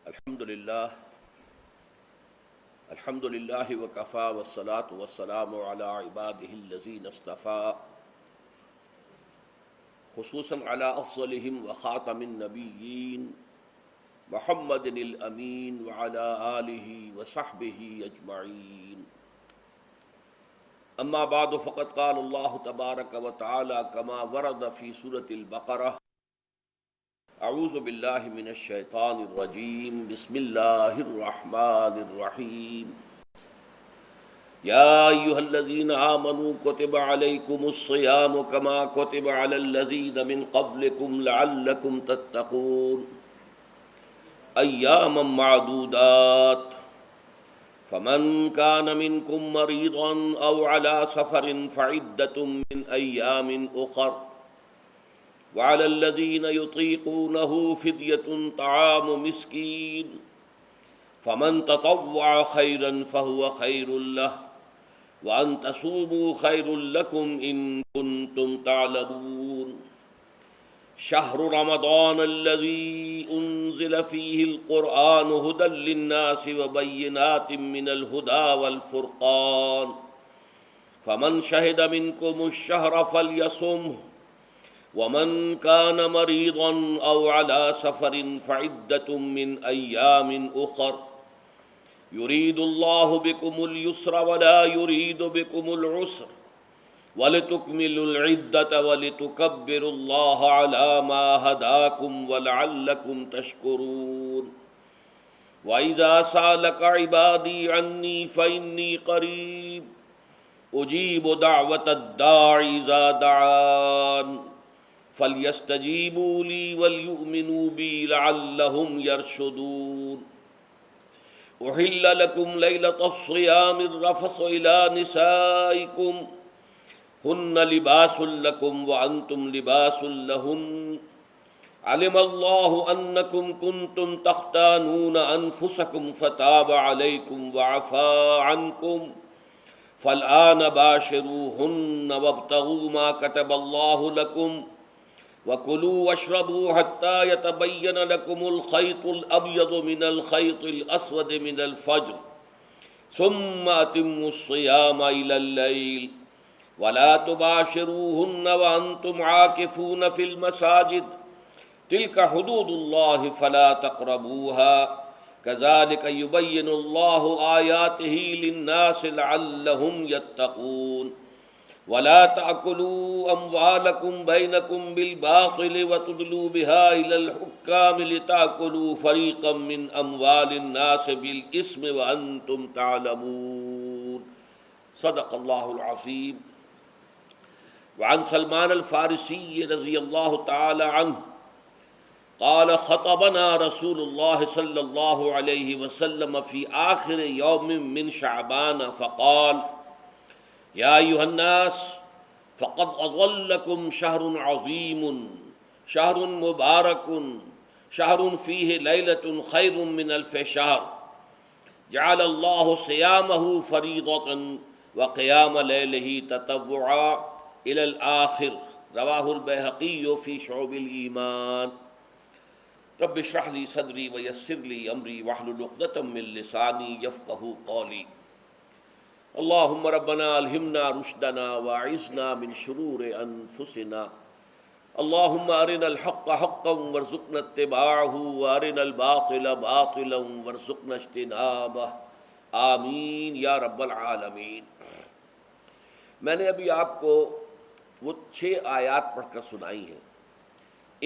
الحمد للہ وکفا والصلاة والسلام علی عباده الذین اصطفى خصوصاً علی افضلهم وخاتم النبیین محمد الامین وعلی آلہ وصحبہ اجمعین. اما بعد فقد قال اللہ تبارک وتعالی کما ورد فی سورة البقرہ اعوذ باللہ من الشیطان الرجیم بسم اللہ الرحمن الرحیم. یا ایہا الذین آمنوا کتب علیکم الصیام کما کتب علی الذین من قبلکم لعلکم تتقون ایاما معدودات فمن کان منکم مریضا او علی سفر فعدۃ من ایام اخر وعلى الذين يطيقونه فدية طعام مسكين فمن تطوع خيرا فهو خير له وأن تصوموا خير لكم إن كنتم تعلمون. شهر رمضان الذي أنزل فيه القرآن هدى للناس وبينات من الهدى والفرقان فمن شهد منكم الشهر فليصمه ومن كان مريضا أو على سفر فعدة من أيام أخر يريد الله بكم اليسر ولا يريد بكم العسر ولتكملوا العدة ولتكبروا الله على ما هداكم ولعلكم تشكرون. وإذا سألك عبادي عني فإني قريب أجيب دعوة الداع إذا دعان فَلْيَسْتَجِيبُوا لِي وَلْيُؤْمِنُوا بِي لَعَلَّهُمْ يَرْشُدُونَ. أُحِلَّ لَكُمْ لَيْلَةَ الصِّيَامِ الرَّفَثُ إِلَىٰ نِسَائِكُمْ هُنَّ لِبَاسٌ لَكُمْ وَأَنْتُمْ لِبَاسٌ لَهُنَّ عَلِمَ اللَّهُ أَنَّكُمْ كُنْتُمْ تَخْتَانُونَ أَنفُسَكُمْ فَتَابَ عَلَيْكُمْ وَعَفَا عَنْكُمْ فَالْآنَ بَاشِرُوهُنَّ وَابْتَغُوا مَا كَتَبَ اللَّهُ لَكُمْ وَكُلُوا وَاشْرَبُوا حَتَّى يَتَبَيَّنَ لَكُمُ الْخَيْطُ الْأَبْيَضُ مِنَ الْخَيْطِ الْأَسْوَدِ مِنَ الْفَجْرِ ثُمَّ أَتِمُّوا الصِّيَامَ إِلَى اللَّيْلِ وَلَا تُبَاشِرُوهُنَّ وَأَنْتُمْ عَاكِفُونَ فِي الْمَسَاجِدِ تِلْكَ حُدُودُ اللَّهِ فَلَا تَقْرَبُوهَا كَذَلِكَ يُبَيِّنُ اللَّهُ آيَاتِهِ لِلنَّاسِ لَعَلَّهُمْ يَتَّقُونَ. وَلَا تَأْكُلُوا أَمْوَالَكُمْ بَيْنَكُمْ بِالْبَاطِلِ وَتُدْلُوا بِهَا إِلَى الْحُكَّامِ لِتَأْكُلُوا فَرِيقًا مِّنْ أَمْوَالِ النَّاسِ بِالْإِثْمِ وَأَنْتُمْ تَعْلَمُونَ. صدق اللہ العظیم. وعن سلمان الفارسی رضی اللہ تعالی عنہ قال خطبنا رسول اللہ صلی اللہ علیہ وسلم فی آخر یوم من شعبان فقال یا ایھا الناس فقد اضلکم شہر عظیم شہر مبارک شہر فیہ لیلۃ خیر من الف شہر جعل اللہ صیامہ فریضۃ وقیام لیلہ تطوعا الی الآخر. رواہ البیہقی فی شعب الایمان. رب اشرح لی صدری ویسر لی امری واحلل عقدۃ من لسانی یفقہوا قولی. اللہم ربنا الہمنا رشدنا واعذنا من شرور انفسنا. اللہم ارنا الحق حقا وارزقنا اتباعہ وارنا الباطل باطلا وارزقنا اجتنابہ. آمین یا رب العالمین. میں نے ابھی آپ کو وہ 6 آیات پڑھ کر سنائی ہیں.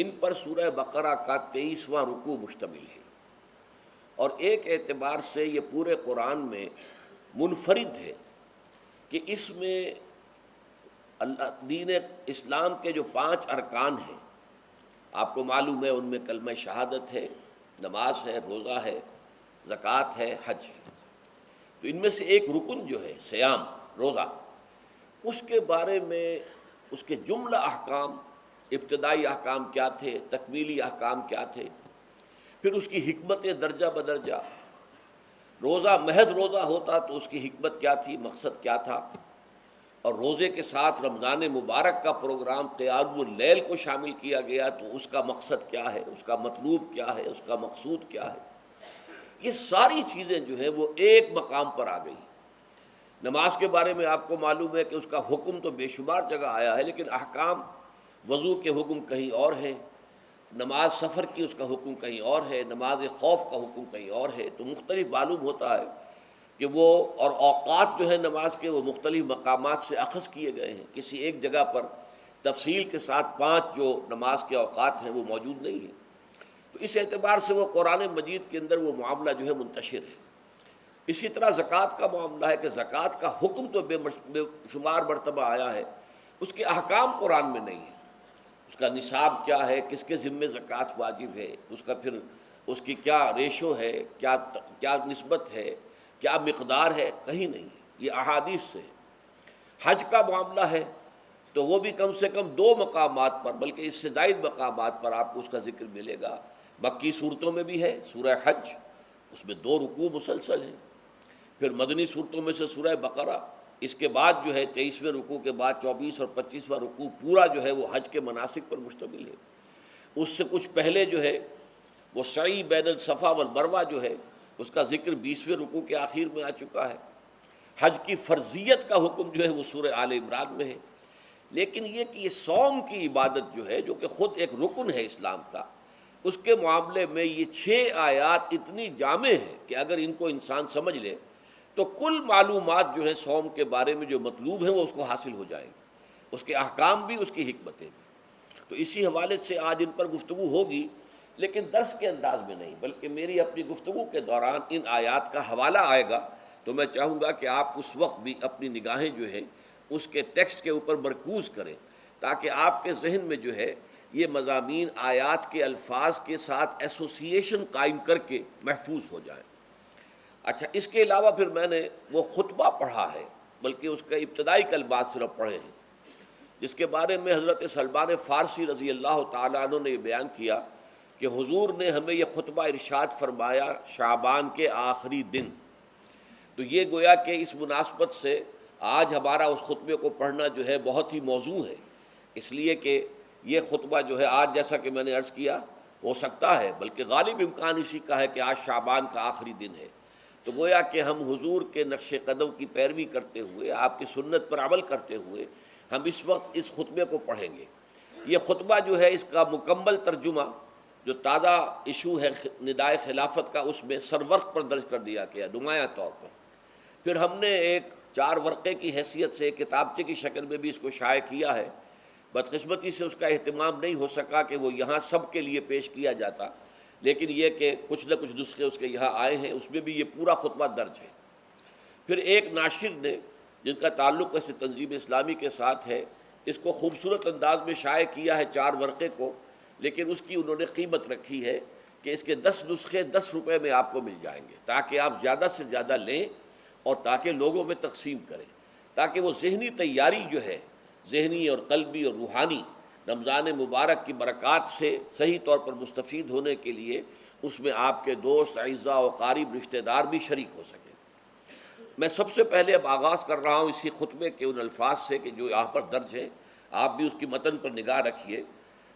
ان پر سورہ بقرہ کا 23واں رکوع مشتمل ہے اور ایک اعتبار سے یہ پورے قرآن میں منفرد ہے کہ اس میں دین اسلام کے جو 5 ارکان ہیں آپ کو معلوم ہے، ان میں کلمہ شہادت ہے، نماز ہے، روزہ ہے، زکوٰۃ ہے، حج ہے. تو ان میں سے ایک رکن جو ہے صیام، روزہ، اس کے بارے میں اس کے جملہ احکام، ابتدائی احکام کیا تھے، تکمیلی احکام کیا تھے، پھر اس کی حکمت درجہ بدرجہ. روزہ محض روزہ ہوتا تو اس کی حکمت کیا تھی، مقصد کیا تھا، اور روزے کے ساتھ رمضان مبارک کا پروگرام قیام اللیل کو شامل کیا گیا تو اس کا مقصد کیا ہے، اس کا مطلوب کیا ہے، اس کا مقصود کیا ہے. یہ ساری چیزیں جو ہیں وہ ایک مقام پر آ گئی۔ نماز کے بارے میں آپ کو معلوم ہے کہ اس کا حکم تو بے شمار جگہ آیا ہے، لیکن احکام وضو کے حکم کہیں اور ہیں، نماز سفر کی اس کا حکم کہیں اور ہے، نماز خوف کا حکم کہیں اور ہے، تو مختلف معلوم ہوتا ہے کہ وہ اور اوقات جو ہے نماز کے وہ مختلف مقامات سے اخذ کیے گئے ہیں، کسی ایک جگہ پر تفصیل کے ساتھ 5 جو نماز کے اوقات ہیں وہ موجود نہیں ہیں۔ تو اس اعتبار سے وہ قرآن مجید کے اندر وہ معاملہ جو ہے منتشر ہے۔ اسی طرح زکوٰۃ کا معاملہ ہے کہ زکوٰۃ کا حکم تو بے شمار مرتبہ آیا ہے، اس کے احکام قرآن میں نہیں ہیں۔ اس کا نصاب کیا ہے، کس کے ذمے زکوٰۃ واجب ہے، اس کا پھر اس کی کیا ریشو ہے، کیا نسبت ہے، کیا مقدار ہے، کہیں نہیں ہے، یہ احادیث سے ہے۔ حج کا معاملہ ہے تو وہ بھی کم سے کم 2 مقامات پر، بلکہ اس سے زائد مقامات پر آپ کو اس کا ذکر ملے گا۔ مکی صورتوں میں بھی ہے سورہ حج، اس میں 2 رکوع مسلسل ہیں، پھر مدنی صورتوں میں سے سورہ بقرہ، اس کے بعد جو ہے 23ویں رکوع کے بعد 24 اور 25واں رکوع پورا جو ہے وہ حج کے مناسک پر مشتمل ہے۔ اس سے کچھ پہلے جو ہے وہ سعی بین الصفا والمروہ جو ہے اس کا ذکر 20ویں رکوع کے آخر میں آ چکا ہے۔ حج کی فرضیت کا حکم جو ہے وہ سورہ آل عمران میں ہے۔ لیکن یہ کہ یہ صوم کی عبادت جو ہے، جو کہ خود ایک رکن ہے اسلام کا، اس کے معاملے میں یہ 6 آیات اتنی جامع ہیں کہ اگر ان کو انسان سمجھ لے تو کل معلومات جو ہے صوم کے بارے میں جو مطلوب ہیں وہ اس کو حاصل ہو جائیں گے، اس کے احکام بھی، اس کی حکمتیں بھی۔ تو اسی حوالے سے آج ان پر گفتگو ہوگی، لیکن درس کے انداز میں نہیں، بلکہ میری اپنی گفتگو کے دوران ان آیات کا حوالہ آئے گا، تو میں چاہوں گا کہ آپ اس وقت بھی اپنی نگاہیں جو ہیں اس کے ٹیکسٹ کے اوپر مرکوز کریں، تاکہ آپ کے ذہن میں جو ہے یہ مضامین آیات کے الفاظ کے ساتھ ایسوسیشن قائم کر کے محفوظ ہو جائیں۔ اچھا، اس کے علاوہ پھر میں نے وہ خطبہ پڑھا ہے، بلکہ اس کا ابتدائی کلمات صرف پڑھے ہیں، جس کے بارے میں حضرت سلمان فارسی رضی اللہ تعالیٰ عنہ نے یہ بیان کیا کہ حضور نے ہمیں یہ خطبہ ارشاد فرمایا شعبان کے آخری دن۔ تو یہ گویا کہ اس مناسبت سے آج ہمارا اس خطبے کو پڑھنا جو ہے بہت ہی موزوں ہے، اس لیے کہ یہ خطبہ جو ہے آج، جیسا کہ میں نے عرض کیا، ہو سکتا ہے بلکہ غالب امکان اسی کا ہے کہ آج شعبان کا آخری دن ہے، تو گویا کہ ہم حضور کے نقش قدم کی پیروی کرتے ہوئے، آپ کی سنت پر عمل کرتے ہوئے ہم اس وقت اس خطبے کو پڑھیں گے۔ یہ خطبہ جو ہے اس کا مکمل ترجمہ جو تازہ ایشو ہے ندائے خلافت کا، اس میں سرورق پر درج کر دیا گیا نمایاں طور پر۔ پھر ہم نے ایک 4 ورقے کی حیثیت سے کتابچے کی شکل میں بھی اس کو شائع کیا ہے، بدقسمتی سے اس کا اہتمام نہیں ہو سکا کہ وہ یہاں سب کے لیے پیش کیا جاتا، لیکن یہ کہ کچھ نہ کچھ نسخے اس کے یہاں آئے ہیں، اس میں بھی یہ پورا خطبہ درج ہے۔ پھر ایک ناشر نے جن کا تعلق ایسے تنظیم اسلامی کے ساتھ ہے، اس کو خوبصورت انداز میں شائع کیا ہے 4 ورقے کو، لیکن اس کی انہوں نے قیمت رکھی ہے کہ اس کے 10 نسخے 10 روپے میں آپ کو مل جائیں گے، تاکہ آپ زیادہ سے زیادہ لیں اور تاکہ لوگوں میں تقسیم کریں، تاکہ وہ ذہنی تیاری جو ہے، ذہنی اور قلبی اور روحانی، رمضان مبارک کی برکات سے صحیح طور پر مستفید ہونے کے لیے اس میں آپ کے دوست، اعزاء و قارب، رشتہ دار بھی شریک ہو سکیں۔ میں سب سے پہلے اب آغاز کر رہا ہوں اسی خطبے کے ان الفاظ سے کہ جو یہاں پر درج ہیں، آپ بھی اس کی متن پر نگاہ رکھیے۔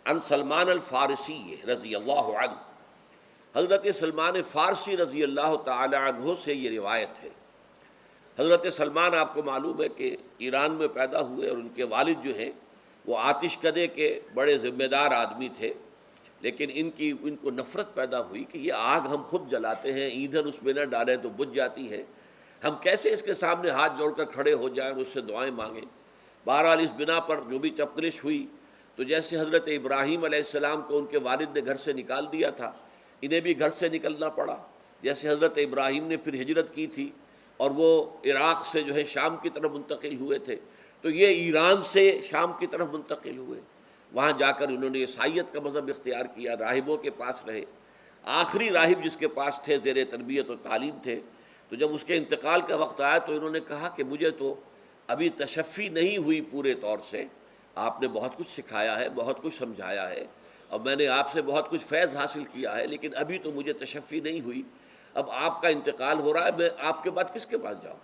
ان سلمان الفارسی رضی اللہ عنہ، حضرت سلمان فارسی رضی اللہ تعالی عنہ سے یہ روایت ہے۔ حضرت سلمان آپ کو معلوم ہے کہ ایران میں پیدا ہوئے، اور ان کے والد جو ہیں وہ آتش کدے کے بڑے ذمہ دار آدمی تھے، لیکن ان کو نفرت پیدا ہوئی کہ یہ آگ ہم خود جلاتے ہیں، ایندھن اس میں نہ ڈالیں تو بجھ جاتی ہے، ہم کیسے اس کے سامنے ہاتھ جوڑ کر کھڑے ہو جائیں اور اس سے دعائیں مانگیں۔ بہرحال اس بنا پر جو بھی چپقلش ہوئی، تو جیسے حضرت ابراہیم علیہ السلام کو ان کے والد نے گھر سے نکال دیا تھا، انہیں بھی گھر سے نکلنا پڑا، جیسے حضرت ابراہیم نے پھر ہجرت کی تھی اور وہ عراق سے جو ہے شام کی طرف منتقل ہوئے تھے، تو یہ ایران سے شام کی طرف منتقل ہوئے، وہاں جا کر انہوں نے عیسائیت کا مذہب اختیار کیا، راہبوں کے پاس رہے۔ آخری راہب جس کے پاس تھے، زیر تربیت و تعلیم تھے، تو جب اس کے انتقال کا وقت آیا تو انہوں نے کہا کہ مجھے تو ابھی تشفی نہیں ہوئی پورے طور سے، آپ نے بہت کچھ سکھایا ہے، بہت کچھ سمجھایا ہے، اور میں نے آپ سے بہت کچھ فیض حاصل کیا ہے، لیکن ابھی تو مجھے تشفی نہیں ہوئی، اب آپ کا انتقال ہو رہا ہے، میں آپ کے بعد کس کے پاس جاؤں؟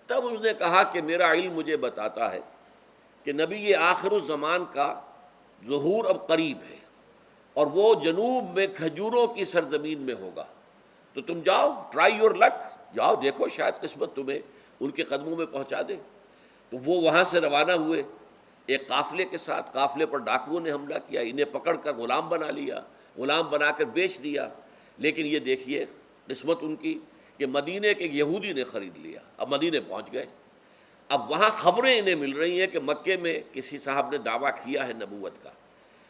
تب اس نے کہا کہ میرا علم مجھے بتاتا ہے کہ نبی آخر الزمان کا ظہور اب قریب ہے، اور وہ جنوب میں کھجوروں کی سرزمین میں ہوگا، تو تم جاؤ، ٹرائی یور لک، جاؤ دیکھو شاید قسمت تمہیں ان کے قدموں میں پہنچا دے۔ تو وہ وہاں سے روانہ ہوئے ایک قافلے کے ساتھ، قافلے پر ڈاکوؤں نے حملہ کیا، انہیں پکڑ کر غلام بنا لیا، غلام بنا کر بیچ دیا۔ لیکن یہ دیکھیے قسمت ان کی کہ مدینے کے ایک یہودی نے خرید لیا، اب مدینے پہنچ گئے۔ اب وہاں خبریں انہیں مل رہی ہیں کہ مکے میں کسی صاحب نے دعویٰ کیا ہے نبوت کا،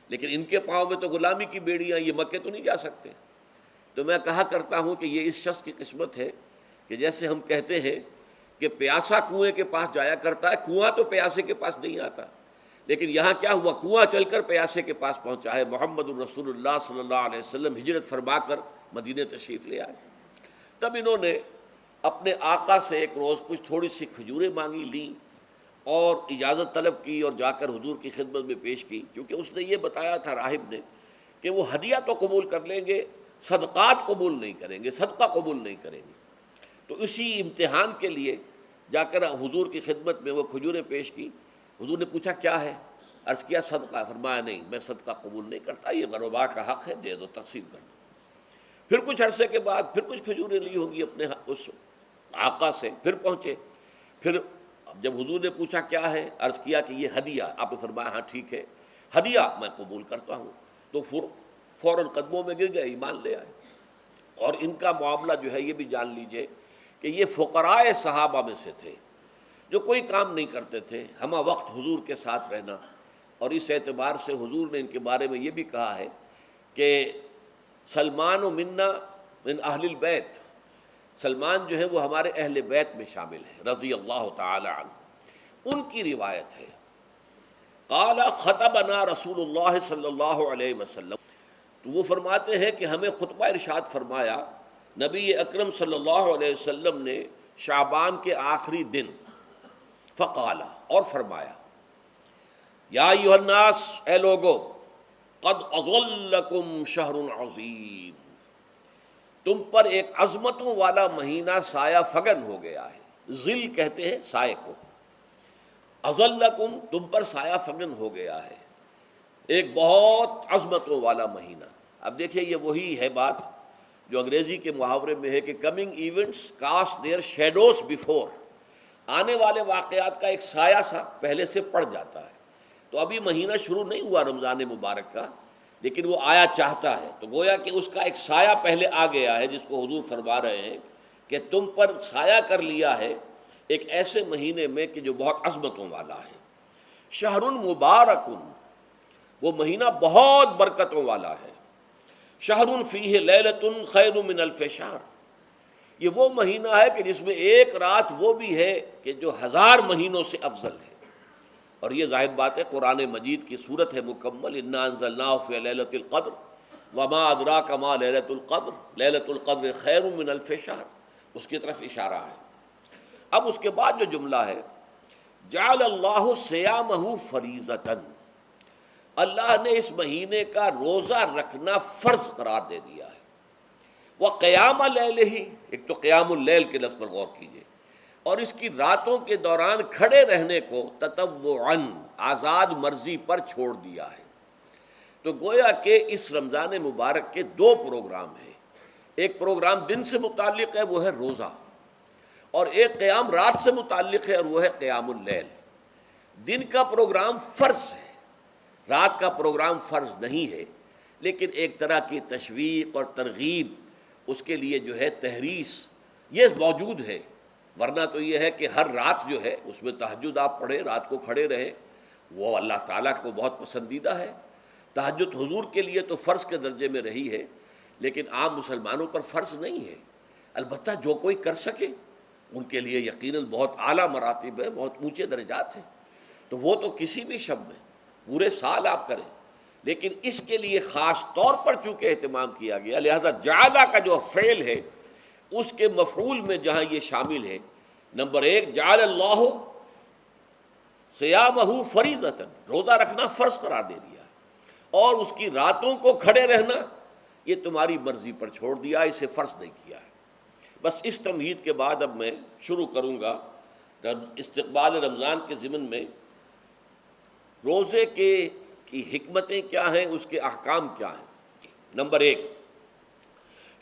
لیکن ان کے پاؤں میں تو غلامی کی بیڑیاں، یہ مکے تو نہیں جا سکتے۔ تو میں کہا کرتا ہوں کہ یہ اس شخص کی قسمت ہے کہ جیسے ہم کہتے ہیں کہ پیاسا کنویں کے پاس جایا کرتا ہے، کنواں تو پیاسے کے پاس نہیں آتا، لیکن یہاں کیا ہوا، کنواں چل کر پیاسے کے پاس پہنچا ہے۔ محمد الرسول اللہ صلی اللہ علیہ وسلم ہجرت فرما کر مدینہ تشریف لے آئے۔ تب انہوں نے اپنے آقا سے ایک روز کچھ تھوڑی سی کھجوریں مانگی، لیں اور اجازت طلب کی اور جا کر حضور کی خدمت میں پیش کی، کیونکہ اس نے یہ بتایا تھا راہب نے کہ وہ ہدیہ تو قبول کر لیں گے، صدقات قبول نہیں کریں گے، صدقہ قبول نہیں کریں گے۔ تو اسی امتحان کے لیے جا کر حضور کی خدمت میں وہ کھجوریں پیش کی۔ حضور نے پوچھا کیا ہے؟ عرض کیا صدقہ، فرمایا نہیں میں صدقہ قبول نہیں کرتا، یہ غربا کا حق ہے، دے دو، تقسیم کر دو۔ پھر کچھ عرصے کے بعد پھر کچھ کھجوریں لی ہوں گی اپنے اس آقا سے، پھر پہنچے، پھر جب حضور نے پوچھا کیا ہے، عرض کیا کہ یہ ہدیہ، آپ نے فرمایا ہاں ٹھیک ہے، ہدیہ میں قبول کرتا ہوں۔ تو فوراً قدموں میں گر گئے، ایمان لے آئے۔ اور ان کا معاملہ جو ہے یہ بھی جان لیجئے کہ یہ فقراء صحابہ میں سے تھے جو کوئی کام نہیں کرتے تھے، ہمہ وقت حضور کے ساتھ رہنا، اور اس اعتبار سے حضور نے ان کے بارے میں یہ بھی کہا ہے کہ سلمان و منا من اہل البیت، سلمان جو ہے وہ ہمارے اہل بیت میں شامل ہے رضی اللہ تعالی عنہ۔ ان کی روایت ہے قال خطبنا رسول اللہ صلی اللہ علیہ وسلم، تو وہ فرماتے ہیں کہ ہمیں خطبہ ارشاد فرمایا نبی اکرم صلی اللہ علیہ وسلم نے شعبان کے آخری دن، فقال، اور فرمایا یا ایھا الناس، اے لوگو، قد اظلکم شہر عظیم، تم پر ایک عظمتوں والا مہینہ سایہ فگن ہو گیا ہے۔ ظل کہتے ہیں سائے کو، اظلکم تم پر سایہ فگن ہو گیا ہے، ایک بہت عظمتوں والا مہینہ۔ اب دیکھیے یہ وہی ہے بات جو انگریزی کے محاورے میں ہے کہ coming events cast their shadows before, آنے والے واقعات کا ایک سایہ سا پہلے سے پڑ جاتا ہے۔ تو ابھی مہینہ شروع نہیں ہوا رمضان مبارک کا، لیکن وہ آیا چاہتا ہے، تو گویا کہ اس کا ایک سایہ پہلے آ گیا ہے، جس کو حضور فرما رہے ہیں کہ تم پر سایہ کر لیا ہے ایک ایسے مہینے میں کہ جو بہت عظمتوں والا ہے۔ شہر مبارک، وہ مہینہ بہت برکتوں والا ہے۔ شہر فیہ لیلۃ خیر من الف شہر، یہ وہ مہینہ ہے کہ جس میں ایک رات وہ بھی ہے کہ جو 1000 مہینوں سے افضل ہے۔ اور یہ ظاہر بات ہے قرآن مجید کی صورت ہے مکمل، انا انزلناہ فی لیلۃ القدر وما ادراک ما لیلۃ القدر لیلۃ القدر خیر من الف شہر، اس کی طرف اشارہ ہے۔ اب اس کے بعد جو جملہ ہے جعل اللہ صیامہ فریضۃ، اللہ نے اس مہینے کا روزہ رکھنا فرض قرار دے دیا ہے۔ وقیام اللیلہ، ایک تو قیام اللیل کے لفظ پر غور کیجیے، اور اس کی راتوں کے دوران کھڑے رہنے کو تطوعاً، آزاد مرضی پر چھوڑ دیا ہے۔ تو گویا کہ اس رمضان مبارک کے 2 پروگرام ہیں، ایک پروگرام دن سے متعلق ہے وہ ہے روزہ، اور ایک قیام رات سے متعلق ہے اور وہ ہے قیام اللیل۔ دن کا پروگرام فرض ہے، رات کا پروگرام فرض نہیں ہے، لیکن ایک طرح کی تشویق اور ترغیب، اس کے لیے جو ہے تحریص یہ موجود ہے۔ ورنہ تو یہ ہے کہ ہر رات جو ہے اس میں تہجد آپ پڑھیں، رات کو کھڑے رہیں، وہ اللہ تعالیٰ کو بہت پسندیدہ ہے۔ تہجد حضور کے لیے تو فرض کے درجے میں رہی ہے، لیکن عام مسلمانوں پر فرض نہیں ہے۔ البتہ جو کوئی کر سکے ان کے لیے یقیناً بہت اعلیٰ مراتب ہے، بہت اونچے درجات ہیں، تو وہ تو کسی بھی شب میں پورے سال آپ کریں، لیکن اس کے لیے خاص طور پر چونکہ اہتمام کیا گیا، لہذا جعلہ کا جو فعل ہے اس کے مفعول میں جہاں یہ شامل ہے، نمبر 1 جعل اللہ صیامہ فریضۃ، روزہ رکھنا فرض قرار دے دیا، اور اس کی راتوں کو کھڑے رہنا یہ تمہاری مرضی پر چھوڑ دیا، اسے فرض نہیں کیا ہے۔ بس اس تمہید کے بعد اب میں شروع کروں گا استقبال رمضان کے ضمن میں روزے کی حکمتیں کیا ہیں، اس کے احکام کیا ہیں۔ نمبر 1،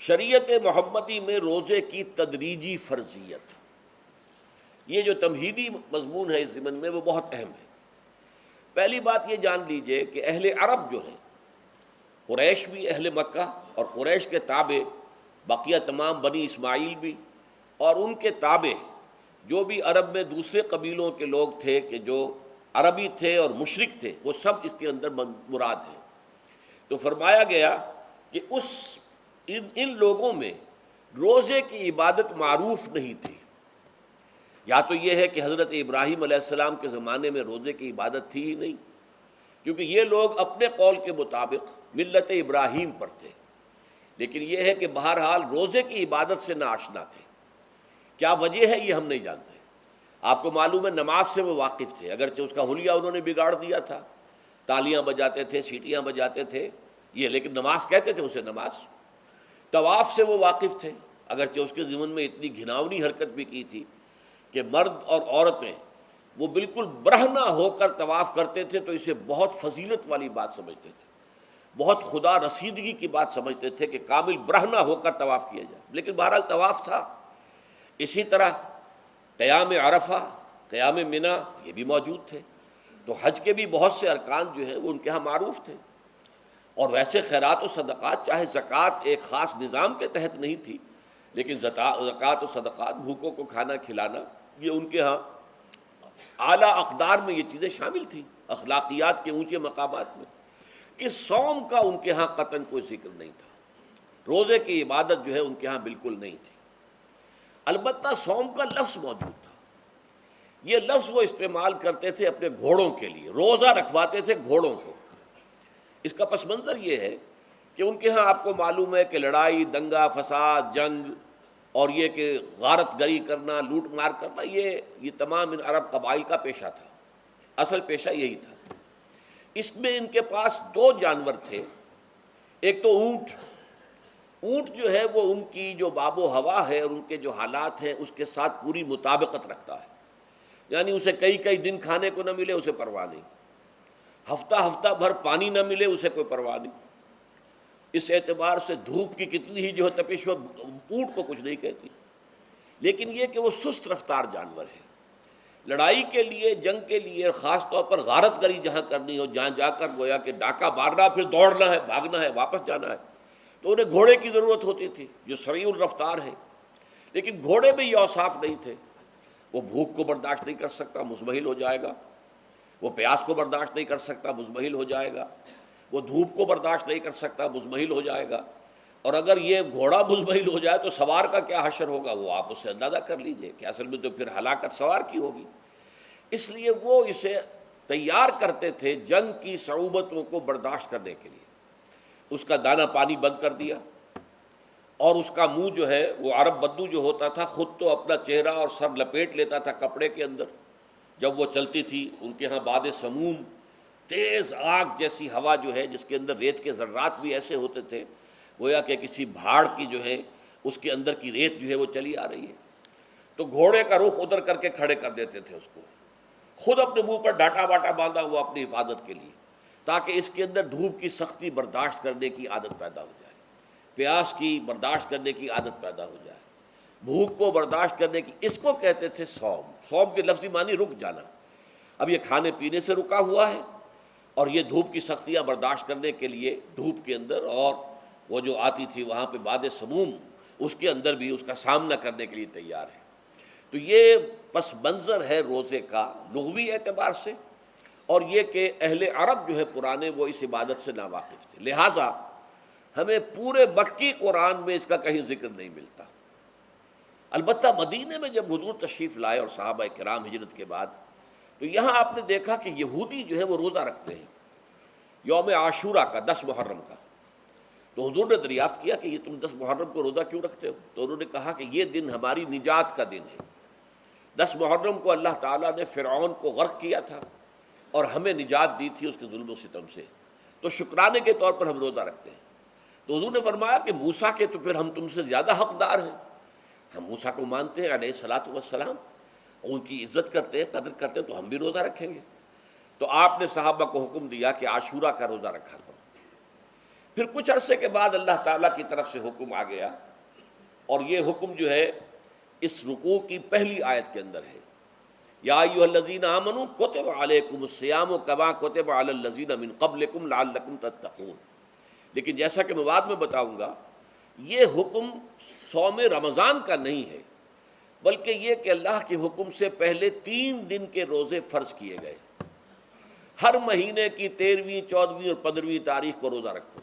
شریعت محمدی میں روزے کی تدریجی فرضیت، یہ جو تمہیدی مضمون ہے اس ضمن میں وہ بہت اہم ہے۔ پہلی بات یہ جان لیجئے کہ اہل عرب جو ہیں، قریش بھی، اہل مکہ اور قریش کے تابع بقیہ تمام بنی اسماعیل بھی، اور ان کے تابع جو بھی عرب میں دوسرے قبیلوں کے لوگ تھے کہ جو عربی تھے اور مشرک تھے، وہ سب اس کے اندر مراد ہیں۔ تو فرمایا گیا کہ ان لوگوں میں روزے کی عبادت معروف نہیں تھی۔ یا تو یہ ہے کہ حضرت ابراہیم علیہ السلام کے زمانے میں روزے کی عبادت تھی ہی نہیں، کیونکہ یہ لوگ اپنے قول کے مطابق ملت ابراہیم پر تھے، لیکن یہ ہے کہ بہرحال روزے کی عبادت سے ناآشنا تھے۔ کیا وجہ ہے یہ ہم نہیں جانتے۔ آپ کو معلوم ہے نماز سے وہ واقف تھے، اگرچہ اس کا حلیہ انہوں نے بگاڑ دیا تھا، تالیاں بجاتے تھے، سیٹیاں بجاتے تھے یہ، لیکن نماز کہتے تھے اسے نماز۔ طواف سے وہ واقف تھے، اگرچہ اس کے ضمن میں اتنی گھناؤنی حرکت بھی کی تھی کہ مرد اور عورتیں وہ بالکل برہنہ ہو کر طواف کرتے تھے، تو اسے بہت فضیلت والی بات سمجھتے تھے، بہت خدا رسیدگی کی بات سمجھتے تھے کہ کامل برہنہ ہو کر طواف کیا جائے، لیکن بہرحال طواف تھا۔ اسی طرح قیام عرفہ، قیام منی یہ بھی موجود تھے۔ تو حج کے بھی بہت سے ارکان جو ہیں وہ ان کے ہاں معروف تھے، اور ویسے خیرات و صدقات، چاہے زکوٰۃ ایک خاص نظام کے تحت نہیں تھی، لیکن زکوٰۃ و صدقات، بھوکوں کو کھانا کھلانا، یہ ان کے ہاں اعلیٰ اقدار میں یہ چیزیں شامل تھیں، اخلاقیات کے اونچے مقامات میں۔ کہ صوم کا ان کے ہاں قطعاً کوئی ذکر نہیں تھا، روزے کی عبادت جو ہے ان کے ہاں بالکل نہیں تھی۔ البتہ صوم کا لفظ موجود تھا، یہ لفظ وہ استعمال کرتے تھے اپنے گھوڑوں کے لیے، روزہ رکھواتے تھے گھوڑوں کو۔ اس کا پس منظر یہ ہے کہ ان کے ہاں آپ کو معلوم ہے کہ لڑائی، دنگا فساد، جنگ، اور یہ کہ غارت گری کرنا، لوٹ مار کرنا، یہ تمام ان عرب قبائل کا پیشہ تھا، اصل پیشہ یہی تھا۔ اس میں ان کے پاس دو جانور تھے، ایک تو اونٹ۔ اونٹ جو ہے وہ ان کی جو آب و ہوا ہے اور ان کے جو حالات ہیں اس کے ساتھ پوری مطابقت رکھتا ہے، یعنی اسے کئی دن کھانے کو نہ ملے اسے پرواہ نہیں، ہفتہ بھر پانی نہ ملے اسے کوئی پرواہ نہیں۔ اس اعتبار سے دھوپ کی کتنی ہی جو ہے تپش ہو، اونٹ کو کچھ نہیں کہتی۔ لیکن یہ کہ وہ سست رفتار جانور ہے، لڑائی کے لیے، جنگ کے لیے، خاص طور پر غارت گری جہاں کرنی ہو، جہاں جا کر گویا کہ ڈاکہ مارنا، پھر دوڑنا ہے، بھاگنا ہے، واپس جانا ہے، تو انہیں گھوڑے کی ضرورت ہوتی تھی جو سریع الرفتار ہے۔ لیکن گھوڑے میں یہ اوصاف نہیں تھے، وہ بھوک کو برداشت نہیں کر سکتا، مزمحل ہو جائے گا، وہ پیاس کو برداشت نہیں کر سکتا، مزمحل ہو جائے گا، وہ دھوپ کو برداشت نہیں کر سکتا، مزمحل ہو جائے گا، اور اگر یہ گھوڑا مزمحل ہو جائے تو سوار کا کیا حشر ہوگا، وہ آپ اس سے اندازہ کر لیجئے کہ اصل میں تو پھر ہلاکت سوار کی ہوگی۔ اس لیے وہ اسے تیار کرتے تھے جنگ کی صعوبتوں کو برداشت کرنے کے لیے۔ اس کا دانہ پانی بند کر دیا، اور اس کا منہ جو ہے وہ عرب بدو جو ہوتا تھا خود تو اپنا چہرہ اور سر لپیٹ لیتا تھا کپڑے کے اندر، جب وہ چلتی تھی ان کے ہاں باد سموم، تیز آگ جیسی ہوا جو ہے جس کے اندر ریت کے ذرات بھی ایسے ہوتے تھے گویا کہ کسی بھاڑ کی جو ہے اس کے اندر کی ریت جو ہے وہ چلی آ رہی ہے، تو گھوڑے کا رخ ادھر کر کے کھڑے کر دیتے تھے اس کو، خود اپنے منہ پر ڈاٹا واٹا باندھا ہوا اپنی حفاظت کے لیے، تاکہ اس کے اندر دھوپ کی سختی برداشت کرنے کی عادت پیدا ہو جائے، پیاس کی برداشت کرنے کی عادت پیدا ہو جائے، بھوک کو برداشت کرنے کی۔ اس کو کہتے تھے صوم۔ صوم کے لفظی معنی رک جانا۔ اب یہ کھانے پینے سے رکا ہوا ہے، اور یہ دھوپ کی سختیاں برداشت کرنے کے لیے دھوپ کے اندر، اور وہ جو آتی تھی وہاں پہ باد سموم، اس کے اندر بھی اس کا سامنا کرنے کے لیے تیار ہے۔ تو یہ پس منظر ہے روزے کا لغوی اعتبار سے، اور یہ کہ اہل عرب جو ہے پرانے وہ اس عبادت سے ناواقف تھے، لہٰذا ہمیں پورے مکی قرآن میں اس کا کہیں ذکر نہیں ملتا۔ البتہ مدینے میں جب حضور تشریف لائے اور صحابہ کرام ہجرت کے بعد، تو یہاں آپ نے دیکھا کہ یہودی جو ہے وہ روزہ رکھتے ہیں یوم عاشورہ کا، 10 محرم کا۔ تو حضور نے دریافت کیا کہ یہ تم 10 محرم کو روزہ کیوں رکھتے ہو؟ تو انہوں نے کہا کہ یہ دن ہماری نجات کا دن ہے۔ 10 محرم کو اللہ تعالیٰ نے فرعون کو غرق کیا تھا اور ہمیں نجات دی تھی اس کے ظلم و ستم سے، تو شکرانے کے طور پر ہم روزہ رکھتے ہیں۔ تو حضور نے فرمایا کہ موسیٰ کے تو پھر ہم تم سے زیادہ حقدار ہیں، ہم موسیٰ کو مانتے ہیں علیہ الصلاۃ والسلام، ان کی عزت کرتے ہیں، قدر کرتے ہیں، تو ہم بھی روزہ رکھیں گے۔ تو آپ نے صحابہ کو حکم دیا کہ عاشورہ کا روزہ رکھا کرو۔ پھر کچھ عرصے کے بعد اللہ تعالیٰ کی طرف سے حکم آ گیا، اور یہ حکم جو ہے اس رکوع کی پہلی آیت کے اندر ہے، یا ایھا الذین آمنوا کتب علیکم الصیام کما کتب علی الذین من قبلکم لعلکم تتقون۔ لیکن جیسا کہ میں بعد میں بتاؤں گا، یہ حکم صوم رمضان کا نہیں ہے، بلکہ یہ کہ اللہ کے حکم سے پہلے 3 دن کے روزے فرض کیے گئے۔ ہر مہینے کی 13ویں، 14ویں اور 15ویں تاریخ کو روزہ رکھو۔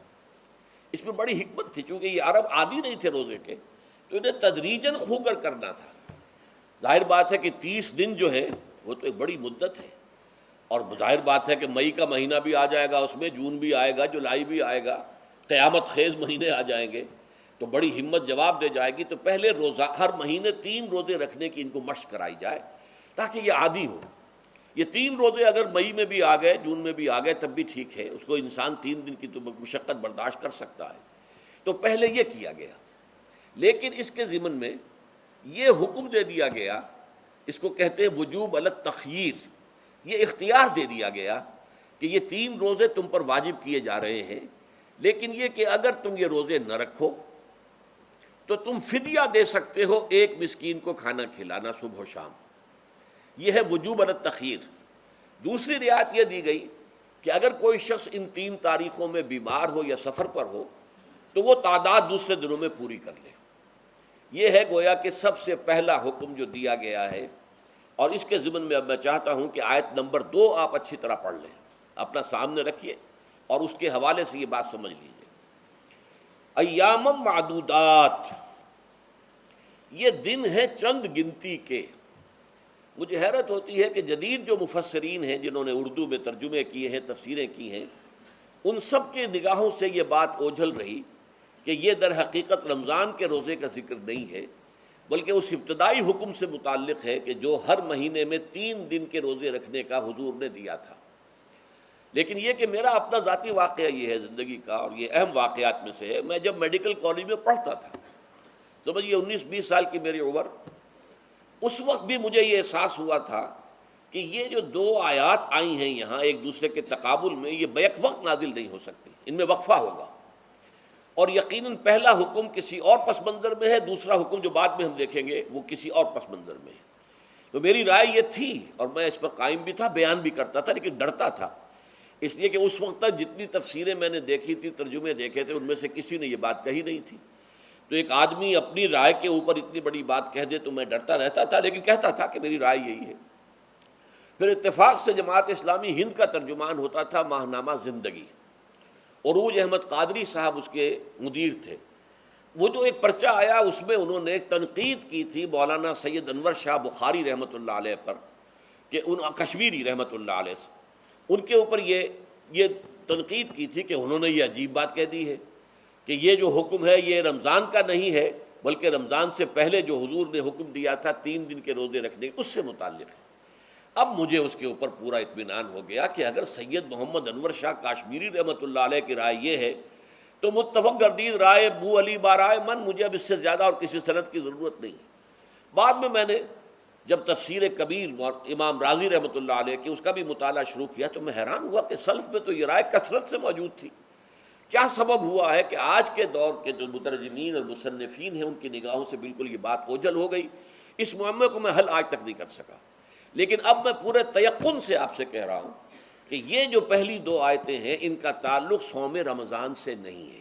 اس میں بڑی حکمت تھی، چونکہ یہ عرب عادی نہیں تھے روزے کے، تو انہیں تدریجاً خو کر کرنا تھا۔ ظاہر بات ہے کہ 30 دن جو ہے وہ تو ایک بڑی مدت ہے، اور ظاہر بات ہے کہ مئی کا مہینہ بھی آ جائے گا، اس میں جون بھی آئے گا، جولائی بھی آئے گا، قیامت خیز مہینے آ جائیں گے، تو بڑی ہمت جواب دے جائے گی۔ تو پہلے روزہ ہر مہینے 3 روزے رکھنے کی ان کو مشق کرائی جائے تاکہ یہ عادی ہو۔ یہ 3 روزے اگر مئی میں بھی آ گئے، جون میں بھی آ گئے، تب بھی ٹھیک ہے، اس کو انسان 3 دن کی تو مشقت برداشت کر سکتا ہے۔ تو پہلے یہ کیا گیا، لیکن اس کے ضمن میں یہ حکم دے دیا گیا، اس کو کہتے ہیں وجوب علی التخییر، یہ اختیار دے دیا گیا کہ یہ 3 روزے تم پر واجب کیے جا رہے ہیں، لیکن یہ کہ اگر تم یہ روزے نہ رکھو تو تم فدیہ دے سکتے ہو، 1 مسکین کو کھانا کھلانا صبح و شام۔ یہ ہے وجوب علی التخییر۔ دوسری رعایت یہ دی گئی کہ اگر کوئی شخص ان 3 تاریخوں میں بیمار ہو یا سفر پر ہو تو وہ تعداد دوسرے دنوں میں پوری کر لے۔ یہ ہے گویا کہ سب سے پہلا حکم جو دیا گیا ہے، اور اس کے ضمن میں اب میں چاہتا ہوں کہ آیت نمبر 2 آپ اچھی طرح پڑھ لیں، اپنا سامنے رکھیے اور اس کے حوالے سے یہ بات سمجھ لیجیے۔ ایام معدودات، یہ دن ہیں چند گنتی کے۔ مجھے حیرت ہوتی ہے کہ جدید جو مفسرین ہیں جنہوں نے اردو میں ترجمے کیے ہیں، تفسیریں کی ہیں، ان سب کے نگاہوں سے یہ بات اوجھل رہی کہ یہ در حقیقت رمضان کے روزے کا ذکر نہیں ہے، بلکہ اس ابتدائی حکم سے متعلق ہے کہ جو ہر مہینے میں 3 دن کے روزے رکھنے کا حضور نے دیا تھا۔ لیکن یہ کہ میرا اپنا ذاتی واقعہ یہ ہے زندگی کا، اور یہ اہم واقعات میں سے ہے، میں جب میڈیکل کالج میں پڑھتا تھا، سمجھیے 19-20 سال کی میری عمر، اس وقت بھی مجھے یہ احساس ہوا تھا کہ یہ جو 2 آیات آئی ہیں یہاں ایک دوسرے کے تقابل میں، یہ بیک وقت نازل نہیں ہو سکتی، ان میں وقفہ ہوگا، اور یقیناً پہلا حکم کسی اور پس منظر میں ہے، دوسرا حکم جو بعد میں ہم دیکھیں گے وہ کسی اور پس منظر میں ہے۔ تو میری رائے یہ تھی، اور میں اس پر قائم بھی تھا، بیان بھی کرتا تھا، لیکن ڈرتا تھا، اس لیے کہ اس وقت تک جتنی تفسیریں میں نے دیکھی تھی، ترجمے دیکھے تھے، ان میں سے کسی نے یہ بات کہی نہیں تھی۔ تو ایک آدمی اپنی رائے کے اوپر اتنی بڑی بات کہہ دے تو میں ڈرتا رہتا تھا، لیکن کہتا تھا کہ میری رائے یہی ہے۔ پھر اتفاق سے جماعت اسلامی ہند کا ترجمان ہوتا تھا ماہنامہ زندگی، عروج احمد قادری صاحب اس کے مدیر تھے۔ وہ جو ایک پرچہ آیا اس میں انہوں نے تنقید کی تھی مولانا سید انور شاہ بخاری رحمۃ اللہ علیہ پر، کہ ان کشمیری رحمۃ اللہ علیہ سے ان کے اوپر یہ تنقید کی تھی کہ انہوں نے یہ عجیب بات کہہ دی ہے کہ یہ جو حکم ہے یہ رمضان کا نہیں ہے، بلکہ رمضان سے پہلے جو حضور نے حکم دیا تھا 3 دن کے روزے رکھنے اس سے متعلق ہے۔ اب مجھے اس کے اوپر پورا اطمینان ہو گیا کہ اگر سید محمد انور شاہ کاشمیری رحمۃ اللہ علیہ کی رائے یہ ہے تو متفق گردید رائے بو علی بارائے من، مجھے اب اس سے زیادہ اور کسی سند کی ضرورت نہیں۔ بعد میں نے جب تفسیر کبیر امام رازی رحمۃ اللہ علیہ کی اس کا بھی مطالعہ شروع کیا تو میں حیران ہوا کہ سلف میں تو یہ رائے کثرت سے موجود تھی۔ کیا سبب ہوا ہے کہ آج کے دور کے جو مترجمین اور مصنفین ہیں ان کی نگاہوں سے بالکل یہ بات اوجھل ہو گئی؟ اس معاملے کو میں حل آج تک نہیں کر سکا، لیکن اب میں پورے تیقن سے آپ سے کہہ رہا ہوں کہ یہ جو پہلی 2 آیتیں ہیں ان کا تعلق صوم رمضان سے نہیں ہے،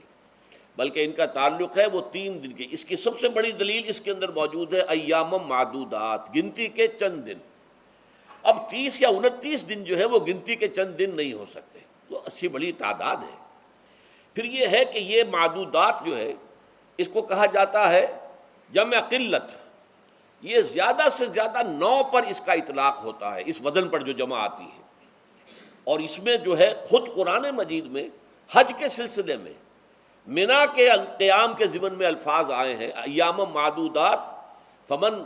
بلکہ ان کا تعلق ہے وہ 3 دن کی۔ اس کی سب سے بڑی دلیل اس کے اندر موجود ہے، ایام معدودات، گنتی کے چند دن۔ اب 30 یا 29 دن جو ہے وہ گنتی کے چند دن نہیں ہو سکتے، وہ اچھی بڑی تعداد ہے۔ پھر یہ ہے کہ یہ معدودات جو ہے اس کو کہا جاتا ہے جمع قلت، یہ زیادہ سے زیادہ 9 پر اس کا اطلاق ہوتا ہے، اس وزن پر جو جمع آتی ہے۔ اور اس میں جو ہے خود قرآن مجید میں حج کے سلسلے میں منا کے قیام کے ضمن میں الفاظ آئے ہیں، ایام معدودات فمن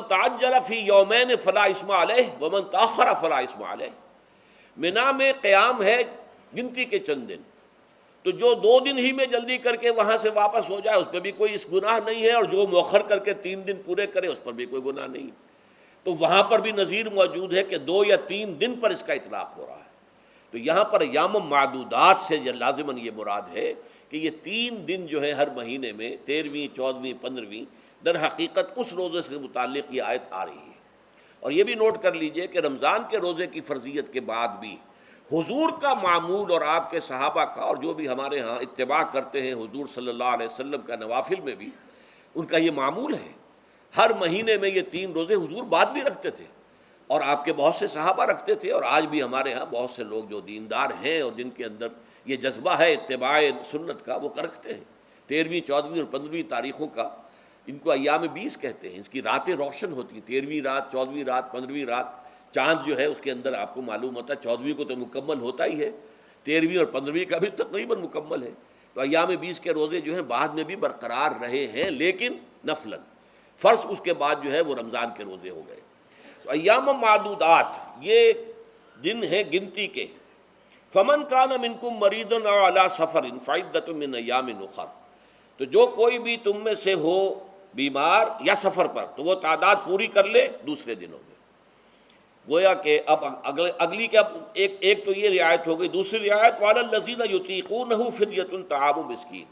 تعجل فی یومین فلا اثم علیہ ومن تاخر فلا اثم علیہ۔ منا میں قیام ہے گنتی کے چند دن، تو جو 2 دن ہی میں جلدی کر کے وہاں سے واپس ہو جائے اس پہ بھی کوئی اس گناہ نہیں ہے، اور جو مؤخر کر کے 3 دن پورے کرے اس پر بھی کوئی گناہ نہیں ہے۔ تو وہاں پر بھی نظیر موجود ہے کہ 2 یا 3 دن پر اس کا اطلاق ہو رہا ہے، تو یہاں پر ایام معدودات سے لازماً یہ مراد ہے کہ یہ 3 دن جو ہے ہر مہینے میں 13ویں 14ویں 15ویں در حقیقت اس روزے سے متعلق یہ آیت آ رہی ہے۔ اور یہ بھی نوٹ کر لیجئے کہ رمضان کے روزے کی فرضیت کے بعد بھی حضور کا معمول اور آپ کے صحابہ کا، اور جو بھی ہمارے ہاں اتباع کرتے ہیں حضور صلی اللہ علیہ وسلم کا نوافل میں بھی ان کا یہ معمول ہے۔ ہر مہینے میں یہ 3 روزے حضور بعد بھی رکھتے تھے، اور آپ کے بہت سے صحابہ رکھتے تھے، اور آج بھی ہمارے ہاں بہت سے لوگ جو دیندار ہیں اور جن کے اندر یہ جذبہ ہے اتباع سنت کا، وہ رکھتے ہیں۔ 13ویں 14ویں اور 15ویں تاریخوں کا ان کو ایام 20 کہتے ہیں۔ اس کی راتیں روشن ہوتی ہیں، 13ویں رات، 14ویں رات، 15ویں رات۔ چاند جو ہے اس کے اندر آپ کو معلوم ہوتا ہے 14ویں کو تو مکمل ہوتا ہی ہے، 13ویں اور 15ویں کا بھی تقریباً مکمل ہے۔ تو ایام 20 کے روزے جو ہیں بعد میں بھی برقرار رہے ہیں، لیکن نفلاً، فرض اس کے بعد جو ہے وہ رمضان کے روزے ہو گئے۔ تو ایام معدودات یہ دن ہیں گنتی کے۔ فمن کان منکم مریضا او علی سفر فعدۃ من ایام اخر، تو جو کوئی بھی تم میں سے ہو بیمار یا سفر پر تو وہ تعداد پوری کر لے دوسرے دنوں میں۔ گویا کہ اب اگلی کے اب ایک تو یہ رعایت ہو گئی، دوسری رعایت وعلی الذین یطیقونہ فدیۃ طعام مسکین،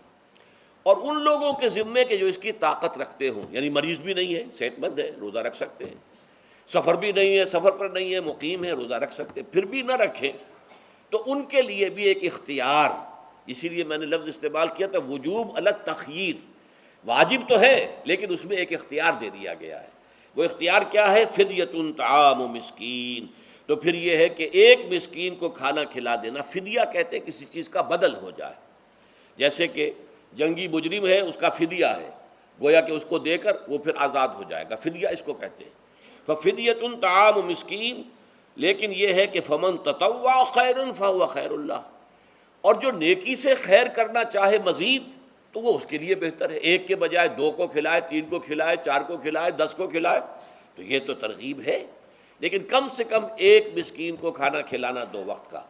اور ان لوگوں کے ذمے کے جو اس کی طاقت رکھتے ہوں، یعنی مریض بھی نہیں ہے، صحت مند ہے، روزہ رکھ سکتے ہیں، سفر بھی نہیں ہے، سفر پر نہیں ہے، مقیم ہے، روزہ رکھ سکتے ہیں، پھر بھی نہ رکھیں تو ان کے لیے بھی ایک اختیار، اسی لیے میں نے لفظ استعمال کیا تھا وجوب الگ تخییر، واجب تو ہے لیکن اس میں ایک اختیار دے دیا گیا ہے۔ وہ اختیار کیا ہے؟ فدیۃ طعام مسکین، تو پھر یہ ہے کہ ایک مسکین کو کھانا کھلا دینا۔ فدیہ کہتے ہیں کسی چیز کا بدل ہو جائے، جیسے کہ جنگی مجرم ہے، اس کا فدیہ ہے، گویا کہ اس کو دے کر وہ پھر آزاد ہو جائے گا، فدیہ اس کو کہتے ہیں۔ ففدیۃ طعام مسکین، لیکن یہ ہے کہ فمن تطوع خیرا فہو خیر اللہ، اور جو نیکی سے خیر کرنا چاہے مزید تو وہ اس کے لیے بہتر ہے۔ ایک کے بجائے 2 کو کھلائے، 3 کو کھلائے، 4 کو کھلائے، 10 کو کھلائے، تو یہ تو ترغیب ہے، لیکن کم سے کم ایک مسکین کو کھانا کھلانا 2 وقت کا۔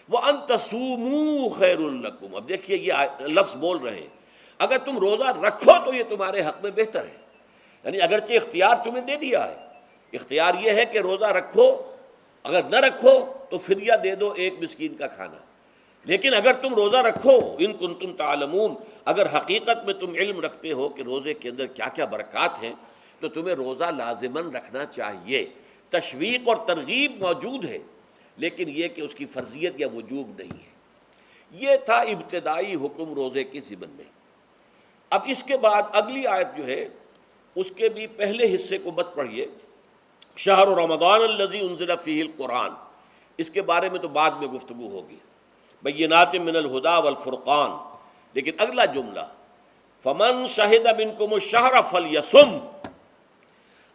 وَأَن تَصُومُوا خَيْرٌ لَكُمْ، اب دیکھیے یہ لفظ بول رہے ہیں، اگر تم روزہ رکھو تو یہ تمہارے حق میں بہتر ہے، یعنی اگرچہ اختیار تمہیں دے دیا ہے، اختیار یہ ہے کہ روزہ رکھو، اگر نہ رکھو تو فدیہ دے دو ایک مسکین کا کھانا، لیکن اگر تم روزہ رکھو، ان کنتم تعلمون، اگر حقیقت میں تم علم رکھتے ہو کہ روزے کے اندر کیا کیا برکات ہیں، تو تمہیں روزہ لازماً رکھنا چاہیے۔ تشویق اور ترغیب موجود ہے، لیکن یہ کہ اس کی فرضیت یا وجوب نہیں ہے۔ یہ تھا ابتدائی حکم روزے کی ضمن میں۔ اب اس کے بعد اگلی آیت جو ہے اس کے بھی پہلے حصے کو مت پڑھیے، شہر رمضان الذی انزل فیہ القرآن، اس کے بارے میں تو بعد میں گفتگو ہوگی، بینات من الہدی والفرقان، لیکن اگلا جملہ فمن شہد منکم الشہر فلیصم،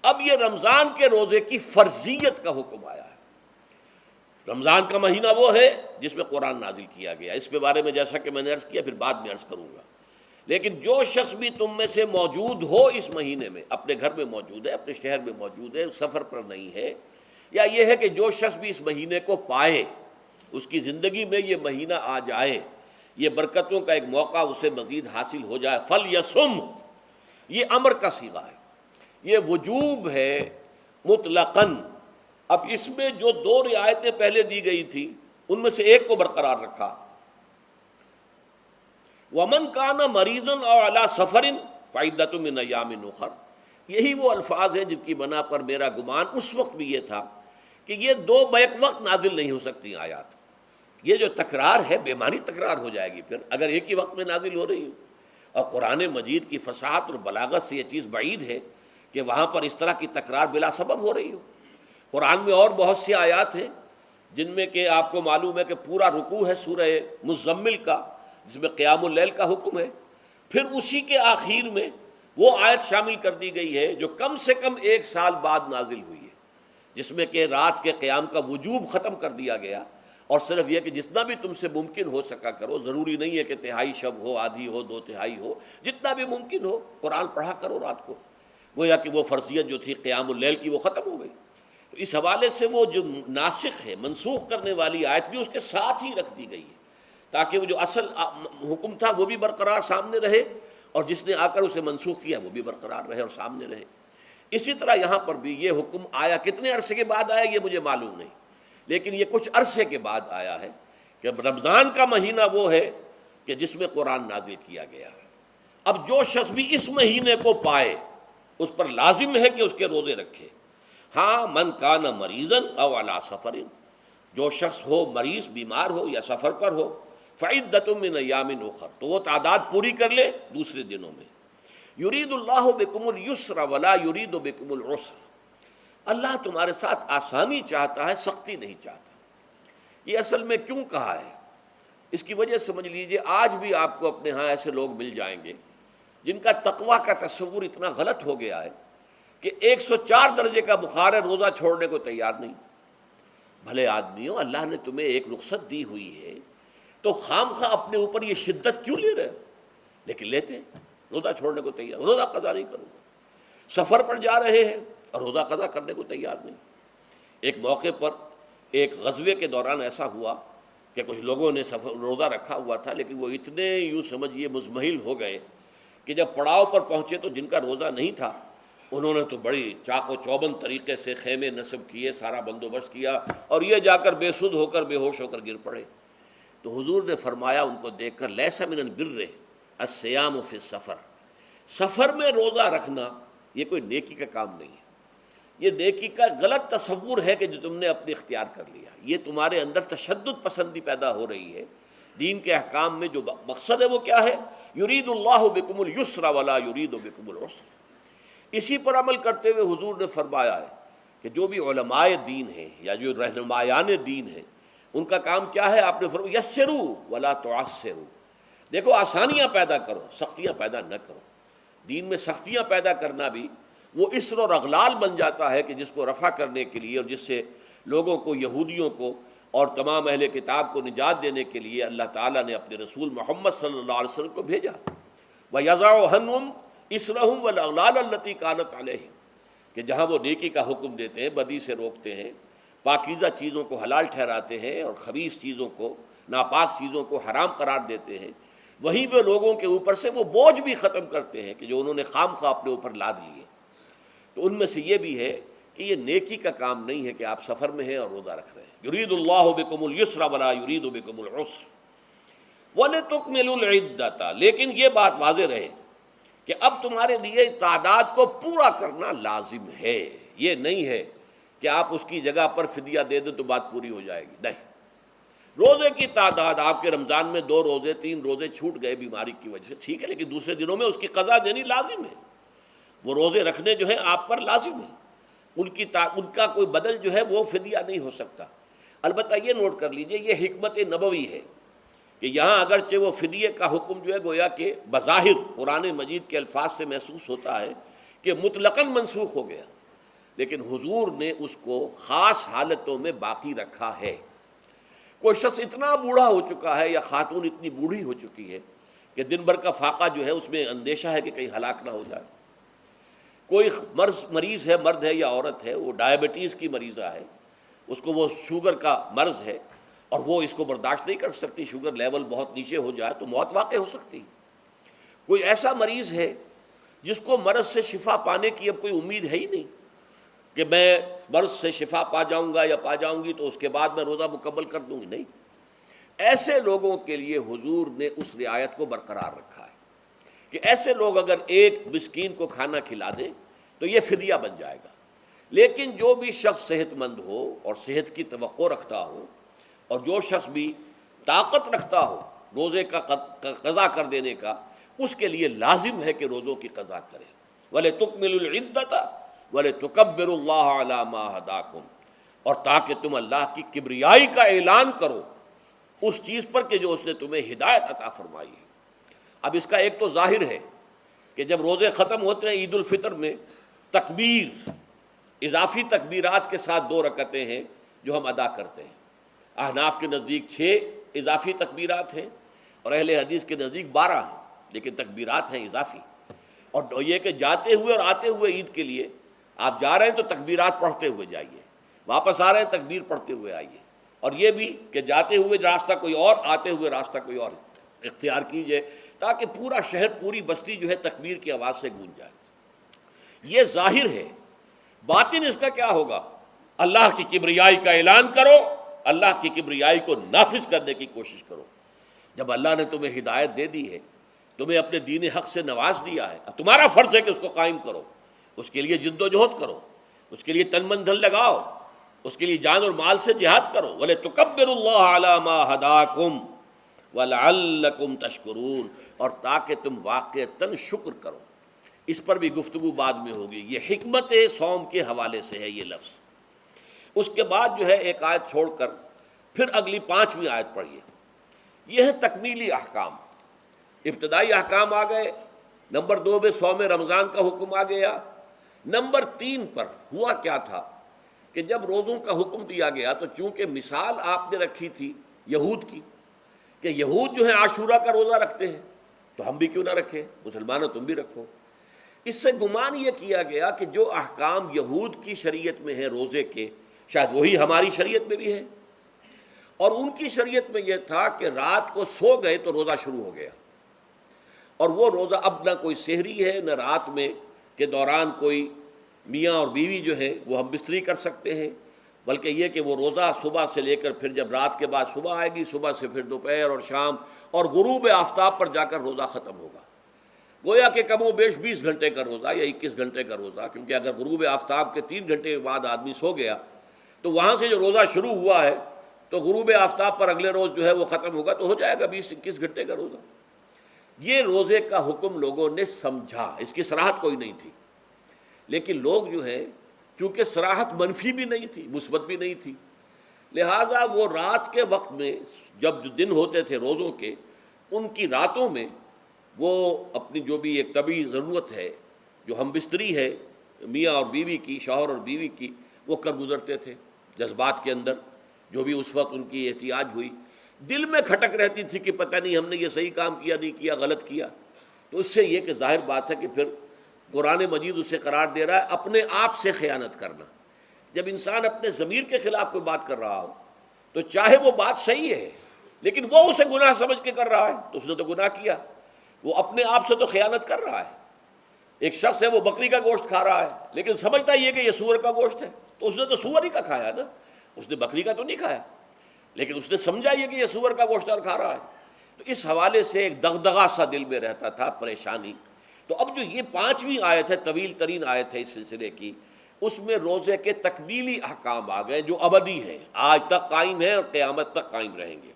اب یہ رمضان کے روزے کی فرضیت کا حکم آیا ہے۔ رمضان کا مہینہ وہ ہے جس میں قرآن نازل کیا گیا، اس کے بارے میں جیسا کہ میں نے عرض کیا پھر بعد میں عرض کروں گا، لیکن جو شخص بھی تم میں سے موجود ہو اس مہینے میں، اپنے گھر میں موجود ہے، اپنے شہر میں موجود ہے، سفر پر نہیں ہے، یا یہ ہے کہ جو شخص بھی اس مہینے کو پائے، اس کی زندگی میں یہ مہینہ آ جائے، یہ برکتوں کا ایک موقع اسے مزید حاصل ہو جائے، فلیصم، یہ امر کا صیغہ ہے، یہ وجوب ہے مطلقاً۔ اب اس میں جو 2 رعایتیں پہلے دی گئی تھی ان میں سے ایک کو برقرار رکھا، وَمَنْ كَانَ مَرِيضًا أَوْ عَلَى سَفَرٍ فَعِدَّةٌ مِّنْ أَيَّامٍ أُخَرَ، یہی وہ الفاظ ہیں جن کی بنا پر میرا گمان اس وقت بھی یہ تھا کہ یہ 2 بیک وقت نازل نہیں ہو سکتی آیات، یہ جو تکرار ہے بے معنی تکرار ہو جائے گی پھر اگر ایک ہی وقت میں نازل ہو رہی ہو، اور قرآن مجید کی فصاحت اور بلاغت سے یہ چیز بعید ہے کہ وہاں پر اس طرح کی تکرار بلا سبب ہو رہی ہو۔ قرآن میں اور بہت سی آیات ہیں جن میں کہ آپ کو معلوم ہے کہ پورا رکوع ہے سورہ مزمل کا، جس میں قیام اللیل کا حکم ہے، پھر اسی کے آخر میں وہ آیت شامل کر دی گئی ہے جو کم سے کم 1 سال بعد نازل ہوئی ہے، جس میں کہ رات کے قیام کا وجوب ختم کر دیا گیا، اور صرف یہ کہ جتنا بھی تم سے ممکن ہو سکا کرو، ضروری نہیں ہے کہ تہائی شب ہو، آدھی ہو، 2/3 ہو، جتنا بھی ممکن ہو قرآن پڑھا کرو رات کو، گویا کہ وہ فرضیت جو تھی قیام اللیل کی وہ ختم ہو گئی۔ تو اس حوالے سے وہ جو ناسخ ہے، منسوخ کرنے والی آیت بھی اس کے ساتھ ہی رکھ دی گئی ہے، تاکہ وہ جو اصل حکم تھا وہ بھی برقرار سامنے رہے، اور جس نے آ کر اسے منسوخ کیا وہ بھی برقرار رہے اور سامنے رہے۔ اسی طرح یہاں پر بھی یہ حکم آیا، کتنے عرصے کے بعد آیا یہ مجھے معلوم نہیں، لیکن یہ کچھ عرصے کے بعد آیا ہے کہ رمضان کا مہینہ وہ ہے کہ جس میں قرآن نازل کیا گیا ہے۔ اب جو شخص بھی اس مہینے کو پائے اس پر لازم ہے کہ اس کے روزے رکھے۔ ہاں، من کان مریضا او علی سفر، جو شخص ہو مریض، بیمار ہو یا سفر پر ہو، فعدۃ من ایام اخر، تو وہ تعداد پوری کر لے دوسرے دنوں میں۔ یرید اللہ بکم الیسر ولا یرید بکم العسر، اللہ تمہارے ساتھ آسانی چاہتا ہے، سختی نہیں چاہتا۔ یہ اصل میں کیوں کہا ہے، اس کی وجہ سمجھ لیجئے، آج بھی آپ کو اپنے ہاں ایسے لوگ مل جائیں گے جن کا تقویٰ کا تصور اتنا غلط ہو گیا ہے کہ 104 درجے کا بخار ہے، روزہ چھوڑنے کو تیار نہیں۔ بھلے آدمیوں، اللہ نے تمہیں ایک رخصت دی ہوئی ہے تو خام خواہ اپنے اوپر یہ شدت کیوں لے رہے ہو؟ لیکن لیتے، روزہ چھوڑنے کو تیار، روزہ قضا نہیں کروں گا۔ سفر پر جا رہے ہیں اور روزہ قضا کرنے کو تیار نہیں۔ ایک موقع پر ایک غزوے کے دوران ایسا ہوا کہ کچھ لوگوں نے روزہ رکھا ہوا تھا، لیکن وہ اتنے یوں سمجھیے مزمحل ہو گئے کہ جب پڑاؤ پر پہنچے تو جن کا روزہ نہیں تھا انہوں نے تو بڑی چاق و چوبند طریقے سے خیمے نصب کیے، سارا بندوبست کیا، اور یہ جا کر بے سدھ ہو کر بے ہوش ہو کر گر پڑے۔ تو حضور نے فرمایا ان کو دیکھ کر، لیس من البر الصیام فی السفر، سفر میں روزہ رکھنا یہ کوئی نیکی کا کام نہیں ہے، یہ نیکی کا غلط تصور ہے کہ جو تم نے اپنے اختیار کر لیا۔ یہ تمہارے اندر تشدد پسندی پیدا ہو رہی ہے۔ دین کے احکام میں جو مقصد ہے وہ کیا ہے؟ یرید اللہ بکم الیسر ولا یرید بکم العسر۔ اسی پر عمل کرتے ہوئے حضور نے فرمایا ہے کہ جو بھی علماء دین ہیں یا جو رہنمایان دین ہیں ان کا کام کیا ہے؟ آپ نے فرمایا یسروا ولا تعسروا، دیکھو آسانیاں پیدا کرو، سختیاں پیدا نہ کرو۔ دین میں سختیاں پیدا کرنا بھی وہ اسر اور اغلال بن جاتا ہے کہ جس کو رفع کرنے کے لیے اور جس سے لوگوں کو، یہودیوں کو اور تمام اہل کتاب کو نجات دینے کے لیے اللہ تعالیٰ نے اپنے رسول محمد صلی اللہ علیہ وسلم کو بھیجا۔ وَيَضَعُ عَنْهُمْ إِصْرَهُمْ وَالْأَغْلَالَ الَّتِي كَانَتْ عَلَيْهِمْ، کہ جہاں وہ نیکی کا حکم دیتے ہیں، بدی سے روکتے ہیں، پاکیزہ چیزوں کو حلال ٹھہراتے ہیں اور خبیث چیزوں کو، ناپاک چیزوں کو حرام قرار دیتے ہیں، وہیں وہ لوگوں کے اوپر سے وہ بوجھ بھی ختم کرتے ہیں کہ جو انہوں نے خام خواہ اپنے اوپر لاد لیے۔ تو ان میں سے یہ بھی ہے کہ یہ نیکی کا کام نہیں ہے کہ آپ سفر میں ہیں اور روزہ رکھ رہے ہیں۔ یرید اللہ بکم الیسر ولا یرید بکم العسر وَلِتُكْمِلُوا الْعِدَّةَ، لیکن یہ بات واضح رہے کہ اب تمہارے لیے تعداد کو پورا کرنا لازم ہے۔ یہ نہیں ہے کہ آپ اس کی جگہ پر فدیہ دے دیں تو بات پوری ہو جائے گی، نہیں۔ روزے کی تعداد آپ کے رمضان میں 2 روزے 3 روزے چھوٹ گئے بیماری کی وجہ سے، ٹھیک ہے، لیکن دوسرے دنوں میں اس کی قضا دینی لازم ہے۔ وہ روزے رکھنے جو ہیں آپ پر لازم ہے، ان کا کوئی بدل جو ہے وہ فدیہ نہیں ہو سکتا۔ البتہ یہ نوٹ کر لیجئے، یہ حکمت نبوی ہے کہ یہاں اگرچہ وہ فدیے کا حکم جو ہے گویا کہ بظاہر قرآن مجید کے الفاظ سے محسوس ہوتا ہے کہ مطلقاً منسوخ ہو گیا، لیکن حضور نے اس کو خاص حالتوں میں باقی رکھا ہے۔ کوئی شخص اتنا بوڑھا ہو چکا ہے یا خاتون اتنی بوڑھی ہو چکی ہے کہ دن بھر کا فاقہ جو ہے اس میں اندیشہ ہے کہ کہیں ہلاک نہ ہو جائے، کوئی مریض ہے، مرد ہے یا عورت ہے، وہ ڈائبٹیز کی مریضہ ہے، اس کو وہ شوگر کا مرض ہے اور وہ اس کو برداشت نہیں کر سکتی، شوگر لیول بہت نیچے ہو جائے تو موت واقع ہو سکتی۔ کوئی ایسا مریض ہے جس کو مرض سے شفا پانے کی اب کوئی امید ہے ہی نہیں کہ میں مرض سے شفا پا جاؤں گا یا پا جاؤں گی تو اس کے بعد میں روزہ مکمل کر دوں گی، نہیں۔ ایسے لوگوں کے لیے حضور نے اس رعایت کو برقرار رکھا ہے کہ ایسے لوگ اگر ایک مسکین کو کھانا کھلا دیں تو یہ فدیہ بن جائے گا۔ لیکن جو بھی شخص صحت مند ہو اور صحت کی توقع رکھتا ہو اور جو شخص بھی طاقت رکھتا ہو روزے کا قضا کر دینے کا، اس کے لیے لازم ہے کہ روزوں کی قضا کرے۔ وَلِتُكْمِلُوا الْعِدَّةَ وَلِتُكَبِّرُوا اللَّهَ عَلَىٰ مَا هَدَاكُمْ، اور تاکہ تم اللہ کی کبریائی کا اعلان کرو اس چیز پر کہ جو اس نے تمہیں ہدایت عطا فرمائی ہے۔ اب اس کا ایک تو ظاہر ہے کہ جب روزے ختم ہوتے ہیں عید الفطر میں، تکبیر، اضافی تکبیرات کے ساتھ 2 رکعتیں ہیں جو ہم ادا کرتے ہیں۔ احناف کے نزدیک 6 اضافی تکبیرات ہیں اور اہل حدیث کے نزدیک 12 ہیں، لیکن تکبیرات ہیں اضافی۔ اور یہ کہ جاتے ہوئے اور آتے ہوئے عید کے لیے آپ جا رہے ہیں تو تکبیرات پڑھتے ہوئے جائیے، واپس آ رہے ہیں تکبیر پڑھتے ہوئے آئیے، اور یہ بھی کہ جاتے ہوئے راستہ کوئی اور، آتے ہوئے راستہ کوئی اور اختیار کیجئے تاکہ پورا شہر، پوری بستی جو ہے تکبیر کی آواز سے گونج جائے۔ یہ ظاہر ہے۔ باطن اس کا کیا ہوگا؟ اللہ کی کبریائی کا اعلان کرو اللہ کی کبریائی کو نافذ کرنے کی کوشش کرو۔ جب اللہ نے تمہیں ہدایت دے دی ہے، تمہیں اپنے دین حق سے نواز دیا ہے، اب تمہارا فرض ہے کہ اس کو قائم کرو، اس کے لیے جد و جہد کرو، اس کے لیے تن من دھن لگاؤ، اس کے لیے جان اور مال سے جہاد کرو۔ وَلِتُكَبِّرُوا اللَّهَ عَلَى مَا هَدَاكُمْ وَلَعَلَّكُمْ تَشْكُرُونَ، اور تاکہ تم واقعتاً شکر کرو۔ اس پر بھی گفتگو بعد میں ہوگی۔ یہ حکمت صوم کے حوالے سے ہے یہ لفظ۔ اس کے بعد جو ہے ایک آیت چھوڑ کر پھر اگلی 5ویں آیت پڑھیے۔ یہ ہے تکمیلی احکام۔ ابتدائی احکام آ گئے، نمبر 2 میں صوم رمضان کا حکم آ گیا۔ نمبر 3 پر ہوا کیا تھا کہ جب روزوں کا حکم دیا گیا تو چونکہ مثال آپ نے رکھی تھی یہود کی کہ یہود جو ہے عاشورہ کا روزہ رکھتے ہیں تو ہم بھی کیوں نہ رکھیں، مسلمانوں تم بھی رکھو۔ اس سے گمان یہ کیا گیا کہ جو احکام یہود کی شریعت میں ہیں روزے کے، شاید وہی ہماری شریعت میں بھی ہے، اور ان کی شریعت میں یہ تھا کہ رات کو سو گئے تو روزہ شروع ہو گیا، اور وہ روزہ اب نہ کوئی سحری ہے نہ رات میں کے دوران کوئی میاں اور بیوی جو ہے وہ ہم بستری کر سکتے ہیں، بلکہ یہ کہ وہ روزہ صبح سے لے کر پھر جب رات کے بعد صبح آئے گی، صبح سے پھر دوپہر اور شام اور غروب آفتاب پر جا کر روزہ ختم ہوگا۔ گویا کہ کم و بیش 20 گھنٹے کا روزہ یا 21 گھنٹے کا روزہ، کیونکہ اگر غروب آفتاب کے 3 گھنٹے کے بعد آدمی سو گیا تو وہاں سے جو روزہ شروع ہوا ہے تو غروب آفتاب پر اگلے روز جو ہے وہ ختم ہوگا، تو ہو جائے گا 20-21 گھنٹے کا روزہ۔ یہ روزے کا حکم لوگوں نے سمجھا، اس کی صراحت کوئی نہیں تھی، لیکن لوگ جو ہے چونکہ صراحت منفی بھی نہیں تھی مثبت بھی نہیں تھی، لہذا وہ رات کے وقت میں جب جو دن ہوتے تھے روزوں کے، ان کی راتوں میں وہ اپنی جو بھی ایک طبعی ضرورت ہے، جو ہم بستری ہے میاں اور بیوی کی، شوہر اور بیوی کی، وہ کر گزرتے تھے۔ جذبات کے اندر جو بھی اس وقت ان کی احتیاج ہوئی، دل میں کھٹک رہتی تھی کہ پتہ نہیں ہم نے یہ صحیح کام کیا نہیں کیا، غلط کیا، تو اس سے یہ کہ ظاہر بات ہے کہ پھر قرآن مجید اسے قرار دے رہا ہے اپنے آپ سے خیانت کرنا۔ جب انسان اپنے ضمیر کے خلاف کوئی بات کر رہا ہو تو چاہے وہ بات صحیح ہے لیکن وہ اسے گناہ سمجھ کے کر رہا ہے تو اس نے تو گناہ کیا، وہ اپنے آپ سے تو خیانت کر رہا ہے۔ ایک شخص ہے وہ بکری کا گوشت کھا رہا ہے لیکن سمجھتا یہ کہ یہ سور کا گوشت ہے، تو اس نے تو سور ہی کا کھایا نا، اس نے بکری کا تو نہیں کھایا، لیکن اس نے سمجھا یہ کہ یہ سور کا گوشت اور کھا رہا ہے۔ تو اس حوالے سے ایک دغدغہ سا دل میں رہتا تھا، پریشانی۔ تو اب جو یہ 5ویں آیت ہے، طویل ترین آیت ہے اس سلسلے کی، اس میں روزے کے تکمیلی احکام آ گئے جو ابدی ہیں، آج تک قائم ہیں اور قیامت تک قائم رہیں گے۔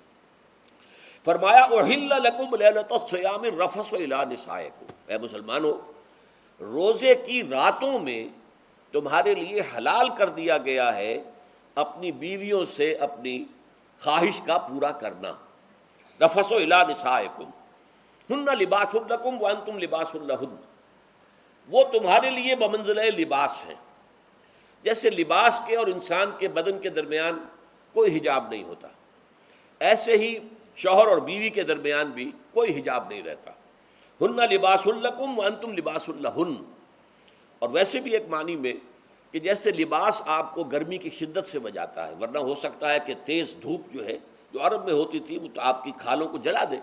فرمایا احل لکم لیلۃ الصیام الرفث الی نسائکم، اے مسلمانوں روزے کی راتوں میں تمہارے لیے حلال کر دیا گیا ہے اپنی بیویوں سے اپنی خواہش کا پورا کرنا۔ رفث الی نسائکم ہن لباس لکم وانتم لباس لہن، وہ تمہارے لیے بمنزلہ لباس ہیں، جیسے لباس کے اور انسان کے بدن کے درمیان کوئی حجاب نہیں ہوتا، ایسے ہی شوہر اور بیوی کے درمیان بھی کوئی حجاب نہیں رہتا۔ ہن لباس لکم وانتم لباس لہن، اور ویسے بھی ایک معنی میں کہ جیسے لباس آپ کو گرمی کی شدت سے بچاتا ہے، ورنہ ہو سکتا ہے کہ تیز دھوپ جو ہے جو عرب میں ہوتی تھی وہ تو آپ کی کھالوں کو جلا دے،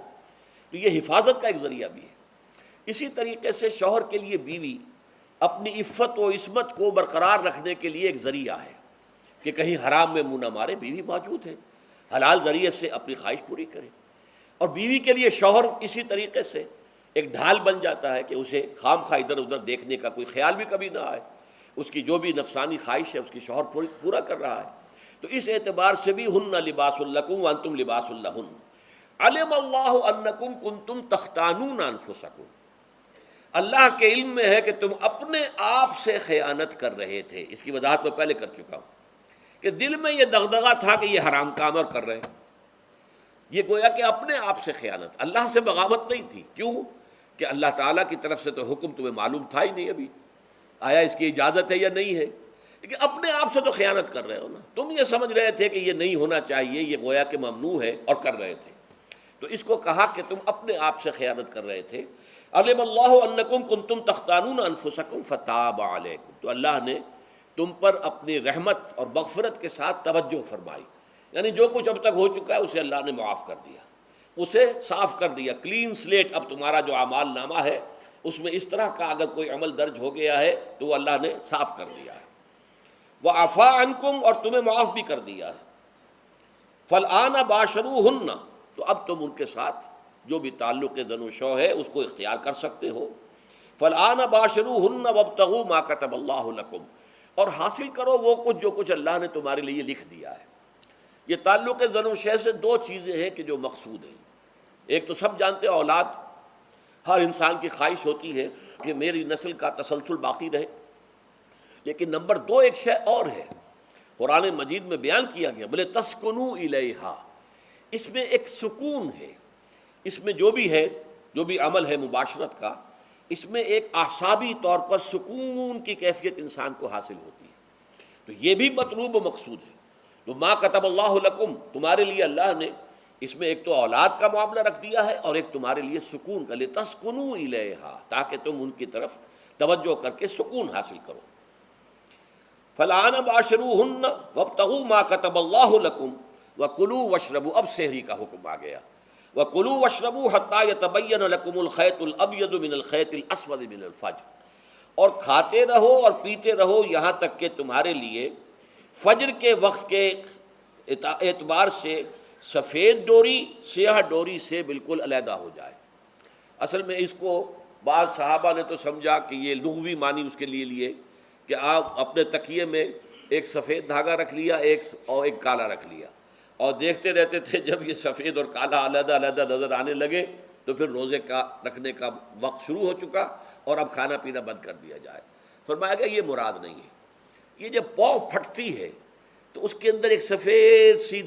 تو یہ حفاظت کا ایک ذریعہ بھی ہے۔ اسی طریقے سے شوہر کے لیے بیوی اپنی عفت و عصمت کو برقرار رکھنے کے لیے ایک ذریعہ ہے کہ کہیں حرام میں منہ نہ مارے، بیوی موجود ہے، حلال ذریعے سے اپنی خواہش پوری کرے۔ اور بیوی کے لیے شوہر اسی طریقے سے ایک ڈھال بن جاتا ہے کہ اسے خام خواہ ادھر ادھر دیکھنے کا کوئی خیال بھی کبھی نہ آئے، اس کی جو بھی نفسانی خواہش ہے اس کی شوہر پورا کر رہا ہے۔ تو اس اعتبار سے بھی ہن لباس لکم وانتم لباس لہن، علم اللہ انکم کنتم تختانون انفسکم، اللہ کے علم میں ہے کہ تم اپنے آپ سے خیانت کر رہے تھے۔ اس کی وضاحت میں پہلے کر چکا ہوں کہ دل میں یہ دغدغہ تھا کہ یہ حرام کام اور کر رہے ہیں، یہ گویا کہ اپنے آپ سے خیانت، اللہ سے بغاوت نہیں تھی۔ کیوں کہ اللہ تعالیٰ کی طرف سے تو حکم تمہیں معلوم تھا ہی نہیں ابھی، آیا اس کی اجازت ہے یا نہیں ہے، لیکن اپنے آپ سے تو خیانت کر رہے ہو نا، تم یہ سمجھ رہے تھے کہ یہ نہیں ہونا چاہیے، یہ گویا کہ ممنوع ہے اور کر رہے تھے، تو اس کو کہا کہ تم اپنے آپ سے خیانت کر رہے تھے۔ علم اللہ انکم کنتم تختانون انفسکم فتاب علیکم، تو اللہ نے تم پر اپنی رحمت اور مغفرت کے ساتھ توجہ فرمائی، یعنی جو کچھ اب تک ہو چکا ہے اسے اللہ نے معاف کر دیا، اسے صاف کر دیا، کلین سلیٹ۔ اب تمہارا جو اعمال نامہ ہے اس میں اس طرح کا اگر کوئی عمل درج ہو گیا ہے تو وہ اللہ نے صاف کر دیا ہے۔ وعفا عنکم، اور تمہیں معاف بھی کر دیا ہے۔ فالآن باشروہن، تو اب تم ان کے ساتھ جو بھی تعلق زن و شو ہے اس کو اختیار کر سکتے ہو. فالآن باشروہن وابتغوا ما کتب اللہ لکم، اور حاصل کرو وہ کچھ جو کچھ اللہ نے تمہارے لیے لکھ دیا ہے. یہ تعلق زن و شے سے دو چیزیں ہیں کہ جو مقصود ہیں. ایک تو سب جانتے ہیں اولاد، ہر انسان کی خواہش ہوتی ہے کہ میری نسل کا تسلسل باقی رہے. لیکن نمبر دو ایک شے اور ہے، قرآن مجید میں بیان کیا گیا، بلے تسکنو الیہا، اس میں ایک سکون ہے، اس میں جو بھی ہے، جو بھی عمل ہے مباشرت کا، اس میں ایک اعصابی طور پر سکون کی کیفیت انسان کو حاصل ہوتی ہے. تو یہ بھی مطلوب و مقصود ہے. تو ما کتب اللہ لکم، تمہارے لیے اللہ نے اس میں ایک تو اولاد کا معاملہ رکھ دیا ہے اور ایک تمہارے لیے سکون کا، لتسکنو الیہا، تاکہ تم ان کی طرف توجہ کر کے سکون حاصل کرو. فالآن باشروہن وابتغوا ما کتب اللہ لکم وکلوا واشربوا، اب سحری کا حکم آ گیا. وکلوا واشربوا حتی یتبین لکم الخیط الابیض من الخیط الاسود من الفجر، اور کھاتے رہو اور پیتے رہو یہاں تک کہ تمہارے لیے فجر کے وقت کے اعتبار سے سفید ڈوری سیاہ ڈوری سے بالکل علیحدہ ہو جائے. اصل میں اس کو بعض صحابہ نے تو سمجھا کہ یہ لغوی معنی اس کے لیے کہ آپ اپنے تکیے میں ایک سفید دھاگا رکھ لیا اور ایک کالا رکھ لیا، اور دیکھتے رہتے تھے جب یہ سفید اور کالا علیحدہ علیحدہ نظر آنے لگے تو پھر روزے کا رکھنے کا وقت شروع ہو چکا اور اب کھانا پینا بند کر دیا جائے. فرمایا گیا یہ مراد نہیں ہے. یہ جب پاؤں پھٹتی ہے تو اس کے اندر ایک سفید سی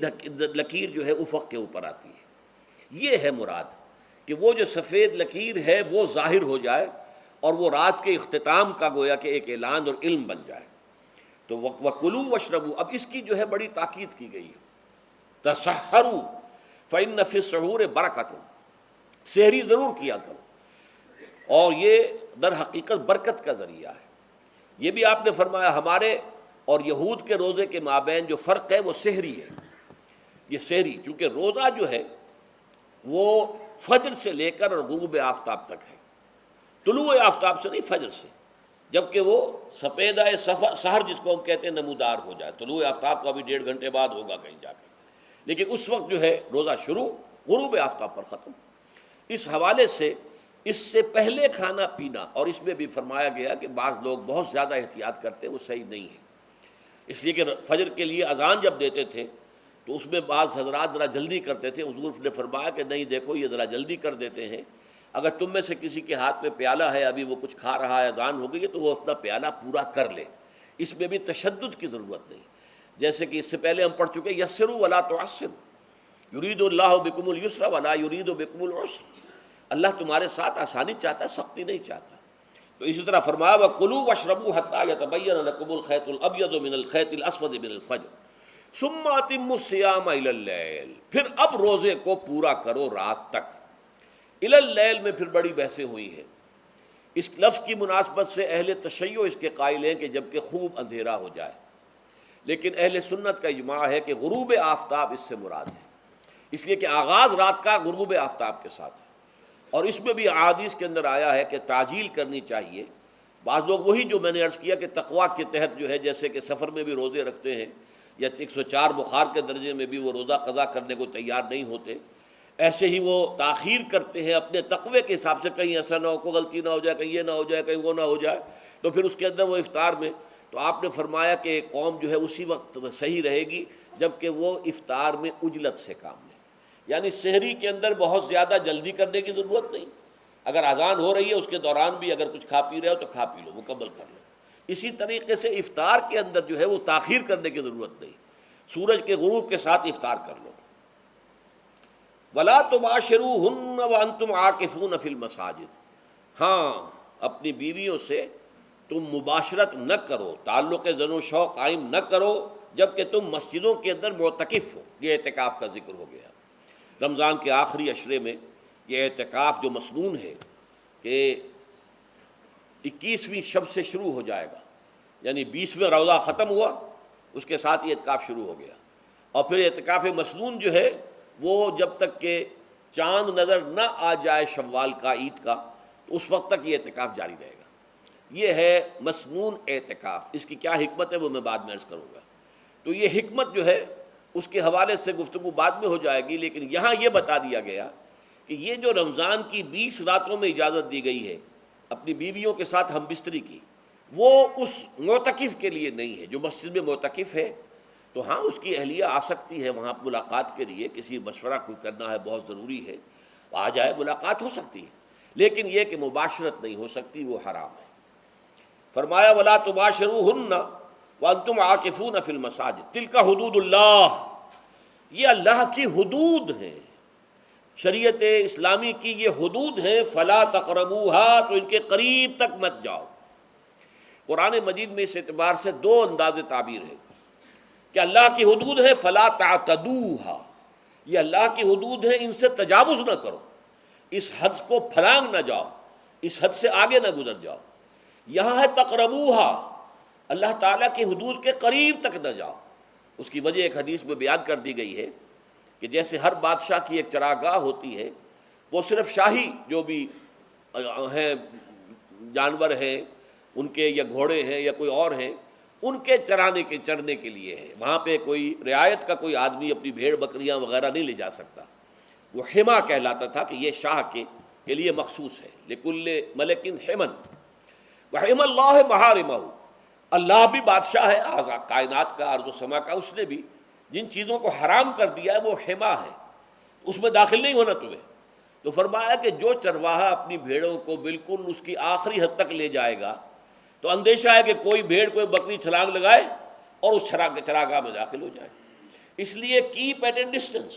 لکیر جو ہے افق کے اوپر آتی ہے، یہ ہے مراد، کہ وہ جو سفید لکیر ہے وہ ظاہر ہو جائے اور وہ رات کے اختتام کا گویا کہ ایک اعلان اور علم بن جائے. تو وَكُلُوا وَاشْرَبُوا، اب اس کی جو ہے بڑی تاکید کی گئی ہے. تَسَحَّرُوا فَإِنَّ فِي السَّحُورِ بَرَكَةٌ، سحری ضرور کیا کرو، اور یہ در حقیقت برکت کا ذریعہ ہے. یہ بھی آپ نے فرمایا ہمارے اور یہود کے روزے کے مابین جو فرق ہے وہ سحری ہے. یہ سحری، چونکہ روزہ جو ہے وہ فجر سے لے کر اور غروب آفتاب تک ہے، طلوع آفتاب سے نہیں، فجر سے، جبکہ وہ سپیدہ سحر جس کو ہم کہتے ہیں نمودار ہو جائے. طلوع آفتاب کا بھی 1.5 گھنٹے بعد ہوگا کہیں جا کر، لیکن اس وقت جو ہے روزہ شروع، غروب آفتاب پر ختم. اس حوالے سے اس سے پہلے کھانا پینا، اور اس میں بھی فرمایا گیا کہ بعض لوگ بہت زیادہ احتیاط کرتے ہیں، وہ صحیح نہیں ہے. اس لیے کہ فجر کے لیے اذان جب دیتے تھے تو اس میں بعض حضرات ذرا جلدی کرتے تھے. حضور نے فرمایا کہ نہیں، دیکھو یہ ذرا جلدی کر دیتے ہیں، اگر تم میں سے کسی کے ہاتھ میں پیالہ ہے، ابھی وہ کچھ کھا رہا ہے، اذان ہو گئی ہے، تو وہ اپنا پیالہ پورا کر لے. اس میں بھی تشدد کی ضرورت نہیں. جیسے کہ اس سے پہلے ہم پڑھ چکے یسروا ولا تعسروا، یرید اللہ بکم الیسر ولا یرید بکم العسر، اللہ تمہارے ساتھ آسانی چاہتا ہے، سختی نہیں چاہتا. تو اسی طرح فرمایا وَكُلُوا وَاشْرَبُوا حَتَّى يَتَبَيَّنَ لَكُمُ الْخَيْطُ الْأَبْيَضُ مِنَ الْخَيْطِ الْأَسْوَدِ مِنَ الْفَجْرِ ثُمَّ أَتِمُّوا الصِّيَامَ إِلَى اللَّيْلِ، پھر اب روزے کو پورا کرو رات تک. إِلَى اللَّيْلِ میں پھر بڑی بحثیں ہوئی ہیں. اس لفظ کی مناسبت سے اہل تشیع اس کے قائل ہیں کہ جب کہ خوب اندھیرا ہو جائے، لیکن اہل سنت کا اجماع ہے کہ غروب آفتاب اس سے مراد ہے، اس لیے کہ آغاز رات کا غروب آفتاب کے ساتھ ہے. اور اس میں بھی احادیث کے اندر آیا ہے کہ تعجیل کرنی چاہیے. بعض لوگ وہی جو میں نے عرض کیا کہ تقویٰ کے تحت جو ہے، جیسے کہ سفر میں بھی روزے رکھتے ہیں، یا 104 بخار کے درجے میں بھی وہ روزہ قضا کرنے کو تیار نہیں ہوتے، ایسے ہی وہ تاخیر کرتے ہیں اپنے تقوی کے حساب سے، کہیں ایسا نہ ہو، کوئی غلطی نہ ہو جائے، کہیں یہ نہ ہو جائے، کہیں وہ نہ ہو جائے، تو پھر اس کے اندر وہ افطار میں. تو آپ نے فرمایا کہ قوم جو ہے اسی وقت صحیح رہے گی جب کہ وہ افطار میں عجلت سے کام لے. یعنی سحری کے اندر بہت زیادہ جلدی کرنے کی ضرورت نہیں. اگر اذان ہو رہی ہے اس کے دوران بھی اگر کچھ کھا پی رہے ہو تو کھا پی لو، مکمل کر لو. اسی طریقے سے افطار کے اندر جو ہے وہ تاخیر کرنے کی ضرورت نہیں، سورج کے غروب کے ساتھ افطار کر لو. وَلَا تُبَاشِرُوهُنَّ وَأَنْتُمْ عَاكِفُونَ فِي الْمَسَاجِدِ، ہاں اپنی بیویوں سے تم مباشرت نہ کرو، تعلق زن و شو قائم نہ کرو جب کہ تم مسجدوں کے اندر معتکف ہو. یہ اعتکاف کا ذکر ہو گیا. رمضان کے آخری عشرے میں یہ اعتکاف جو مسنون ہے کہ 21ویں شب سے شروع ہو جائے گا، یعنی 20واں روزہ ختم ہوا اس کے ساتھ یہ اعتکاف شروع ہو گیا. اور پھر اعتکاف مسنون جو ہے وہ جب تک کہ چاند نظر نہ آ جائے شوال کا، عید کا، تو اس وقت تک یہ اعتکاف جاری رہے گا. یہ ہے مسنون اعتکاف. اس کی کیا حکمت ہے وہ میں بعد میں عرض کروں گا. تو یہ حکمت جو ہے اس کے حوالے سے گفتگو بعد میں ہو جائے گی، لیکن یہاں یہ بتا دیا گیا کہ یہ جو رمضان کی 20 راتوں میں اجازت دی گئی ہے اپنی بیویوں کے ساتھ ہم بستری کی، وہ اس معتکف کے لیے نہیں ہے جو مسجد میں معتکف ہے۔ تو ہاں اس کی اہلیہ آ سکتی ہے وہاں ملاقات کے لیے، کسی مشورہ کوئی کرنا ہے بہت ضروری ہے، آ جائے، ملاقات ہو سکتی ہے، لیکن یہ کہ مباشرت نہیں ہو سکتی، وہ حرام ہے۔ فرمایا وَلَا تُبَاشِرُوهُنَّ وَأَنْتُمْ عَاكِفُونَ فِي الْمَسَاجِدِ تِلْكَ حُدُودُ اللَّهِ، یہ اللہ کی حدود ہیں، شریعت اسلامی کی یہ حدود ہیں، فَلَا تَقْرَبُوهَا، تو ان کے قریب تک مت جاؤ۔ قرآن مجید میں اس اعتبار سے دو انداز تعبیر ہے کہ اللہ کی حدود ہے فَلَا تَعْتَدُوهَا، یہ اللہ کی حدود ہے، ان سے تجاوز نہ کرو، اس حد کو پھلانگ نہ جاؤ، اس حد سے آگے نہ گزر جاؤ۔ یہاں ہے تقربوہا، اللہ تعالیٰ کی حدود کے قریب تک نہ جاؤ۔ اس کی وجہ ایک حدیث میں بیان کر دی گئی ہے کہ جیسے ہر بادشاہ کی ایک چراگاہ ہوتی ہے، وہ صرف شاہی جو بھی ہیں جانور ہیں ان کے، یا گھوڑے ہیں یا کوئی اور ہیں، ان کے چرنے کے لیے ہے، وہاں پہ کوئی رعایت کا کوئی آدمی اپنی بھیڑ بکریاں وغیرہ نہیں لے جا سکتا۔ وہ حما کہلاتا تھا کہ یہ شاہ کے لیے مخصوص ہے، لکل ملک حمن وحم اللہ محارمہ، اللہ بھی بادشاہ ہے کائنات کا، ارض و سما کا، اس نے بھی جن چیزوں کو حرام کر دیا ہے وہ حما ہے، اس میں داخل نہیں ہونا تمہیں۔ تو فرمایا کہ جو چرواہا اپنی بھیڑوں کو بالکل اس کی آخری حد تک لے جائے گا تو اندیشہ ہے کہ کوئی بھیڑ کوئی بکری چھلانگ لگائے اور اس چراگاہ میں داخل ہو جائے۔ اس لیے کیپ ایٹ اے ڈسٹینس،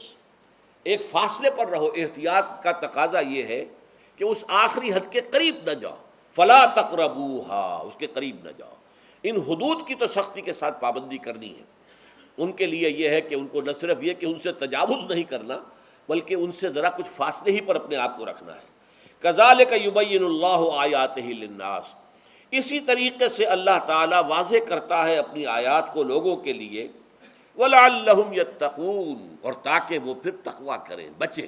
ایک فاصلے پر رہو۔ احتیاط کا تقاضا یہ ہے کہ اس آخری حد کے قریب نہ جاؤ، فلا تقربوہا، اس کے قریب نہ جاؤ۔ ان حدود کی تو سختی کے ساتھ پابندی کرنی ہے۔ ان کے لیے یہ ہے کہ ان کو نہ صرف یہ کہ ان سے تجاوز نہیں کرنا، بلکہ ان سے ذرا کچھ فاصلے ہی پر اپنے آپ کو رکھنا ہے۔ کذالک یبین اللہ آیاتہ للناس، اسی طریقے سے اللہ تعالیٰ واضح کرتا ہے اپنی آیات کو لوگوں کے لیے، وَلَعَلَّهُمْ يَتَّقُونَ، اور تاکہ وہ پھر تقویٰ کریں، بچیں۔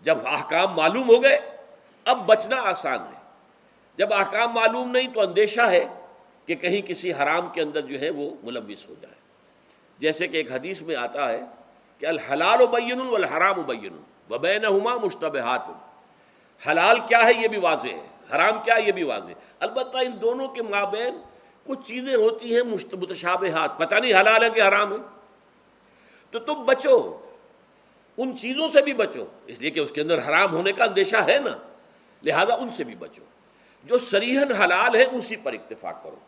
جب احکام معلوم ہو گئے اب بچنا آسان ہے، جب احکام معلوم نہیں تو اندیشہ ہے کہ کہیں کسی حرام کے اندر جو ہے وہ ملوث ہو جائے۔ جیسے کہ ایک حدیث میں آتا ہے کہ الحلال بین والحرام بین وبینہما مشتبہات، حلال کیا ہے یہ بھی واضح ہے، حرام کیا ہے یہ بھی واضح ہے، البتہ ان دونوں کے مابین کچھ چیزیں ہوتی ہیں متشابہات، پتہ نہیں حلال ہے کہ حرام ہے، تو تم بچو، ان چیزوں سے بھی بچو، اس لیے کہ اس کے اندر حرام ہونے کا اندیشہ ہے نا، لہذا ان سے بھی بچو۔ جو صریحاً حلال ہے اسی پر اکتفا کرو،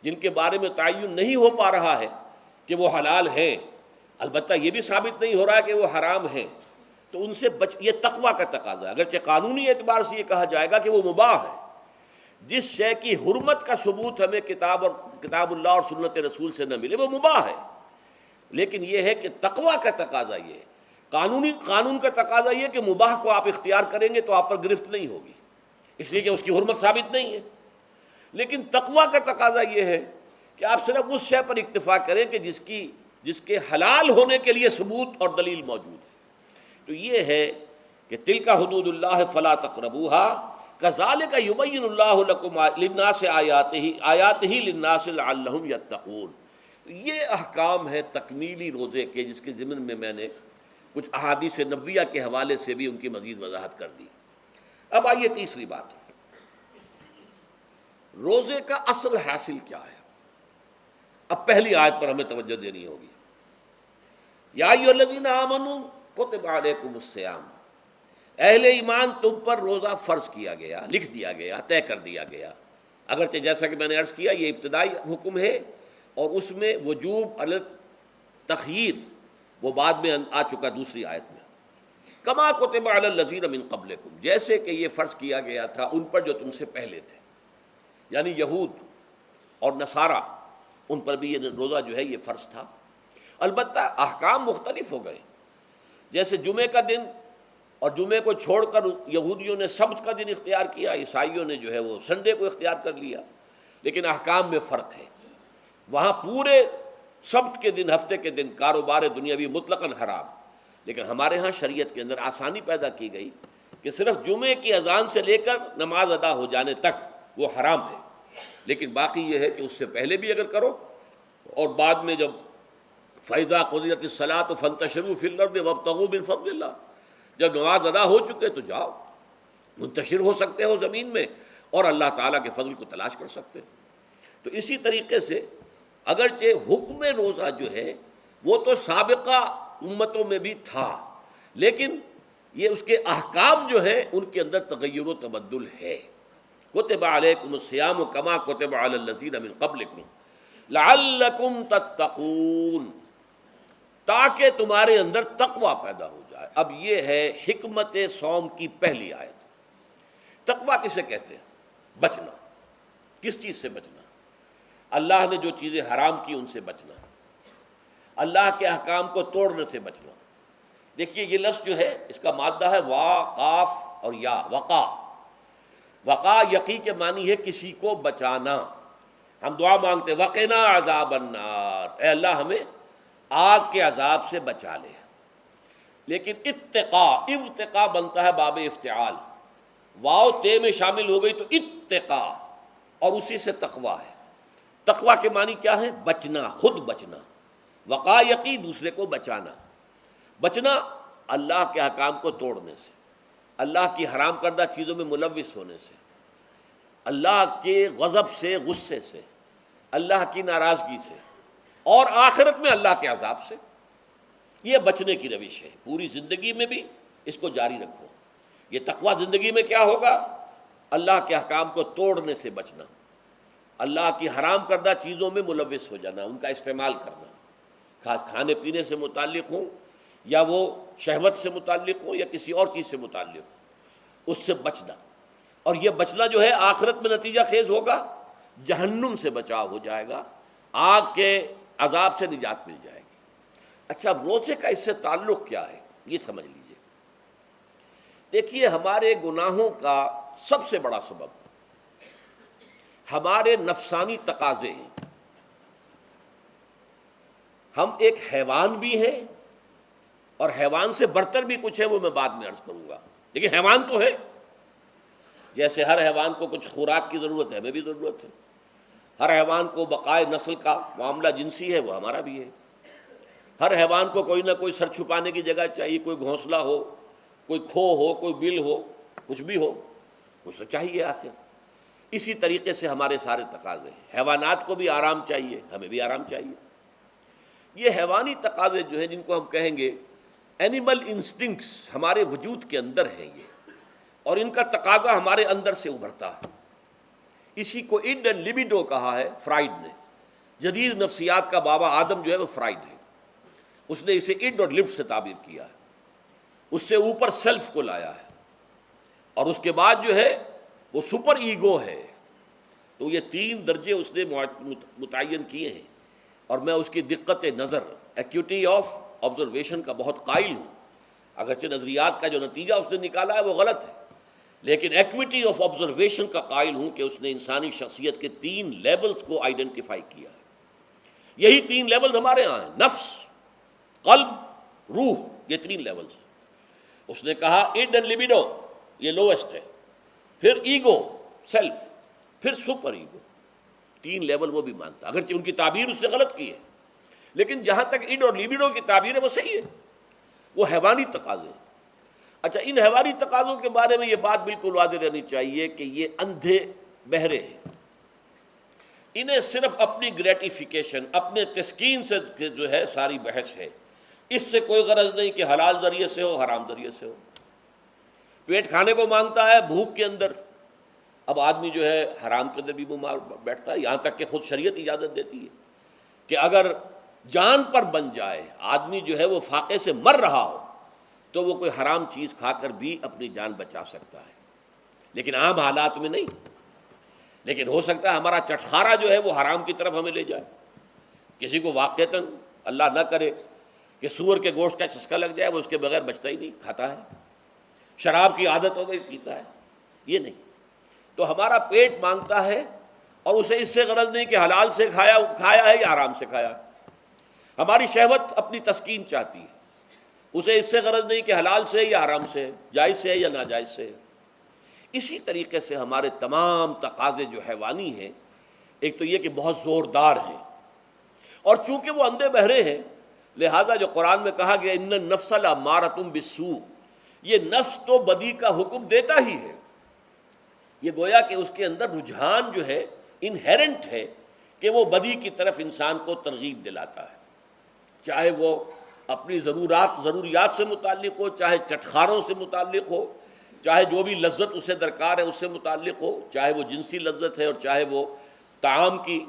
جن کے بارے میں تعین نہیں ہو پا رہا ہے کہ وہ حلال ہیں، البتہ یہ بھی ثابت نہیں ہو رہا کہ وہ حرام ہیں، تو ان سے یہ تقویٰ کا تقاضا ہے۔ اگرچہ قانونی اعتبار سے یہ کہا جائے گا کہ وہ مباح ہے، جس شے کی حرمت کا ثبوت ہمیں کتاب اللہ اور سنت رسول سے نہ ملے وہ مباح ہے، لیکن یہ ہے کہ تقویٰ کا تقاضا یہ ہے، قانون کا تقاضا یہ کہ مباح کو آپ اختیار کریں گے تو آپ پر گرفت نہیں ہوگی، اس لیے کہ اس کی حرمت ثابت نہیں ہے، لیکن تقویٰ کا تقاضا یہ ہے کہ آپ صرف اس شے پر اکتفا کریں کہ جس کے حلال ہونے کے لیے ثبوت اور دلیل موجود ہے۔ تو یہ ہے کہ تلک حدود اللہ فلا تقربوها کذالک یبین اللہ لکم للناس آیاتہ للناس لعلہم یتقون۔ یہ احکام ہے تکمیلی روزے کے، جس کے ضمن میں میں نے کچھ احادیث نبویہ کے حوالے سے بھی ان کی مزید وضاحت کر دی۔ اب آئیے تیسری بات، روزے کا اصل حاصل کیا ہے۔ اب پہلی آیت پر ہمیں توجہ دینی ہوگی، یا ایھا الذین آمنوا کتب علیکم الصیام، اہل ایمان تم پر روزہ فرض کیا گیا، لکھ دیا گیا، طے کر دیا گیا، اگرچہ جیسا کہ میں نے عرض کیا یہ ابتدائی حکم ہے اور اس میں وجوب علی تخییر وہ بعد میں آ چکا دوسری آیت میں، کما کتب علی الذین من قبلکم، جیسے کہ یہ فرض کیا گیا تھا ان پر جو تم سے پہلے تھے، یعنی یہود اور نصارہ، ان پر بھی یہ روزہ جو ہے یہ فرض تھا۔ البتہ احکام مختلف ہو گئے، جیسے جمعے کا دن اور جمعے کو چھوڑ کر یہودیوں نے سبت کا دن اختیار کیا، عیسائیوں نے جو ہے وہ سنڈے کو اختیار کر لیا، لیکن احکام میں فرق ہے۔ وہاں پورے سبت کے دن، ہفتے کے دن کاروبار دنیاوی مطلقاً حرام، لیکن ہمارے ہاں شریعت کے اندر آسانی پیدا کی گئی کہ صرف جمعے کی اذان سے لے کر نماز ادا ہو جانے تک وہ حرام ہے، لیکن باقی یہ ہے کہ اس سے پہلے بھی اگر کرو اور بعد میں جب فَإِذَا قُضِيَتِ الصَّلَاةُ فَانتَشِرُوا فِي الْأَرْضِ وَابْتَغُوا مِنْ فَضْلِ اللَّهِ، جب نماز ادا ہو چکے تو جاؤ، منتشر ہو سکتے ہو زمین میں اور اللہ تعالیٰ کے فضل کو تلاش کر سکتے ہو۔ تو اسی طریقے سے اگرچہ حکم روزہ جو ہے وہ تو سابقہ امتوں میں بھی تھا، لیکن یہ اس کے احکام جو ہیں ان کے اندر تغیر و تبدل ہے۔ کتب علیکم الصیام کما کتب علی الذین من قبلکم لعلکم تتقون، تاکہ تمہارے اندر تقوی پیدا ہو جائے۔ اب یہ ہے حکمت صوم کی پہلی آیت۔ تقوی کسے کہتے ہیں؟ بچنا۔ کس چیز سے بچنا؟ اللہ نے جو چیزیں حرام کی ان سے بچنا، اللہ کے احکام کو توڑنے سے بچنا۔ دیکھیے یہ لفظ جو ہے اس کا مادہ ہے وا، قاف اور یا، وقا۔ وقا یقی کے معنی ہے کسی کو بچانا۔ ہم دعا مانگتے وقنا عذاب النار، اے اللہ ہمیں آگ کے عذاب سے بچا لے۔ لیکن اتقا بنتا ہے باب افتعال، واو تے میں شامل ہو گئی تو اتقا، اور اسی سے تقوی ہے۔ تقوی کے معنی کیا ہے؟ بچنا، خود بچنا۔ وقا یقی دوسرے کو بچانا۔ بچنا اللہ کے احکام کو توڑنے سے، اللہ کی حرام کردہ چیزوں میں ملوث ہونے سے، اللہ کے غضب سے، غصے سے، اللہ کی ناراضگی سے، اور آخرت میں اللہ کے عذاب سے۔ یہ بچنے کی روش ہے، پوری زندگی میں بھی اس کو جاری رکھو۔ یہ تقوی زندگی میں کیا ہوگا؟ اللہ کے احکام کو توڑنے سے بچنا، اللہ کی حرام کردہ چیزوں میں ملوث ہو جانا، ان کا استعمال کرنا، کھانے پینے سے متعلق ہوں یا وہ شہوت سے متعلق ہو یا کسی اور چیز سے متعلق ہو، اس سے بچنا۔ اور یہ بچنا جو ہے آخرت میں نتیجہ خیز ہوگا، جہنم سے بچاؤ ہو جائے گا، آگ کے عذاب سے نجات مل جائے گی۔ اچھا روزے کا اس سے تعلق کیا ہے یہ سمجھ لیجئے۔ دیکھیے ہمارے گناہوں کا سب سے بڑا سبب ہمارے نفسانی تقاضے ہیں۔ ہم ایک حیوان بھی ہیں اور حیوان سے برتر بھی کچھ ہے، وہ میں بعد میں عرض کروں گا، لیکن حیوان تو ہے۔ جیسے ہر حیوان کو کچھ خوراک کی ضرورت ہے، ہمیں بھی ضرورت ہے۔ ہر حیوان کو بقائے نسل کا معاملہ جنسی ہے، وہ ہمارا بھی ہے۔ ہر حیوان کو کوئی نہ کوئی سر چھپانے کی جگہ چاہیے، کوئی گھونسلہ ہو، کوئی کھو ہو، کوئی بل ہو، کچھ بھی ہو، کچھ تو چاہیے آخر۔ اسی طریقے سے ہمارے سارے تقاضے ہیں۔ حیوانات کو بھی آرام چاہیے، ہمیں بھی آرام چاہیے۔ یہ حیوانی تقاضے جو ہیں، جن کو ہم کہیں گے اینیمل انسٹنکٹس، ہمارے وجود کے اندر ہیں یہ، اور ان کا تقاضا ہمارے اندر سے ابھرتا ہے۔ اسی کو اڈ اینڈ لیبیڈو کہا ہے فرائڈ نے۔ جدید نفسیات کا بابا آدم جو ہے وہ فرائڈ ہے، اس نے اسے اڈ اور لب سے تعبیر کیا ہے، اس سے اوپر سیلف کو لایا ہے، اور اس کے بعد جو ہے وہ سپر ایگو ہے۔ تو یہ تین درجے اس نے متعین کیے ہیں، اور میں اس کی دقت نظر، ایکیوٹی آف آبزرویشن کا بہت قائل ہوں۔ اگرچہ نظریات کا جو نتیجہ اس نے نکالا ہے وہ غلط ہے، لیکن ایکویٹی آف آبزرویشن کا قائل ہوں کہ اس نے انسانی شخصیت کے تین لیولز کو آئیڈینٹیفائی کیا ہے۔ یہی تین لیولز ہمارے ہاں ہیں، نفس، قلب، روح، یہ تین لیولز ہیں۔ اس نے کہا اڈ اینڈ لیبیڈو یہ لویسٹ ہے، پھر ایگو، سیلف، پھر سپر ایگو۔ تین لیول وہ بھی مانتا، اگرچہ ان کی تعبیر اس نے غلط کی ہے، لیکن جہاں تک اڈ اور لیبیڈو کی تعبیر ہے وہ صحیح ہے، وہ حیوانی تقاضے ہیں۔ اچھا ان حیوانی تقاضوں کے بارے میں یہ بات بالکل واضح رہنی چاہیے کہ یہ اندھے بہرے ہیں، انہیں صرف اپنی گریٹیفیکیشن، اپنے تسکین سے جو ہے ساری بحث ہے، اس سے کوئی غرض نہیں کہ حلال ذریعے سے ہو، حرام ذریعے سے ہو۔ پیٹ کھانے کو مانگتا ہے بھوک کے اندر، اب آدمی جو ہے حرام کے اندر بھی بیمار بیٹھتا ہے، یہاں تک کہ خود شریعت اجازت دیتی ہے کہ اگر جان پر بن جائے، آدمی جو ہے وہ فاقے سے مر رہا ہو، تو وہ کوئی حرام چیز کھا کر بھی اپنی جان بچا سکتا ہے، لیکن عام حالات میں نہیں۔ لیکن ہو سکتا ہے ہمارا چٹخارا جو ہے وہ حرام کی طرف ہمیں لے جائے۔ کسی کو واقعتاً اللہ نہ کرے کہ سور کے گوشت کا چسکا لگ جائے، وہ اس کے بغیر بچتا ہی نہیں، کھاتا ہے۔ شراب کی عادت ہو گئی، پیتا ہے، یہ نہیں۔ تو ہمارا پیٹ مانگتا ہے، اور اسے اس سے غرض نہیں کہ حلال سے کھایا ہے یا حرام سے کھایا ہے۔ ہماری شہوت اپنی تسکین چاہتی ہے، اسے اس سے غرض نہیں کہ حلال سے یا حرام سے، جائز سے یا ناجائز سے۔ اسی طریقے سے ہمارے تمام تقاضے جو حیوانی ہیں، ایک تو یہ کہ بہت زوردار ہیں، اور چونکہ وہ اندھے بہرے ہیں لہذا جو قرآن میں کہا گیا ان النفس لامارۃ بالسوء، یہ نفس تو بدی کا حکم دیتا ہی ہے، یہ گویا کہ اس کے اندر رجحان جو ہے انہیرنٹ ہے کہ وہ بدی کی طرف انسان کو ترغیب دلاتا ہے، چاہے وہ اپنی ضروریات سے متعلق ہو، چاہے چٹخاروں سے متعلق ہو، چاہے جو بھی لذت اسے درکار ہے اس سے متعلق ہو، چاہے وہ جنسی لذت ہے اور چاہے وہ طعام کی،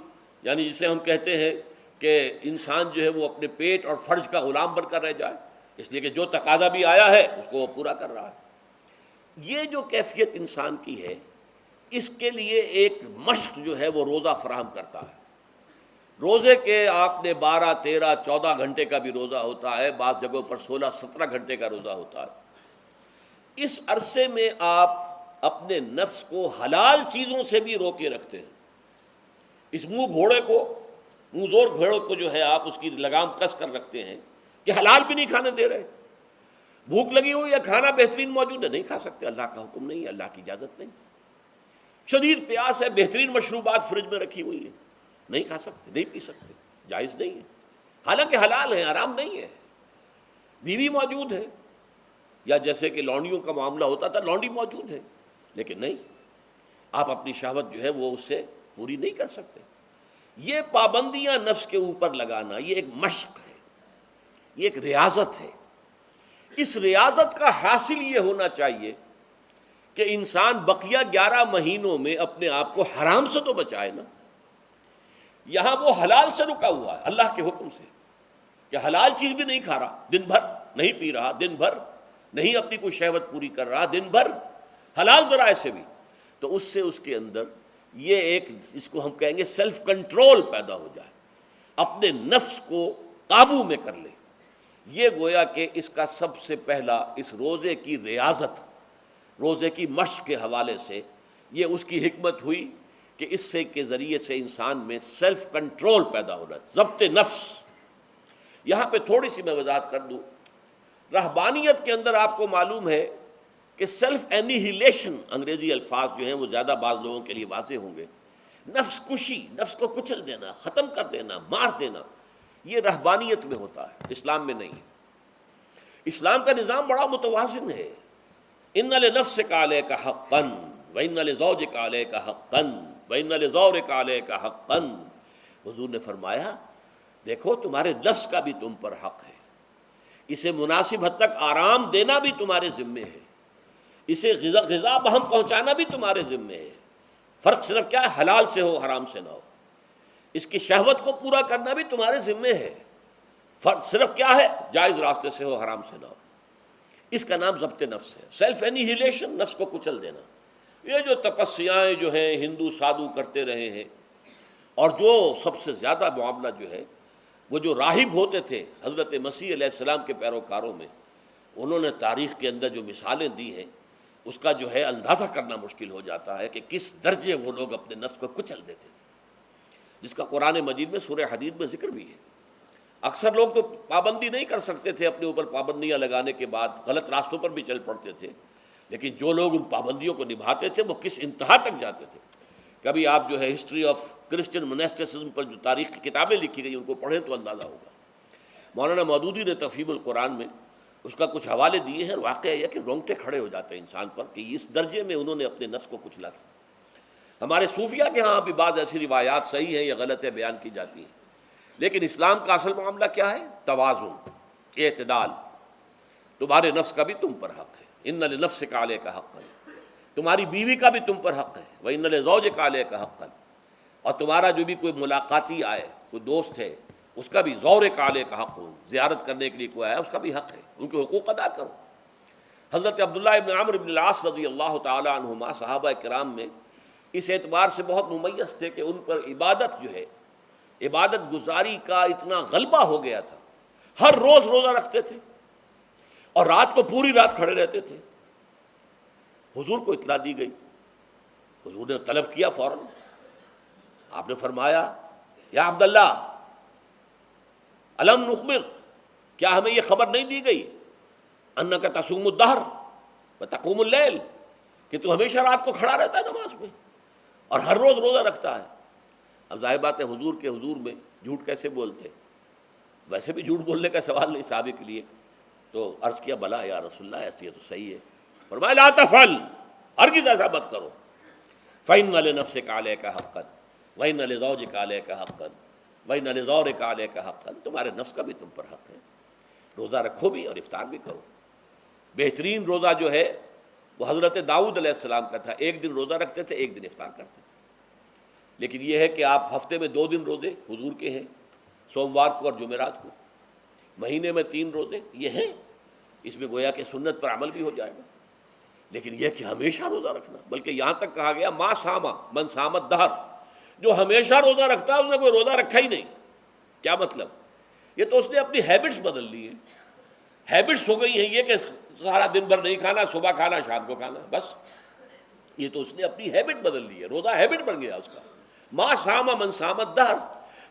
یعنی جسے ہم کہتے ہیں کہ انسان جو ہے وہ اپنے پیٹ اور فرج کا غلام بن کر رہ جائے، اس لیے کہ جو تقاضا بھی آیا ہے اس کو وہ پورا کر رہا ہے۔ یہ جو کیفیت انسان کی ہے، اس کے لیے ایک مشق جو ہے وہ روزہ فراہم کرتا ہے۔ روزے کے آپ نے 12، 13، 14 گھنٹے کا بھی روزہ ہوتا ہے، بعض جگہوں پر 16، 17 گھنٹے کا روزہ ہوتا ہے۔ اس عرصے میں آپ اپنے نفس کو حلال چیزوں سے بھی روکے رکھتے ہیں۔ اس منہ زور گھوڑے کو جو ہے آپ اس کی لگام کس کر رکھتے ہیں کہ حلال بھی نہیں کھانے دے رہے، بھوک لگی ہوئی ہے، کھانا بہترین موجود ہے، نہیں کھا سکتے، اللہ کا حکم نہیں ہے، اللہ کی اجازت نہیں۔ شدید پیاس ہے، بہترین مشروبات فریج میں رکھی ہوئی ہے، نہیں کھا سکتے، نہیں پی سکتے، جائز نہیں ہے، حالانکہ حلال ہے، حرام نہیں ہے۔ بیوی موجود ہے، یا جیسے کہ لونڈیوں کا معاملہ ہوتا تھا، لونڈی موجود ہے، لیکن نہیں، آپ اپنی شہوت جو ہے وہ اس سے پوری نہیں کر سکتے۔ یہ پابندیاں نفس کے اوپر لگانا، یہ ایک مشق ہے، یہ ایک ریاضت ہے۔ اس ریاضت کا حاصل یہ ہونا چاہیے کہ انسان بقیہ 11 مہینوں میں اپنے آپ کو حرام سے تو بچائے نا۔ یہاں وہ حلال سے رکا ہوا ہے اللہ کے حکم سے، کہ حلال چیز بھی نہیں کھا رہا، دن بھر نہیں پی رہا، دن بھر نہیں اپنی کوئی شہوت پوری کر رہا، دن بھر حلال ذرائع سے بھی، تو اس سے اس کے اندر یہ ایک، اس کو ہم کہیں گے سیلف کنٹرول پیدا ہو جائے، اپنے نفس کو قابو میں کر لے۔ یہ گویا کہ اس کا سب سے پہلا، اس روزے کی ریاضت، روزے کی مشق کے حوالے سے یہ اس کی حکمت ہوئی کہ اس سے کے ذریعے سے انسان میں سیلف کنٹرول پیدا ہو رہا ہے، ضبط نفس۔ یہاں پہ تھوڑی سی میں وضاحت کر دوں، رہبانیت کے اندر آپ کو معلوم ہے کہ سیلف اینیہیلیشن، انگریزی الفاظ جو ہیں وہ زیادہ بعض لوگوں کے لیے واضح ہوں گے، نفس کشی، نفس کو کچل دینا، ختم کر دینا، مار دینا، یہ رہبانیت میں ہوتا ہے، اسلام میں نہیں ہے۔ اسلام کا نظام بڑا متوازن ہے۔ ان لنفسک علیک حقا وان لزوجک علیک حقا وان لزورک علیک حقا۔ حضور نے فرمایا دیکھو تمہارے نفس کا بھی تم پر حق ہے، اسے مناسب حد تک آرام دینا بھی تمہارے ذمے ہے، اسے غذا بہم پہنچانا بھی تمہارے ذمے ہے۔ فرق صرف کیا ہے، حلال سے ہو، حرام سے نہ ہو۔ اس کی شہوت کو پورا کرنا بھی تمہارے ذمے ہے، فرق صرف کیا ہے، جائز راستے سے ہو، حرام سے نہ ہو۔ اس کا نام ضبط نفس ہے، سیلف اینیہیلیشن، نفس کو کچل دینا۔ یہ جو تپسیاں جو ہیں ہندو سادھو کرتے رہے ہیں، اور جو سب سے زیادہ معاملہ جو ہے وہ جو راہب ہوتے تھے حضرت مسیح علیہ السلام کے پیروکاروں میں، انہوں نے تاریخ کے اندر جو مثالیں دی ہیں اس کا جو ہے اندازہ کرنا مشکل ہو جاتا ہے کہ کس درجے وہ لوگ اپنے نفس کو کچل دیتے تھے، جس کا قرآن مجید میں سورہ حدید میں ذکر بھی ہے۔ اکثر لوگ تو پابندی نہیں کر سکتے تھے، اپنے اوپر پابندیاں لگانے کے بعد غلط راستوں پر بھی چل پڑتے تھے، لیکن جو لوگ ان پابندیوں کو نبھاتے تھے وہ کس انتہا تک جاتے تھے۔ کبھی آپ جو ہے ہسٹری آف کرسچن مناسٹسزم پر جو تاریخ کی کتابیں لکھی گئی ان کو پڑھیں تو اندازہ ہوگا۔ مولانا مودودی نے تفہیم القرآن میں اس کا کچھ حوالے دیے ہیں، واقعہ یہ کہ رونگٹے کھڑے ہو جاتے ہیں انسان پر کہ اس درجے میں انہوں نے اپنے نفس کو کچلا تھا۔ ہمارے صوفیہ کے ہاں بھی بعض ایسی روایات صحیح ہیں یا غلط ہے بیان کی جاتی ہیں، لیکن اسلام کا اصل معاملہ کیا ہے، توازن، اعتدال۔ تمہارے نفس کا بھی تم پر حق ہے، ان لنفسک علیک حقا، تمہاری بیوی کا بھی تم پر حق ہے، وَإِنَّ لِزَوْجِكَ عَلَيْكَ حَقًّا، اور تمہارا جو بھی کوئی ملاقاتی آئے، کوئی دوست ہے، اس کا بھی زورک علیک حق، زیارت کرنے کے لیے کوئی آیا اس کا بھی حق ہے، ان کے حقوق ادا کرو۔ حضرت عبداللہ ابن عمرو بن العاص رضی اللہ تعالی عنہما صحابہ کرام میں اس اعتبار سے بہت ممیز تھے کہ ان پر عبادت جو ہے، عبادت گزاری کا اتنا غلبہ ہو گیا تھا، ہر روز روزہ رکھتے تھے اور رات کو پوری رات کھڑے رہتے تھے۔ حضور کو اطلاع دی گئی، حضور نے طلب کیا فوراً، آپ نے فرمایا یا عبداللہ الم نخبر، کیا ہمیں یہ خبر نہیں دی گئی انک تصوم الدہر وتقوم اللیل، کہ تو ہمیشہ رات کو کھڑا رہتا ہے نماز میں اور ہر روز روزہ رکھتا ہے۔ اب ظاہر بات ہے حضور کے حضور میں جھوٹ کیسے بولتے، ویسے بھی جھوٹ بولنے کا سوال نہیں صحابی کے لیے. تو عرض کیا بلا یا رسول اللہ ایسی ہے تو صحیح ہے. فرمایا لا تفعل، ہرگز ایسا مت کرو. فإن لنفسك عليك حقا وإن لزوجك عليك حقا وإن لزورك عليك حقا، تمہارے نفس کا بھی تم پر حق ہے. روزہ رکھو بھی اور افطار بھی کرو. بہترین روزہ جو ہے وہ حضرت داؤد علیہ السلام کا تھا. ایک دن روزہ رکھتے تھے، ایک دن افطار کرتے تھے. لیکن یہ ہے کہ آپ ہفتے میں 2 دن روزے حضور کے ہیں، سوموار کو اور جمعرات کو. مہینے میں 3 روزے یہ ہیں. اس میں گویا کہ سنت پر عمل بھی ہو جائے گا. لیکن یہ کہ ہمیشہ روزہ رکھنا، بلکہ یہاں تک کہا گیا ما ساما من سامت دہر، جو ہمیشہ روزہ رکھتا ہے اس نے کوئی روزہ رکھا ہی نہیں. کیا مطلب؟ یہ تو اس نے اپنی ہیبٹس بدل لی ہیں. ہیبٹس ہو گئی ہیں یہ کہ سارا دن بھر نہیں کھانا، صبح کھانا شام کو کھانا، بس. یہ تو اس نے اپنی ہیبٹ بدل لی ہے. روزہ ہیبٹ بن گیا اس کا. ما ساما من سامت دہر،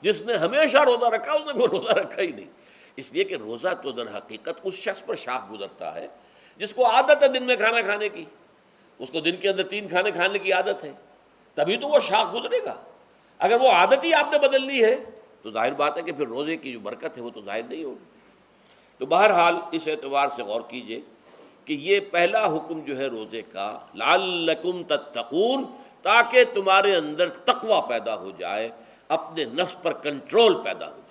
جس نے ہمیشہ روزہ رکھا اس نے کوئی روزہ رکھا ہی نہیں. اس لیے کہ روزہ تو در حقیقت اس شخص پر شاخ گزرتا ہے جس کو عادت ہے دن میں کھانا کھانے کی. اس کو دن کے اندر 3 کھانے کھانے کی عادت ہے، تبھی تو وہ شاخ گزرے گا. اگر وہ عادت ہی آپ نے بدل لی ہے تو ظاہر بات ہے کہ پھر روزے کی جو برکت ہے وہ تو ظاہر نہیں ہوگی. تو بہرحال اس اعتبار سے غور کیجئے کہ یہ پہلا حکم جو ہے روزے کا، لعلکم تتقون، تاکہ تمہارے اندر تقوی پیدا ہو جائے، اپنے نفس پر کنٹرول پیدا ہو جائے.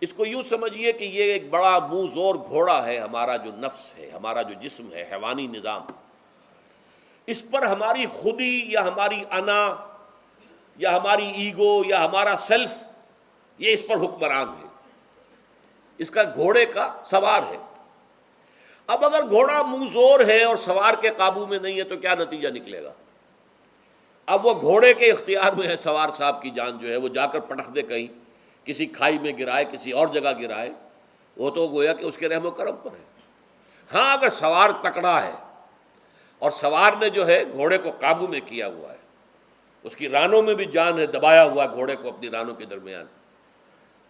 اس کو یوں سمجھیے کہ یہ ایک بڑا منہ زور گھوڑا ہے ہمارا جو نفس ہے، ہمارا جو جسم ہے، حیوانی نظام. اس پر ہماری خودی یا ہماری انا یا ہماری ایگو یا ہمارا سیلف، یہ اس پر حکمران ہے، اس کا گھوڑے کا سوار ہے. اب اگر گھوڑا منہ زور ہے اور سوار کے قابو میں نہیں ہے تو کیا نتیجہ نکلے گا؟ اب وہ گھوڑے کے اختیار میں ہے، سوار صاحب کی جان جو ہے وہ جا کر پٹخ دے کہیں، کسی کھائی میں گرائے، کسی اور جگہ گرائے، وہ تو گویا کہ اس کے رحم و کرم پر ہے. ہاں اگر سوار تکڑا ہے اور سوار نے جو ہے گھوڑے کو قابو میں کیا ہوا ہے، اس کی رانوں میں بھی جان ہے، دبایا ہوا ہے گھوڑے کو اپنی رانوں کے درمیان،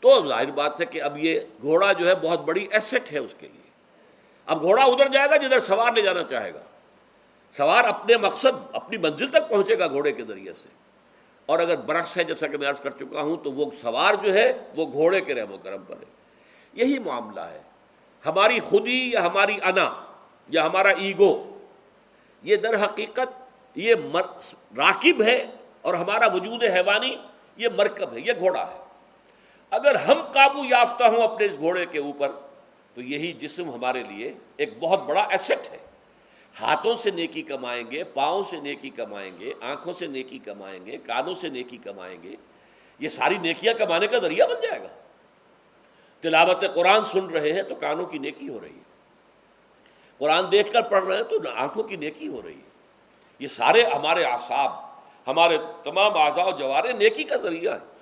تو ظاہر بات ہے کہ اب یہ گھوڑا جو ہے بہت بڑی ایسٹ ہے اس کے لیے. اب گھوڑا ادھر جائے گا جدھر سوار لے جانا چاہے گا. سوار اپنے مقصد، اپنی منزل تک پہنچے گا گھوڑے کے ذریعے سے. اور اگر برعکس ہے، جیسا کہ میں عرض کر چکا ہوں، تو وہ سوار جو ہے وہ گھوڑے کے رحم و کرم پر ہے. یہی معاملہ ہے. ہماری خودی یا ہماری انا یا ہمارا ایگو، یہ در حقیقت یہ راکب ہے، اور ہمارا وجود حیوانی یہ مرکب ہے، یہ گھوڑا ہے. اگر ہم قابو یافتہ ہوں اپنے اس گھوڑے کے اوپر تو یہی جسم ہمارے لیے ایک بہت بڑا ایسٹ ہے. ہاتھوں سے نیکی کمائیں گے، پاؤں سے نیکی کمائیں گے، آنکھوں سے نیکی کمائیں گے، کانوں سے نیکی کمائیں گے، یہ ساری نیکیاں کمانے کا ذریعہ بن جائے گا. تلاوت قرآن سن رہے ہیں تو کانوں کی نیکی ہو رہی ہے، قرآن دیکھ کر پڑھ رہے ہیں تو آنکھوں کی نیکی ہو رہی ہے. یہ سارے ہمارے اعصاب، ہمارے تمام اعضاء و جوارے نیکی کا ذریعہ ہے.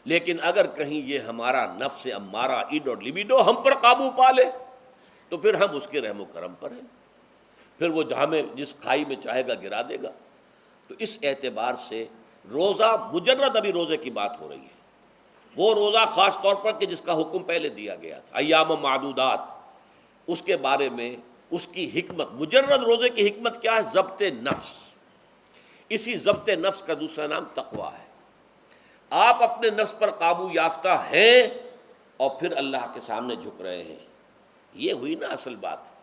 لیکن اگر کہیں یہ ہمارا نفس امارہ، ایڈ اور لیبیڈو ہم پر قابو پا لے تو پھر ہم اس کے رحم و کرم پر ہیں، پھر وہ جہاں میں جس کھائی میں چاہے گا گرا دے گا. تو اس اعتبار سے روزہ مجرد ابھی روزے کی بات ہو رہی ہے، وہ روزہ خاص طور پر کہ جس کا حکم پہلے دیا گیا تھا، ایام معدودات، اس کے بارے میں اس کی حکمت، مجرد روزے کی حکمت کیا ہے؟ ضبط نفس. اسی ضبط نفس کا دوسرا نام تقویٰ ہے. آپ اپنے نفس پر قابو یافتہ ہیں اور پھر اللہ کے سامنے جھک رہے ہیں. یہ ہوئی نا اصل بات.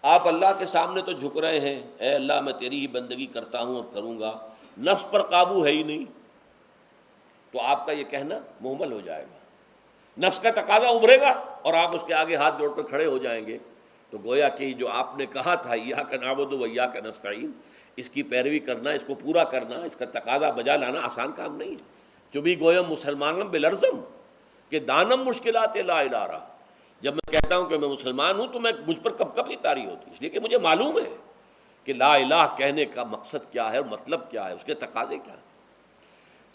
آپ اللہ کے سامنے تو جھک رہے ہیں، اے اللہ میں تیری ہی بندگی کرتا ہوں اور کروں گا، نفس پر قابو ہے ہی نہیں، تو آپ کا یہ کہنا مہمل ہو جائے گا. نفس کا تقاضا ابھرے گا اور آپ اس کے آگے ہاتھ جوڑ کر کھڑے ہو جائیں گے. تو گویا کہ جو آپ نے کہا تھا ایاک نعبد و ایاک نستعین، اس کی پیروی کرنا، اس کو پورا کرنا، اس کا تقاضا بجا لانا آسان کام نہیں ہے. چبھی گویم مسلمانم بلرزم کہ دانم مشکلات لا الارا. جب میں کہتا ہوں کہ میں مسلمان ہوں تو میں مجھ پر کب کب کی طاری ہوتی، اس لیے کہ مجھے معلوم ہے کہ لا الہ کہنے کا مقصد کیا ہے اور مطلب کیا ہے، اس کے تقاضے کیا ہیں.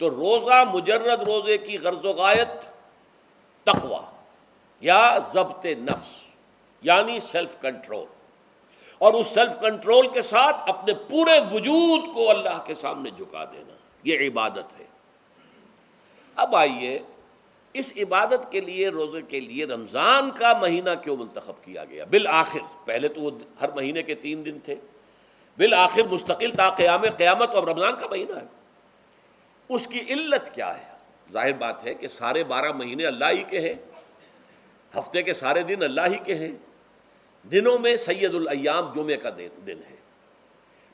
تو روزہ مجرد روزے کی غرض و غایت تقوی یا ضبط نفس، یعنی سیلف کنٹرول، اور اس سیلف کنٹرول کے ساتھ اپنے پورے وجود کو اللہ کے سامنے جھکا دینا، یہ عبادت ہے. اب آئیے اس عبادت کے لیے، روزے کے لیے رمضان کا مہینہ کیوں منتخب کیا گیا بالآخر؟ پہلے تو وہ ہر مہینے کے 3 دن تھے، بالآخر مستقل تا قیامت اور رمضان کا مہینہ ہے. اس کی علت کیا ہے؟ ظاہر بات ہے کہ سارے 12 مہینے اللہ ہی کے ہیں، ہفتے کے سارے دن اللہ ہی کے ہیں، دنوں میں سید الایام جمعے کا دن ہے،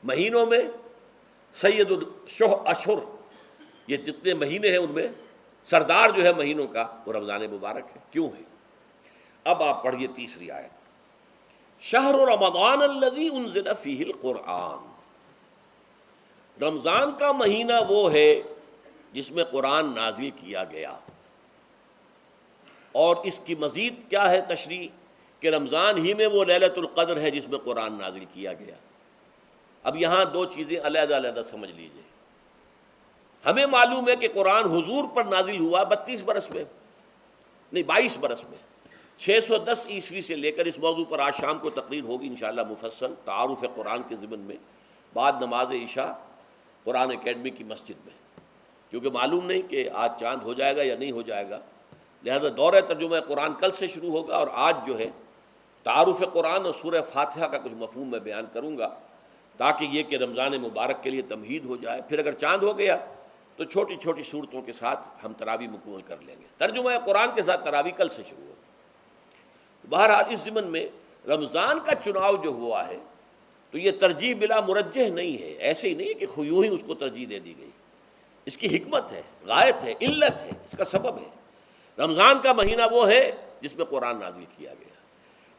مہینوں میں سید الاشہر، یہ جتنے مہینے ہیں ان میں سردار جو ہے مہینوں کا وہ رمضان مبارک ہے۔ کیوں ہے؟ اب آپ پڑھیے تیسری آیت، شہر رمضان الذی انزل فیہ القرآن، رمضان کا مہینہ وہ ہے جس میں قرآن نازل کیا گیا۔ اور اس کی مزید کیا ہے تشریح کہ رمضان ہی میں وہ لیلۃ القدر ہے جس میں قرآن نازل کیا گیا۔ اب یہاں دو چیزیں علیحدہ علیحدہ سمجھ لیجئے۔ ہمیں معلوم ہے کہ قرآن حضور پر نازل ہوا 32 برس میں، نہیں 22 برس میں، 610 عیسوی سے لے کر اس موضوع پر آج شام کو تقریر ہوگی انشاءاللہ مفصل تعارف قرآن کے ضمن میں، بعد نماز عشاء قرآن اکیڈمی کی مسجد میں، کیونکہ معلوم نہیں کہ آج چاند ہو جائے گا یا نہیں ہو جائے گا، لہذا دورہ ترجمہ قرآن کل سے شروع ہوگا، اور آج جو ہے تعارف قرآن اور سورہ فاتحہ کا کچھ مفہوم میں بیان کروں گا، تاکہ یہ کہ رمضان مبارک کے لیے تمہید ہو جائے۔ پھر اگر چاند ہو گیا تو چھوٹی چھوٹی صورتوں کے ساتھ ہم تراویح مکمل کر لیں گے، ترجمہ قرآن کے ساتھ تراویح کل سے شروع ہوگی۔ بہرحال اس ضمن میں رمضان کا چناؤ جو ہوا ہے تو یہ ترجیح بلا مرجح نہیں ہے، ایسے ہی نہیں ہے کہ یوں ہی اس کو ترجیح دے دی گئی، اس کی حکمت ہے، غایت ہے، علت ہے، اس کا سبب ہے۔ رمضان کا مہینہ وہ ہے جس میں قرآن نازل کیا گیا،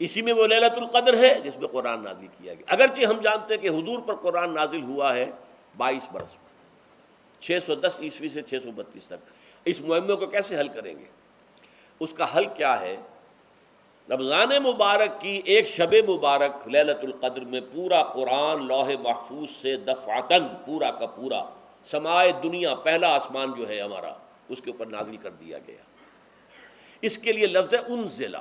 اسی میں وہ لیلۃ القدر ہے جس میں قرآن نازل کیا گیا، اگرچہ ہم جانتے ہیں کہ حضور پر قرآن نازل ہوا ہے 22 برس میں، 610 عیسوی سے 632 تک۔ اس معمے کو کیسے حل کریں گے؟ اس کا حل کیا ہے؟ رمضان مبارک کی ایک شب مبارک لیلۃ القدر میں پورا قرآن لوح محفوظ سے دفعتاً پورا کا پورا سمائے دنیا، پہلا آسمان جو ہے ہمارا، اس کے اوپر نازل کر دیا گیا۔ اس کے لیے لفظ ہے انزلہ،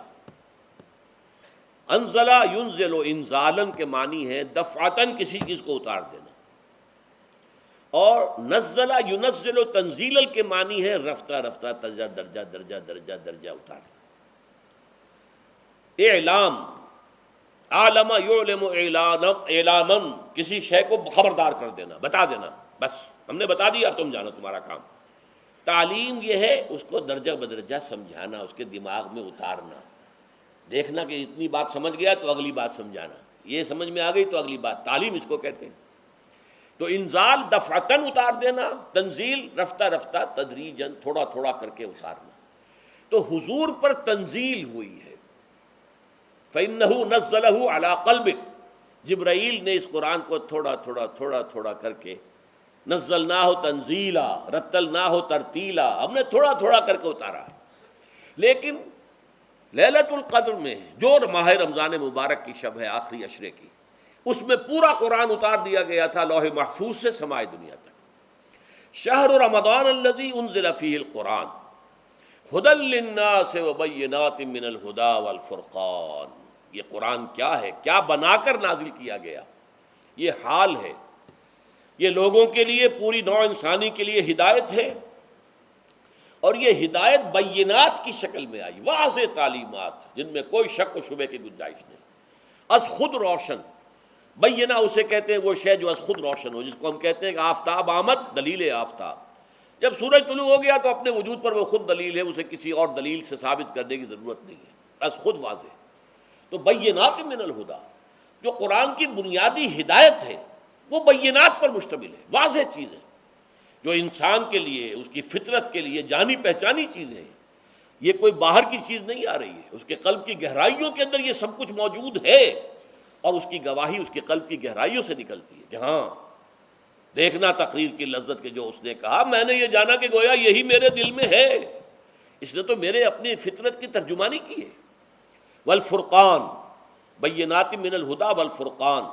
انزلہ ینزل انزالن کے معنی ہے دفعتاً کسی چیز کو اتار دینا، اور نزلہ ینزل تنزیلا کے معنی ہے رفتہ رفتہ درجہ درجہ درجہ درجہ درجہ اتارنا۔ اعلام، عالم یعلم اعلاما، کسی شے کو خبردار کر دینا، بتا دینا، بس ہم نے بتا دیا اب تم جانو، تمہارا کام۔ تعلیم یہ ہے اس کو درجہ بدرجہ سمجھانا، اس کے دماغ میں اتارنا، دیکھنا کہ اتنی بات سمجھ گیا تو اگلی بات سمجھانا، یہ سمجھ میں آ گئی تو اگلی بات، تعلیم اس کو کہتے ہیں۔ تو انزال دفعتاً اتار دینا، تنزیل رفتہ رفتہ تدریجاً تھوڑا تھوڑا کر کے اتارنا۔ تو حضور پر تنزیل ہوئی ہے، فَإِنَّهُ نَزَّلَهُ عَلَىٰ قَلْبِكَ، جبرائیل نے اس قرآن کو تھوڑا تھوڑا تھوڑا تھوڑا کر کے، نزلناہ تنزیلا، رتلناہ ترتیلا، ہم نے تھوڑا تھوڑا کر کے اتارا ہے۔ لیکن لیلۃ القدر میں جو ماہ رمضان مبارک کی شب ہے آخری عشرے کی، اس میں پورا قرآن اتار دیا گیا تھا لوح محفوظ سے سمائے دنیا تک۔ شہر رمضان الذی انزل فیہ القرآن ھدی للناس وبینات من الہدی والفرقان، یہ قرآن کیا ہے، کیا بنا کر نازل کیا گیا؟ یہ حال ہے، یہ لوگوں کے لیے، پوری نوع انسانی کے لیے ہدایت ہے، اور یہ ہدایت بینات کی شکل میں آئی، واضح تعلیمات جن میں کوئی شک و شبے کی گنجائش نہیں، از خود روشن۔ بینہ اسے کہتے ہیں وہ شے جو از خود روشن ہو، جس کو ہم کہتے ہیں کہ آفتاب آمد، دلیل آفتاب، جب سورج طلوع ہو گیا تو اپنے وجود پر وہ خود دلیل ہے، اسے کسی اور دلیل سے ثابت کرنے کی ضرورت نہیں ہے، از خود واضح۔ تو بینات من الہدی، جو قرآن کی بنیادی ہدایت ہے وہ بینات پر مشتمل ہے، واضح چیز ہے، جو انسان کے لیے، اس کی فطرت کے لیے جانی پہچانی چیزیں ہیں، یہ کوئی باہر کی چیز نہیں آ رہی ہے، اس کے قلب کی گہرائیوں کے اندر یہ سب کچھ موجود ہے، اور اس کی گواہی اس کے قلب کی گہرائیوں سے نکلتی ہے۔ جہاں دیکھنا تقریر کی لذت کے جو اس نے کہا، میں نے یہ جانا کہ گویا یہی میرے دل میں ہے، اس نے تو میرے اپنی فطرت کی ترجمانی کی ہے۔ والفرقان، بینات من الہدی والفرقان،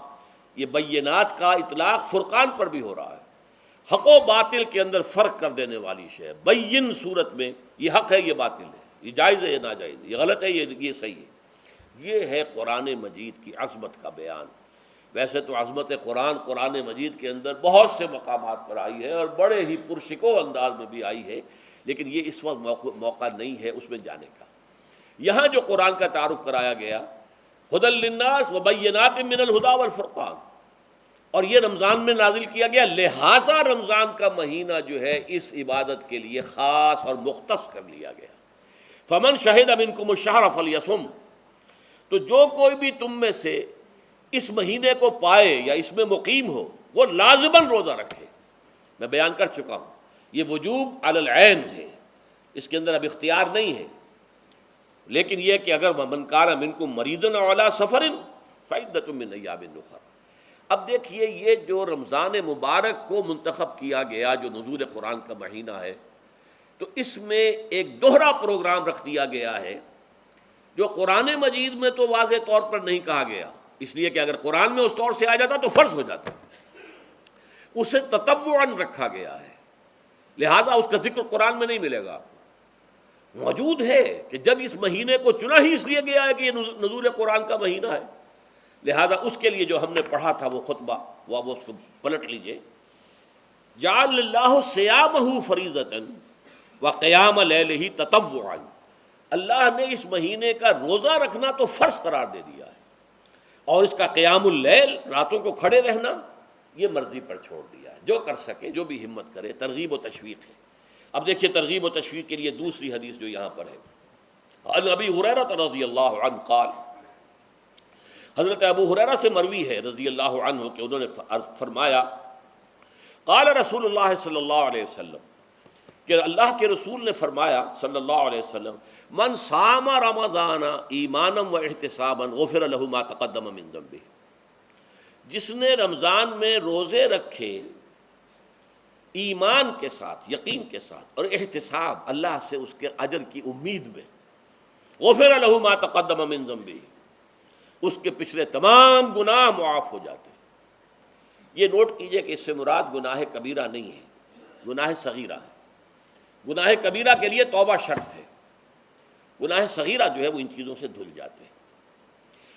یہ بینات کا اطلاق فرقان پر بھی ہو رہا ہے، حق و باطل کے اندر فرق کر دینے والی شے۔ بین صورت میں یہ حق ہے، یہ باطل ہے، یہ جائز ہے، یہ ناجائز ہے، یہ غلط ہے، یہ صحیح ہے۔ یہ ہے قرآن مجید کی عظمت کا بیان۔ ویسے تو عظمت قرآن مجید کے اندر بہت سے مقامات پر آئی ہے اور بڑے ہی پرشکو انداز میں بھی آئی ہے، لیکن یہ اس وقت موقع نہیں ہے اس میں جانے کا۔ یہاں جو قرآن کا تعارف کرایا گیا، ھدی للناس وبینات من الہدی والفرقان، اور یہ رمضان میں نازل کیا گیا، لہٰذا رمضان کا مہینہ جو ہے اس عبادت کے لیے خاص اور مختص کر لیا گیا۔ فمن شہد منکم الشہر فلیصم، تو جو کوئی بھی تم میں سے اس مہینے کو پائے یا اس میں مقیم ہو وہ لازماً روزہ رکھے۔ میں بیان کر چکا ہوں یہ وجوب علی العین ہے، اس کے اندر اب اختیار نہیں ہے، لیکن یہ کہ اگر من کان منکم مریضا او علی سفر فعدۃ من ایام اخر۔ اب دیکھیے یہ جو رمضان مبارک کو منتخب کیا گیا جو نزول قرآن کا مہینہ ہے، تو اس میں ایک دوہرا پروگرام رکھ دیا گیا ہے جو قرآن مجید میں تو واضح طور پر نہیں کہا گیا، اس لیے کہ اگر قرآن میں اس طور سے آ جاتا تو فرض ہو جاتا، اسے تطوعاً رکھا گیا ہے، لہذا اس کا ذکر قرآن میں نہیں ملے گا۔ موجود ہے کہ جب اس مہینے کو چنا ہی اس لیے گیا ہے کہ یہ نزول قرآن کا مہینہ ہے، لہذا اس کے لیے جو ہم نے پڑھا تھا وہ خطبہ وہ اس کو پلٹ لیجئے۔ جعل اللہ صیامہ فریضۃ وقیام لیلہ تطوعا، اللہ نے اس مہینے کا روزہ رکھنا تو فرض قرار دے دیا ہے، اور اس کا قیام اللیل راتوں کو کھڑے رہنا یہ مرضی پر چھوڑ دیا ہے، جو کر سکے جو بھی ہمت کرے، ترغیب و تشویق ہے۔ اب دیکھیے ترغیب و تشویق کے لیے دوسری حدیث جو یہاں پر ہے، عن ابی ہریرہ رضی اللہ عنہ قال، حضرت ابو ہریرہ سے مروی ہے رضی اللہ عنہ کہ انہوں نے فرمایا قال رسول اللہ صلی اللہ علیہ وسلم، کہ اللہ کے رسول نے فرمایا صلی اللہ علیہ وسلم، من صام رمضان ایمانا و احتسابا غفر له ما تقدم من ذنبه، جس نے رمضان میں روزے رکھے ایمان کے ساتھ، یقین کے ساتھ، اور احتساب اللہ سے اس کے اجر کی امید میں، غفر له ما تقدم من ذنبه، اس کے پچھلے تمام گناہ معاف ہو جاتے ہیں۔ یہ نوٹ کیجئے کہ اس سے مراد گناہ کبیرہ نہیں ہے، گناہ صغیرہ ہے۔ گناہ کبیرہ کے لیے توبہ شرط ہے، گناہ صغیرہ جو ہے وہ ان چیزوں سے دھل جاتے ہیں۔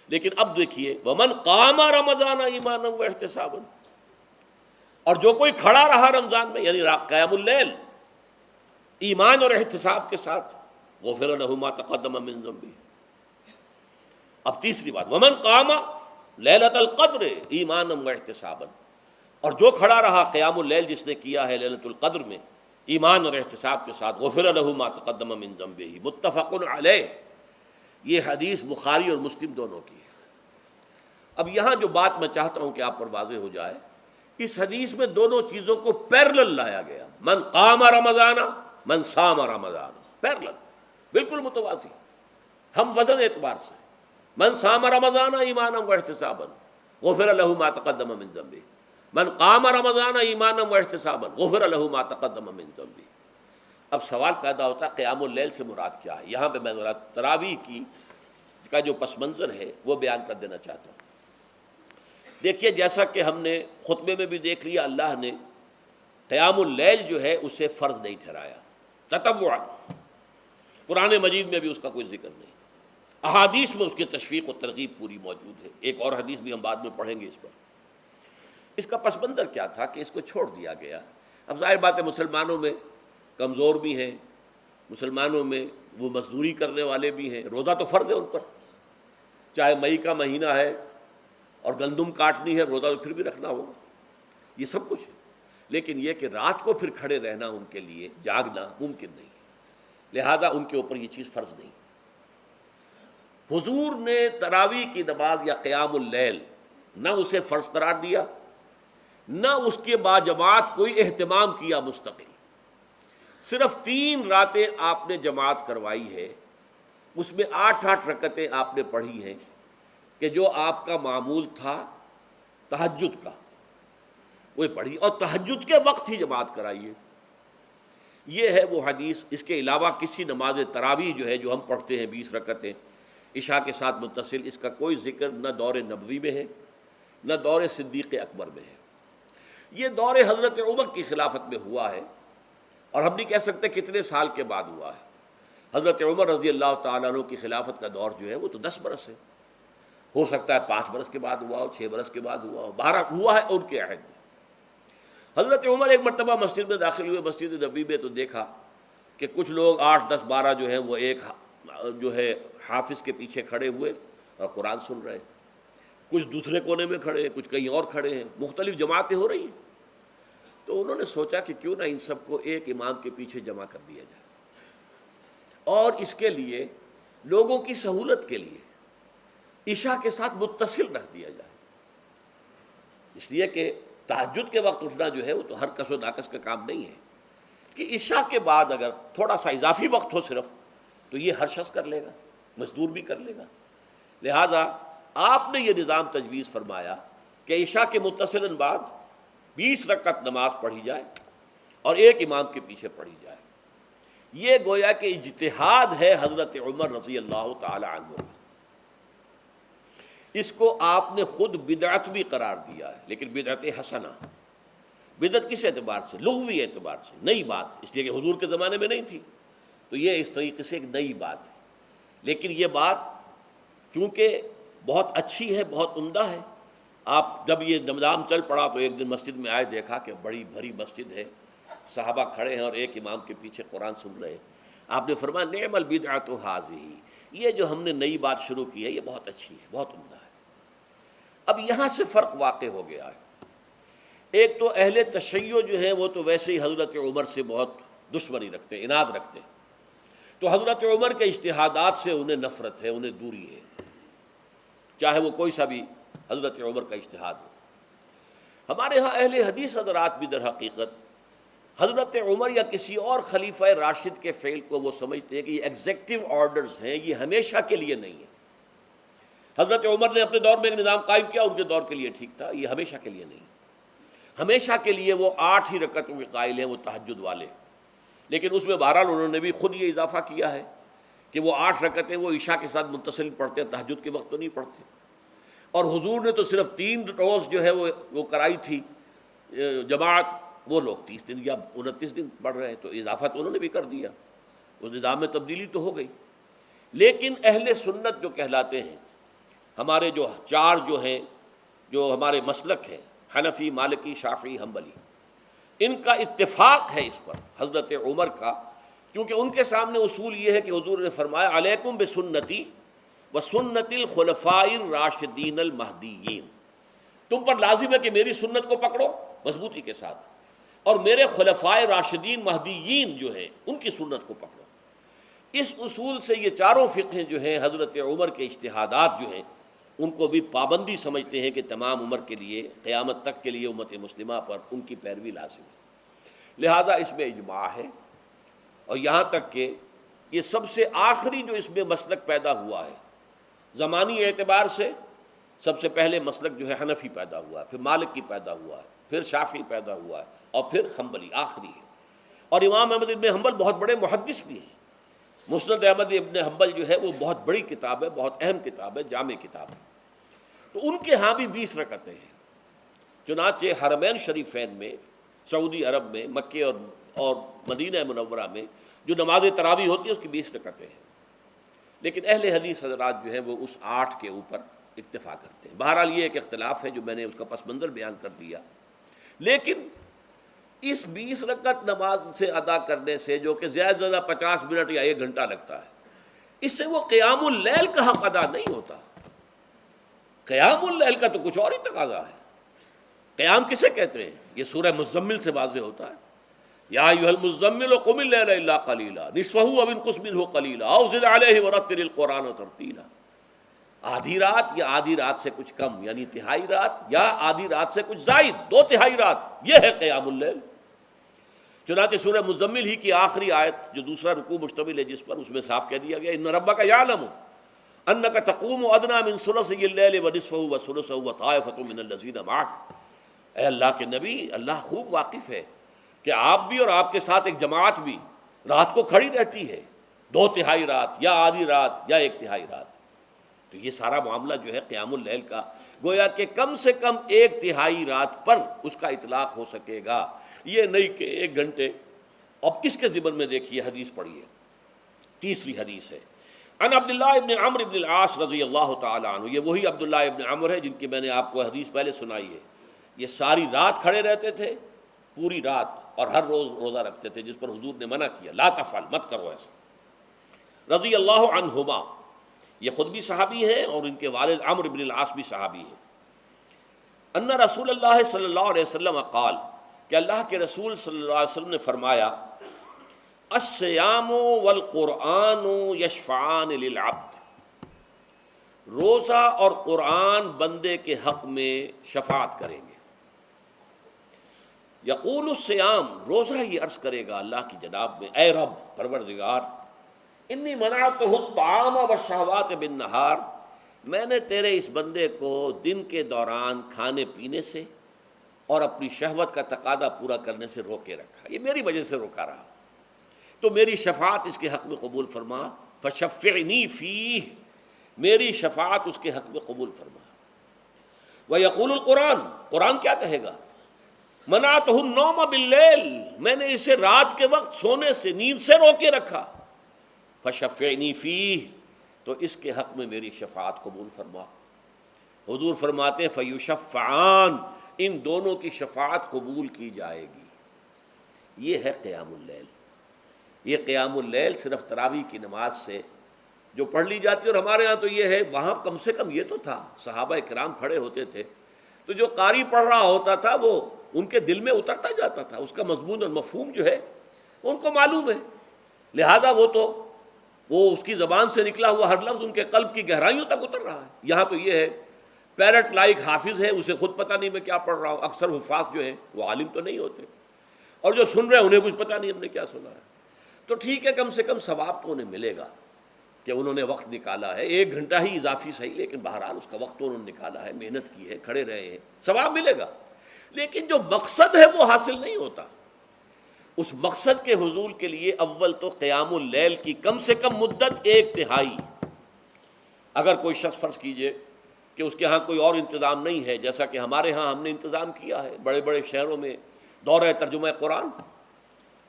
لیکن اب دیکھیے ومن قام رمضان ایمانا و احتسابا، اور جو کوئی کھڑا رہا رمضان میں یعنی قیام اللیل ایمان اور احتساب کے ساتھ، غفر له ما تقدم من ذنبه۔ اب تیسری بات، ومن قام لیلۃ القدر ایمانا و احتسابا، اور جو کھڑا رہا قیام اللیل جس نے کیا ہے لیلۃ القدر میں ایمان اور احتساب کے ساتھ، غفر له ما تقدم من ذنبه، متفق علیہ۔ یہ حدیث بخاری اور مسلم دونوں کی ہے۔ اب یہاں جو بات میں چاہتا ہوں کہ آپ پر واضح ہو جائے، اس حدیث میں دونوں چیزوں کو پیرلل لایا گیا، من قام رمضان من صام رمضان، پیرلل، بالکل متوازی، ہم وزن اعتبار سے، من صام رمضان ایمانا و احتسابا غفر له ما تقدم من ذنبه، من قام رمضان ایمانا و احتسابا غفر له ما تقدم من ذنبه۔ اب سوال پیدا ہوتا ہے قیام اللیل سے مراد کیا ہے؟ یہاں پہ میں ذرا تراویح کا جو پس منظر ہے وہ بیان کر دینا چاہتا ہوں۔ دیکھیے جیسا کہ ہم نے خطبے میں بھی دیکھ لیا، اللہ نے قیام اللیل جو ہے اسے فرض نہیں ٹھہرایا، تطوعا، قرآن مجید میں بھی اس کا کوئی ذکر نہیں، احادیث میں اس کی تشویق و ترغیب پوری موجود ہے، ایک اور حدیث بھی ہم بعد میں پڑھیں گے اس پر۔ اس کا پس منظر کیا تھا کہ اس کو چھوڑ دیا گیا۔ اب ظاہر بات ہے مسلمانوں میں کمزور بھی ہیں، مسلمانوں میں وہ مزدوری کرنے والے بھی ہیں، روزہ تو فرض ہے ان پر، چاہے مئی کا مہینہ ہے اور گندم کاٹنی ہے، روزہ تو پھر بھی رکھنا ہوگا، یہ سب کچھ ہے، لیکن یہ کہ رات کو پھر کھڑے رہنا ان کے لیے، جاگنا ممکن نہیں ہے، لہذا ان کے اوپر یہ چیز فرض نہیں۔ حضور نے تراویح کی نماز یا قیام اللیل نہ اسے فرض قرار دیا، نہ اس کے بعد جماعت کوئی اہتمام کیا مستقل، صرف 3 راتیں آپ نے جماعت کروائی ہے، اس میں 8 رکعتیں آپ نے پڑھی ہیں کہ جو آپ کا معمول تھا تہجد کا وہ پڑھی، اور تہجد کے وقت ہی جماعت کرائی ہے۔ یہ ہے وہ حدیث، اس کے علاوہ کسی نماز تراویح جو ہے جو ہم پڑھتے ہیں 20 رکعتیں عشاء کے ساتھ متصل، اس کا کوئی ذکر نہ دور نبوی میں ہے نہ دور صدیق اکبر میں ہے۔ یہ دور حضرت عمر کی خلافت میں ہوا ہے، اور ہم نہیں کہہ سکتے کتنے سال کے بعد ہوا ہے۔ حضرت عمر رضی اللہ تعالیٰ عنہ کی خلافت کا دور جو ہے وہ تو 10 برس ہے، ہو سکتا ہے 5 برس کے بعد ہوا ہو، 6 برس کے بعد ہوا ہو، 12 ہوا ہے ان کے عہد میں۔ حضرت عمر ایک مرتبہ مسجد میں داخل ہوئے، مسجد نبوی میں، تو دیکھا کہ کچھ لوگ 8 10 12 جو ہیں وہ ایک جو ہے حافظ کے پیچھے کھڑے ہوئے اور قرآن سن رہے ہیں۔ کچھ دوسرے کونے میں کھڑے ہیں، کچھ کہیں اور کھڑے ہیں، مختلف جماعتیں ہو رہی ہیں۔ تو انہوں نے سوچا کہ کیوں نہ ان سب کو ایک امام کے پیچھے جمع کر دیا جائے، اور اس کے لیے لوگوں کی سہولت کے لیے عشاء کے ساتھ متصل رکھ دیا جائے، اس لیے کہ تہجد کے وقت اٹھنا جو ہے وہ تو ہر کس و ناقص کا کام نہیں ہے، کہ عشاء کے بعد اگر تھوڑا سا اضافی وقت ہو صرف، تو یہ ہر شخص کر لے گا، مزدور بھی کر لے گا۔ لہذا آپ نے یہ نظام تجویز فرمایا کہ عشاء کے متصلاً بعد 20 رکعت نماز پڑھی جائے اور ایک امام کے پیچھے پڑھی جائے۔ یہ گویا کہ اجتہاد ہے حضرت عمر رضی اللہ تعالی عنہ کا، اس کو آپ نے خود بدعت بھی قرار دیا ہے، لیکن بدعت حسنہ۔ بدعت کس اعتبار سے؟ لغوی اعتبار سے، نئی بات، اس لیے کہ حضور کے زمانے میں نہیں تھی، تو یہ اس طریقے سے ایک نئی بات ہے۔ لیکن یہ بات چونکہ بہت اچھی ہے، بہت عمدہ ہے، آپ جب یہ نظام چل پڑا تو ایک دن مسجد میں آئے، دیکھا کہ بڑی بھری مسجد ہے، صحابہ کھڑے ہیں اور ایک امام کے پیچھے قرآن سن رہے ہیں۔ آپ نے فرمایا نعم البدعۃ ھذہ، یہ جو ہم نے نئی بات شروع کی ہے یہ بہت اچھی ہے، بہت عمدہ ہے۔ اب یہاں سے فرق واقع ہو گیا ہے۔ ایک تو اہل تشیع جو ہے وہ تو ویسے ہی حضرت عمر سے بہت دشمنی رکھتے ہیں، عناد رکھتے ہیں، تو حضرت عمر کے اجتہادات سے انہیں نفرت ہے، انہیں دوری ہے، چاہے وہ کوئی سا بھی حضرت عمر کا اجتہاد ہو۔ ہمارے ہاں اہل حدیث حضرات بھی در حقیقت حضرت عمر یا کسی اور خلیفہ راشد کے فعل کو وہ سمجھتے ہیں کہ یہ ایگزیکٹو آرڈرز ہیں، یہ ہمیشہ کے لیے نہیں ہے۔ حضرت عمر نے اپنے دور میں ایک نظام قائم کیا، ان کے دور کے لیے ٹھیک تھا، یہ ہمیشہ کے لیے نہیں۔ ہمیشہ کے لیے وہ 8 ہی رکعتوں کے قائل ہیں، وہ تہجد والے، لیکن اس میں بہرحال انہوں نے بھی خود یہ اضافہ کیا ہے کہ وہ 8 رکعتیں وہ عشاء کے ساتھ متصل پڑھتے ہیں، تہجد کے وقت تو نہیں پڑھتے۔ اور حضور نے تو صرف 3 روز جو ہے وہ کرائی تھی جماعت، وہ لوگ 30 دن یا 29 دن پڑھ رہے ہیں، تو اضافہ تو انہوں نے بھی کر دیا، اس نظام میں تبدیلی تو ہو گئی۔ لیکن اہل سنت جو کہلاتے ہیں، ہمارے جو 4 جو ہیں، جو ہمارے مسلک ہیں، حنفی، مالکی، شافعی، حنبلی، ان کا اتفاق ہے اس پر حضرت عمر کا، کیونکہ ان کے سامنے اصول یہ ہے کہ حضور نے فرمایا علیکم بسنتی وسنت الخلفاء الراشدین المہدیین، تم پر لازم ہے کہ میری سنت کو پکڑو مضبوطی کے ساتھ، اور میرے خلفائے راشدین مہدیین جو ہیں ان کی سنت کو پکڑو۔ اس اصول سے یہ چاروں فقہیں جو ہیں حضرت عمر کے اجتہادات جو ہیں ان کو بھی پابندی سمجھتے ہیں کہ تمام عمر کے لیے، قیامت تک کے لیے امت مسلمہ پر ان کی پیروی لازم ہے۔ لہذا اس میں اجماع ہے، اور یہاں تک کہ یہ سب سے آخری جو اس میں مسلک پیدا ہوا ہے زمانی اعتبار سے، سب سے پہلے مسلک جو ہے حنفی پیدا ہوا ہے، پھر مالک کی پیدا ہوا ہے، پھر شافعی پیدا ہوا ہے، اور پھر حنبلی آخری ہے۔ اور امام احمد ابن حنبل بہت بڑے محدث بھی ہیں، مسند احمد ابن حنبل جو ہے وہ بہت بڑی کتاب ہے، بہت اہم کتاب ہے، جامع کتاب ہے۔ تو ان کے ہاں بھی 20 رکعتیں ہیں، چنانچہ حرمین شریفین میں، سعودی عرب میں، مکے اور مدینہ منورہ میں جو نماز تراویح ہوتی ہے اس کی 20 رکعتیں ہیں، لیکن اہل حدیث حضرات جو ہیں وہ اس 8 کے اوپر اکتفا کرتے ہیں۔ بہرحال یہ ایک اختلاف ہے جو میں نے اس کا پس منظر بیان کر دیا، لیکن اس 20 رکعت نماز سے ادا کرنے سے، جو کہ زیادہ سے زیادہ 50 منٹ یا 1 گھنٹہ لگتا ہے، اس سے وہ قیام اللیل کا حق ادا نہیں ہوتا۔ قیام اللیل کا تو کچھ اور ہی تقاضا ہے۔ قیام کسے کہتے ہیں؟ یہ سورہ مزمل سے واضح ہوتا ہے، یا ایھا المزمل قم اللیل الا قلیلا نصفہ او انقص منہ قلیلا او زد علیہ ورتل القرآن ترتیلا۔ آدھی رات یا آدھی رات سے کچھ کم، یعنی تہائی رات، یا آدھی رات سے کچھ زائد، 2/3 رات، یہ ہے قیام اللیل۔ چنانچہ سورہ مزمل ہی کی آخری آیت جو دوسرا رکوع مشتمل ہے جس پر، اس میں صاف کہہ دیا گیا ان ربک یعلم انک تقوم ادنی من ثلثی اللیل ونصفہ وثلثہ وطائفۃ من الذین معک۔ اے اللہ کے نبی، اللہ خوب واقف ہے کہ آپ بھی اور آپ کے ساتھ ایک جماعت بھی رات کو کھڑی رہتی ہے، 2/3 رات یا آدھی رات یا 1/3 رات۔ تو یہ سارا معاملہ جو ہے قیام اللیل کا، گویا کہ کم سے کم 1/3 رات پر اس کا اطلاق ہو سکے گا، یہ نہیں کہ 1 گھنٹے۔ اب اس کے ضمن میں دیکھیے حدیث پڑھیے، تیسری حدیث ہے ان عبداللہ ابن عمرو ابن العاص رضی اللہ تعالی عنہ۔ یہ وہی عبداللہ ابن عمرو ہے جن کی میں نے آپ کو حدیث پہلے سنائی ہے۔ یہ ساری رات کھڑے رہتے تھے، پوری رات، اور ہر روز روزہ رکھتے تھے، جس پر حضور نے منع کیا، لا تفعل، مت کرو ایسا۔ رضی اللہ عنہما، یہ خود بھی صحابی ہیں اور ان کے والد عمرو بن العاص بھی صحابی ہیں. ان رسول اللہ صلی اللہ علیہ وسلم قال کہ اللہ کے رسول صلی اللہ علیہ وسلم نے فرمایا الصیام والقرآن یشفعان للعبد، روزہ اور قرآن بندے کے حق میں شفاعت کریں گے. یقول الصیام، روزہ یہ عرض کرے گا اللہ کی جناب میں، اے رب پروردگار، انی منعتہ الطعام والشہوات بالنہار، میں نے تیرے اس بندے کو دن کے دوران کھانے پینے سے اور اپنی شہوت کا تقاضا پورا کرنے سے روکے رکھا، یہ میری وجہ سے روکا رہا، تو میری شفاعت اس کے حق میں قبول فرما. فشفعنی فیہ، میری شفاعت اس کے حق میں قبول فرما. ویقول القرآن، قرآن کیا کہے گا؟ منعتہ النوم باللیل، میں نے اسے رات کے وقت سونے سے، نیند سے روکے رکھا. فشفعنی فیہ، تو اس کے حق میں میری شفاعت قبول فرما. حضور فرماتے ہیں فیشفعان، ان دونوں کی شفاعت قبول کی جائے گی. یہ ہے قیام اللیل. یہ قیام اللیل صرف تراویح کی نماز سے جو پڑھ لی جاتی ہے، اور ہمارے ہاں تو یہ ہے، وہاں کم سے کم یہ تو تھا، صحابہ کرام کھڑے ہوتے تھے تو جو قاری پڑھ رہا ہوتا تھا وہ ان کے دل میں اترتا جاتا تھا، اس کا مضمون اور مفہوم جو ہے ان کو معلوم ہے، لہذا وہ اس کی زبان سے نکلا ہوا ہر لفظ ان کے قلب کی گہرائیوں تک اتر رہا ہے. یہاں تو یہ ہے پیرٹ لائک حافظ ہے، اسے خود پتہ نہیں میں کیا پڑھ رہا ہوں. اکثر حفاظ جو ہیں وہ عالم تو نہیں ہوتے، اور جو سن رہے ہیں انہیں کچھ پتہ نہیں ہم نے کیا سنا ہے. تو ٹھیک ہے، کم سے کم ثواب تو انہیں ملے گا کہ انہوں نے وقت نکالا ہے، 1 گھنٹہ ہی اضافی صحیح، لیکن بہرحال اس کا وقت تو انہوں نے نکالا ہے، محنت کی ہے، کھڑے رہے ہیں، ثواب ملے گا. لیکن جو مقصد ہے وہ حاصل نہیں ہوتا. اس مقصد کے حصول کے لیے اول تو قیام اللیل کی کم سے کم مدت 1/3. اگر کوئی شخص فرض کیجئے کہ اس کے ہاں کوئی اور انتظام نہیں ہے، جیسا کہ ہمارے ہاں ہم نے انتظام کیا ہے بڑے بڑے شہروں میں دورہ ترجمہ قرآن،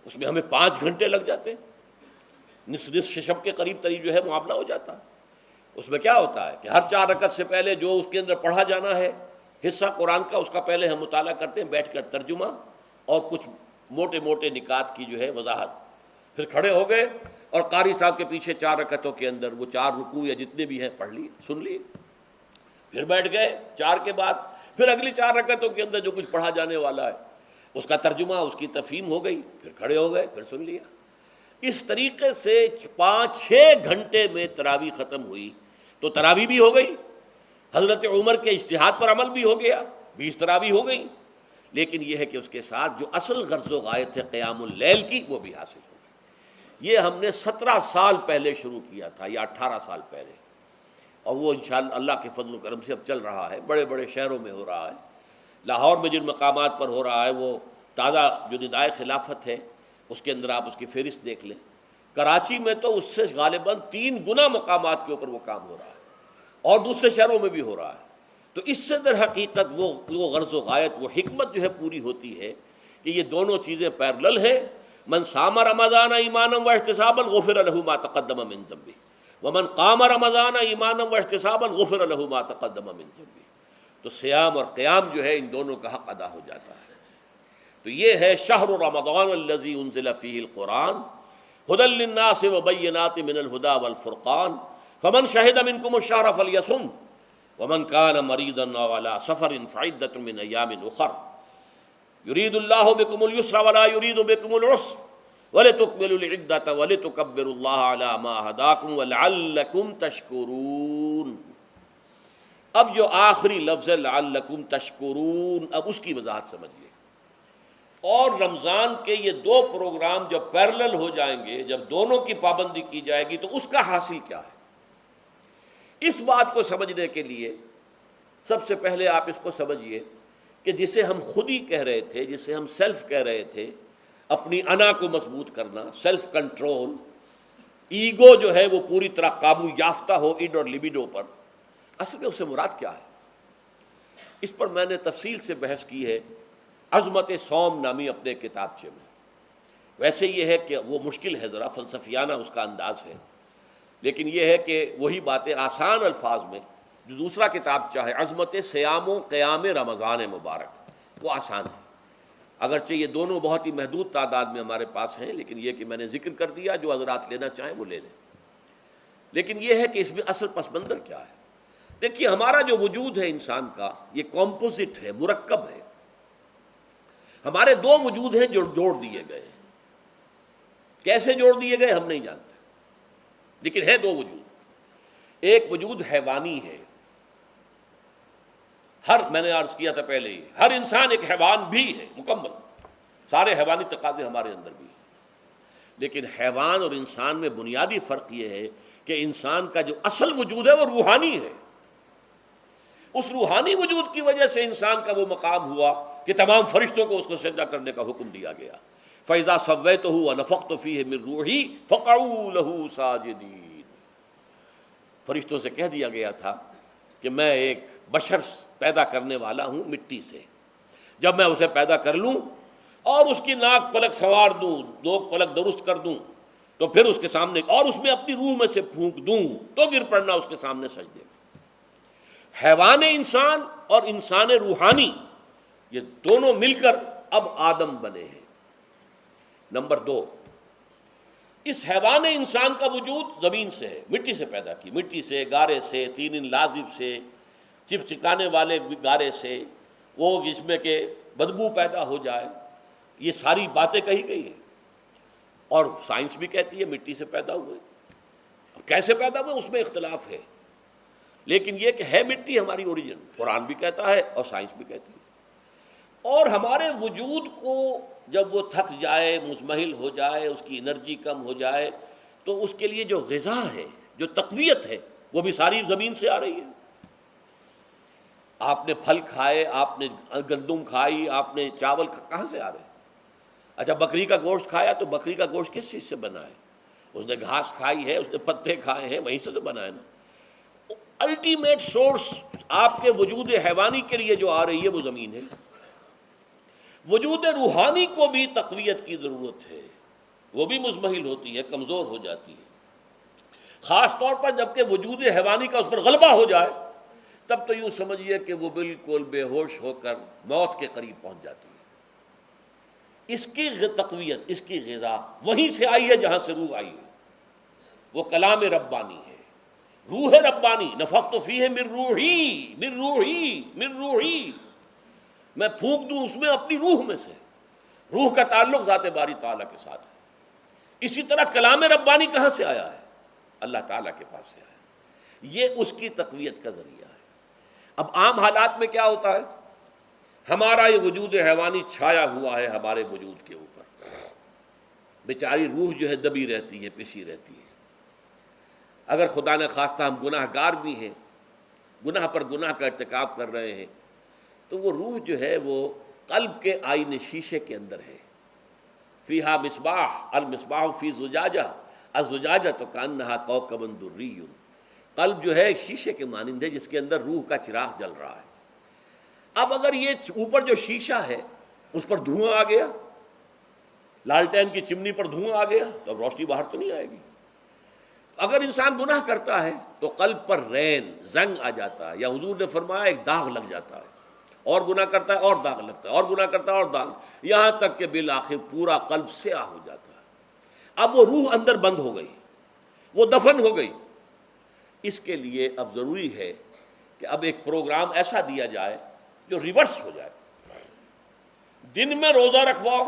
اس میں ہمیں 5 گھنٹے لگ جاتے ہیں، نصف شب کے قریب تری جو ہے معاملہ ہو جاتا ہے. اس میں کیا ہوتا ہے کہ ہر 4 رکعت سے پہلے جو اس کے اندر پڑھا جانا ہے حصہ قرآن کا، اس کا پہلے ہم مطالعہ کرتے ہیں بیٹھ کر، ترجمہ اور کچھ موٹے موٹے نکات کی جو ہے وضاحت. پھر کھڑے ہو گئے اور قاری صاحب کے پیچھے 4 رکعتوں کے اندر وہ 4 رکوع یا جتنے بھی ہیں پڑھ لیے، سن لیے، پھر بیٹھ گئے 4 کے بعد پھر اگلی 4 رکعتوں کے اندر جو کچھ پڑھا جانے والا ہے اس کا ترجمہ، اس کی تفہیم ہو گئی، پھر کھڑے ہو گئے، پھر سن لیا. اس طریقے سے 5-6 گھنٹے میں تراویح ختم ہوئی. تو تراویح بھی ہو گئی، حضرت عمر کے اجتہاد پر عمل بھی ہو گیا، 20 تراویح ہو گئی. لیکن یہ ہے کہ اس کے ساتھ جو اصل غرض و غایت ہے قیام اللیل کی وہ بھی حاصل ہو گئی. یہ ہم نے 17 سال پہلے شروع کیا تھا یا 18 سال پہلے، اور وہ انشاءاللہ اللہ کے فضل و کرم سے اب چل رہا ہے. بڑے بڑے شہروں میں ہو رہا ہے، لاہور میں جن مقامات پر ہو رہا ہے وہ تازہ جو ندائے خلافت ہے اس کے اندر آپ اس کی فہرست دیکھ لیں. کراچی میں تو اس سے غالباً 3 گنا مقامات کے اوپر وہ کام ہو رہا ہے، اور دوسرے شہروں میں بھی ہو رہا ہے. تو اس سے در حقیقت وہ غرض و غایت، وہ حکمت جو ہے پوری ہوتی ہے کہ یہ دونوں چیزیں پیرلل ہیں. من صام رمضان ایمانا واحتسابا غفر له ما تقدم من ذنبه ومن قام رمضان ایمانا واحتسابا غفر له ما تقدم من ذنبه. تو صیام اور قیام جو ہے ان دونوں کا حق ادا ہو جاتا ہے. تو یہ ہے شہر رمضان الذی انزل فیہ القرآن ھدی للناس وبینات من الھدی والفرقان فمن شہد منکم الشہر فلیصم ومن کان مریضا او علی سفر فعدۃ من ایام اخر یرید اللہ بکم اليسر ولا یرید بکم العسر ولتکملوا العدۃ ولتکبروا اللہ علی ما ھداکم ولعلکم تشکرون. اب جو آخری لفظ ہے لعلکم تشکرون، اب اس کی وضاحت سمجھیے. اور رمضان کے یہ 2 پروگرام جب پیرلل ہو جائیں گے، جب دونوں کی پابندی کی جائے گی، تو اس کا حاصل کیا ہے؟ اس بات کو سمجھنے کے لیے سب سے پہلے آپ اس کو سمجھیے کہ جسے ہم خود ہی کہہ رہے تھے، جسے ہم سیلف کہہ رہے تھے، اپنی انا کو مضبوط کرنا، سیلف کنٹرول، ایگو جو ہے وہ پوری طرح قابو یافتہ ہو اڈ اور لیبیڈو پر، اصل میں اسے مراد کیا ہے؟ اس پر میں نے تفصیل سے بحث کی ہے عظمت صوم نامی اپنے کتابچے میں. ویسے یہ ہے کہ وہ مشکل ہے، ذرا فلسفیانہ اس کا انداز ہے، لیکن یہ ہے کہ وہی باتیں آسان الفاظ میں جو دوسرا کتابچہ ہے عظمت صیام و قیام رمضان مبارک، وہ آسان ہے. اگرچہ یہ دونوں بہت ہی محدود تعداد میں ہمارے پاس ہیں، لیکن یہ کہ میں نے ذکر کر دیا، جو حضرات لینا چاہیں وہ لے لیں. لیکن یہ ہے کہ اس میں اصل پس منظر کیا ہے؟ دیکھیے ہمارا جو وجود ہے انسان کا یہ کمپوزٹ ہے، مرکب ہے. ہمارے دو وجود ہیں جو جوڑ دیے گئے ہیں. کیسے جوڑ دیے گئے ہم نہیں جانتے، لیکن ہے دو وجود. ایک وجود حیوانی ہے، میں نے عرض کیا تھا پہلے ہی، ہر انسان ایک حیوان بھی ہے مکمل، سارے حیوانی تقاضے ہمارے اندر بھی ہیں. لیکن حیوان اور انسان میں بنیادی فرق یہ ہے کہ انسان کا جو اصل وجود ہے وہ روحانی ہے. اس روحانی وجود کی وجہ سے انسان کا وہ مقام ہوا کہ تمام فرشتوں کو اس کو سجدہ کرنے کا حکم دیا گیا. فَإِذَا سَوَّيْتُهُ وَنَفَخْتُ فِيهِ مِن رُوحِي فَقَعُوا لَهُ سَاجِدِينَ. فرشتوں سے کہہ دیا گیا تھا کہ میں ایک بشر پیدا کرنے والا ہوں مٹی سے. جب میں اسے پیدا کر لوں اور اس کی ناک پلک سنوار دوں، دو پلک درست کر دوں، تو پھر اس کے سامنے اور اس میں اپنی روح میں سے پھونک دوں تو گر پڑنا اس کے سامنے سجدے. حیوان انسان اور انسان روحانی یہ دونوں مل کر اب آدم بنے ہیں. نمبر دو، اس حیوان انسان کا وجود زمین سے ہے، مٹی سے پیدا کی، مٹی سے، گارے سے، طین لازب سے، چپچکانے والے گارے سے، وہ جس میں کہ بدبو پیدا ہو جائے، یہ ساری باتیں کہی گئی ہیں. اور سائنس بھی کہتی ہے مٹی سے پیدا ہوئے. اب کیسے پیدا ہوئے اس میں اختلاف ہے، لیکن یہ کہ ہے مٹی ہماری اوریجن، قرآن بھی کہتا ہے اور سائنس بھی کہتی ہے. اور ہمارے وجود کو جب وہ تھک جائے، مزمحل ہو جائے، اس کی انرجی کم ہو جائے، تو اس کے لیے جو غذا ہے، جو تقویت ہے، وہ بھی ساری زمین سے آ رہی ہے. آپ نے پھل کھائے، آپ نے گندم کھائی، آپ نے چاول کہاں سے آ رہے ہیں؟ اچھا بکری کا گوشت کھایا تو بکری کا گوشت کس چیز سے بنا ہے؟ اس نے گھاس کھائی ہے، اس نے پتے کھائے ہیں، وہیں سے تو بنا ہے نا. الٹیمیٹ سورس آپ کے وجود حیوانی کے لیے جو آ رہی ہے وہ زمین ہے. وجود روحانی کو بھی تقویت کی ضرورت ہے، وہ بھی مزمحل ہوتی ہے، کمزور ہو جاتی ہے. خاص طور پر جب کہ وجود حیوانی کا اس پر غلبہ ہو جائے تب تو یوں سمجھیے کہ وہ بالکل بے ہوش ہو کر موت کے قریب پہنچ جاتی ہے. اس کی تقویت، اس کی غذا وہیں سے آئی ہے جہاں سے روح آئی ہے. وہ کلام ربانی ہے، روح ربانی. نفخت فیہ من روحی من روحی من روحی، میں پھونک دوں اس میں اپنی روح میں سے. روح کا تعلق ذات باری تعالیٰ کے ساتھ ہے. اسی طرح کلام ربانی کہاں سے آیا ہے؟ اللہ تعالیٰ کے پاس سے آیا ہے. یہ اس کی تقویت کا ذریعہ ہے. اب عام حالات میں کیا ہوتا ہے؟ ہمارا یہ وجود حیوانی چھایا ہوا ہے ہمارے وجود کے اوپر، بیچاری روح جو ہے دبی رہتی ہے، پسی رہتی ہے. اگر خدا نے خواستہ ہم گناہ گار بھی ہیں، گناہ پر گناہ کا ارتکاب کر رہے ہیں، تو وہ روح جو ہے وہ قلب کے آئینے شیشے کے اندر ہے. فیہا مصباح المصباح فی زجاجہ الزجاجہ تو کانہا کوکب دری. قلب جو ہے ایک شیشے کے مانند ہے جس کے اندر روح کا چراغ جل رہا ہے. اب اگر یہ اوپر جو شیشہ ہے اس پر دھواں آ گیا، لالٹین کی چمنی پر دھواں آ گیا، تو اب روشنی باہر تو نہیں آئے گی. اگر انسان گناہ کرتا ہے تو قلب پر رین زنگ آ جاتا ہے، یا حضور نے فرمایا ایک داغ لگ جاتا ہے. اور گناہ کرتا ہے اور داغ لگتا ہے، اور گناہ کرتا ہے اور داغ، یہاں تک کہ بالآخر پورا قلب سیاہ ہو جاتا ہے. اب وہ روح اندر بند ہو گئی، وہ دفن ہو گئی. اس کے لیے اب ضروری ہے کہ اب ایک پروگرام ایسا دیا جائے جو ریورس ہو جائے. دن میں روزہ رکھواؤ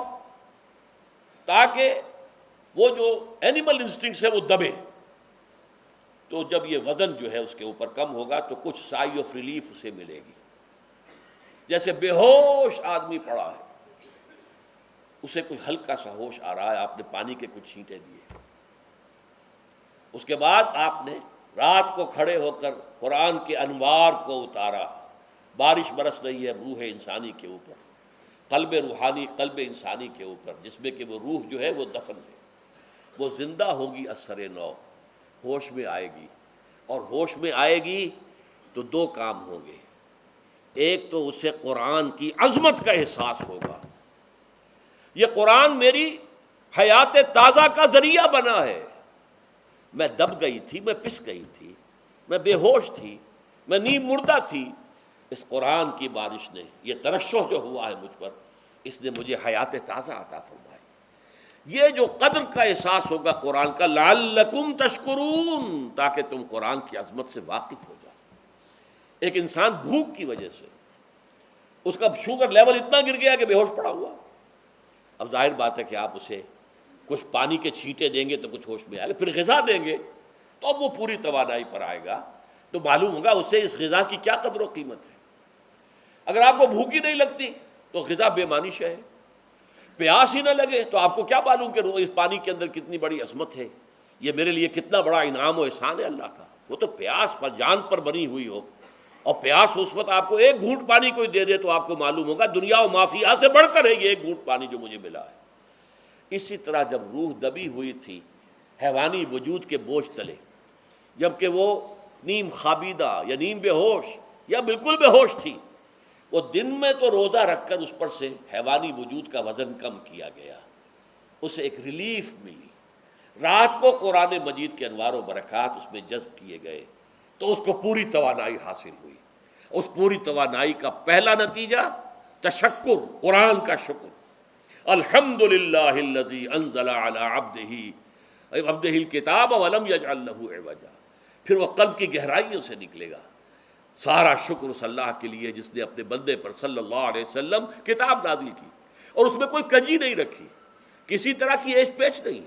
تاکہ وہ جو اینیمل انسٹنکٹس ہے وہ دبے. تو جب یہ وزن جو ہے اس کے اوپر کم ہوگا تو کچھ سائی آف ریلیف اسے ملے گی. جیسے بے ہوش آدمی پڑا ہے، اسے کوئی ہلکا سا ہوش آ رہا ہے، آپ نے پانی کے کچھ چھینٹے دیے، اس کے بعد آپ نے رات کو کھڑے ہو کر قرآن کے انوار کو اتارا. بارش برس رہی ہے روح انسانی کے اوپر، قلب روحانی، قلب انسانی کے اوپر، جس میں کہ وہ روح جو ہے وہ دفن ہے. وہ زندہ ہوگی اثر نو، ہوش میں آئے گی. اور ہوش میں آئے گی تو دو کام ہوں گے. ایک تو اسے قرآن کی عظمت کا احساس ہوگا، یہ قرآن میری حیات تازہ کا ذریعہ بنا ہے. میں دب گئی تھی، میں پس گئی تھی، میں بے ہوش تھی، میں نیم مردہ تھی. اس قرآن کی بارش نے، یہ ترشح جو ہوا ہے مجھ پر، اس نے مجھے حیات تازہ عطا فرمائی. یہ جو قدر کا احساس ہوگا قرآن کا، لعلکم تشکرون، تاکہ تم قرآن کی عظمت سے واقف ہو جاؤ۔ ایک انسان بھوک کی وجہ سے اس کا شوگر لیول اتنا گر گیا کہ بے ہوش پڑا ہوا، اب ظاہر بات ہے کہ آپ اسے کچھ پانی کے چھینٹے دیں گے تو کچھ ہوش میں آئے گا، پھر غذا دیں گے تو اب وہ پوری توانائی پر آئے گا، تو معلوم ہوگا اسے اس غذا کی کیا قدر و قیمت ہے۔ اگر آپ کو بھوک ہی نہیں لگتی تو غذا بے معنی شے ہے، پیاس ہی نہ لگے تو آپ کو کیا معلوم کہ اس پانی کے اندر کتنی بڑی عظمت ہے، یہ میرے لیے کتنا بڑا انعام و احسان ہے اللہ کا۔ وہ تو پیاس پر جان پر بنی ہوئی ہو، اور پیاس اس وقت آپ کو ایک گھونٹ پانی کوئی دے دے تو آپ کو معلوم ہوگا دنیا و مافیہ سے بڑھ کر ہے یہ ایک گھونٹ پانی جو مجھے ملا ہے۔ اسی طرح جب روح دبی ہوئی تھی حیوانی وجود کے بوجھ تلے، جبکہ وہ نیم خوابیدہ یا نیم بے ہوش یا بالکل بے ہوش تھی، وہ دن میں تو روزہ رکھ کر اس پر سے حیوانی وجود کا وزن کم کیا گیا، اسے ایک ریلیف ملی۔ رات کو قرآن مجید کے انوار و برکات اس میں جذب کیے گئے تو اس کو پوری توانائی حاصل ہوئی۔ اس پوری توانائی کا پہلا نتیجہ تشکر، قرآن کا شکر۔ الحمدللہ الذی انزل علی عبدہ الکتاب ولم یجعل لہ عوجا، پھر وہ قلب کی گہرائیوں سے نکلے گا۔ سارا شکر اس اللہ کے لیے جس نے اپنے بندے پر صلی اللہ علیہ وسلم کتاب نازل کی اور اس میں کوئی کجی نہیں رکھی، کسی طرح کی ایش پیچ نہیں۔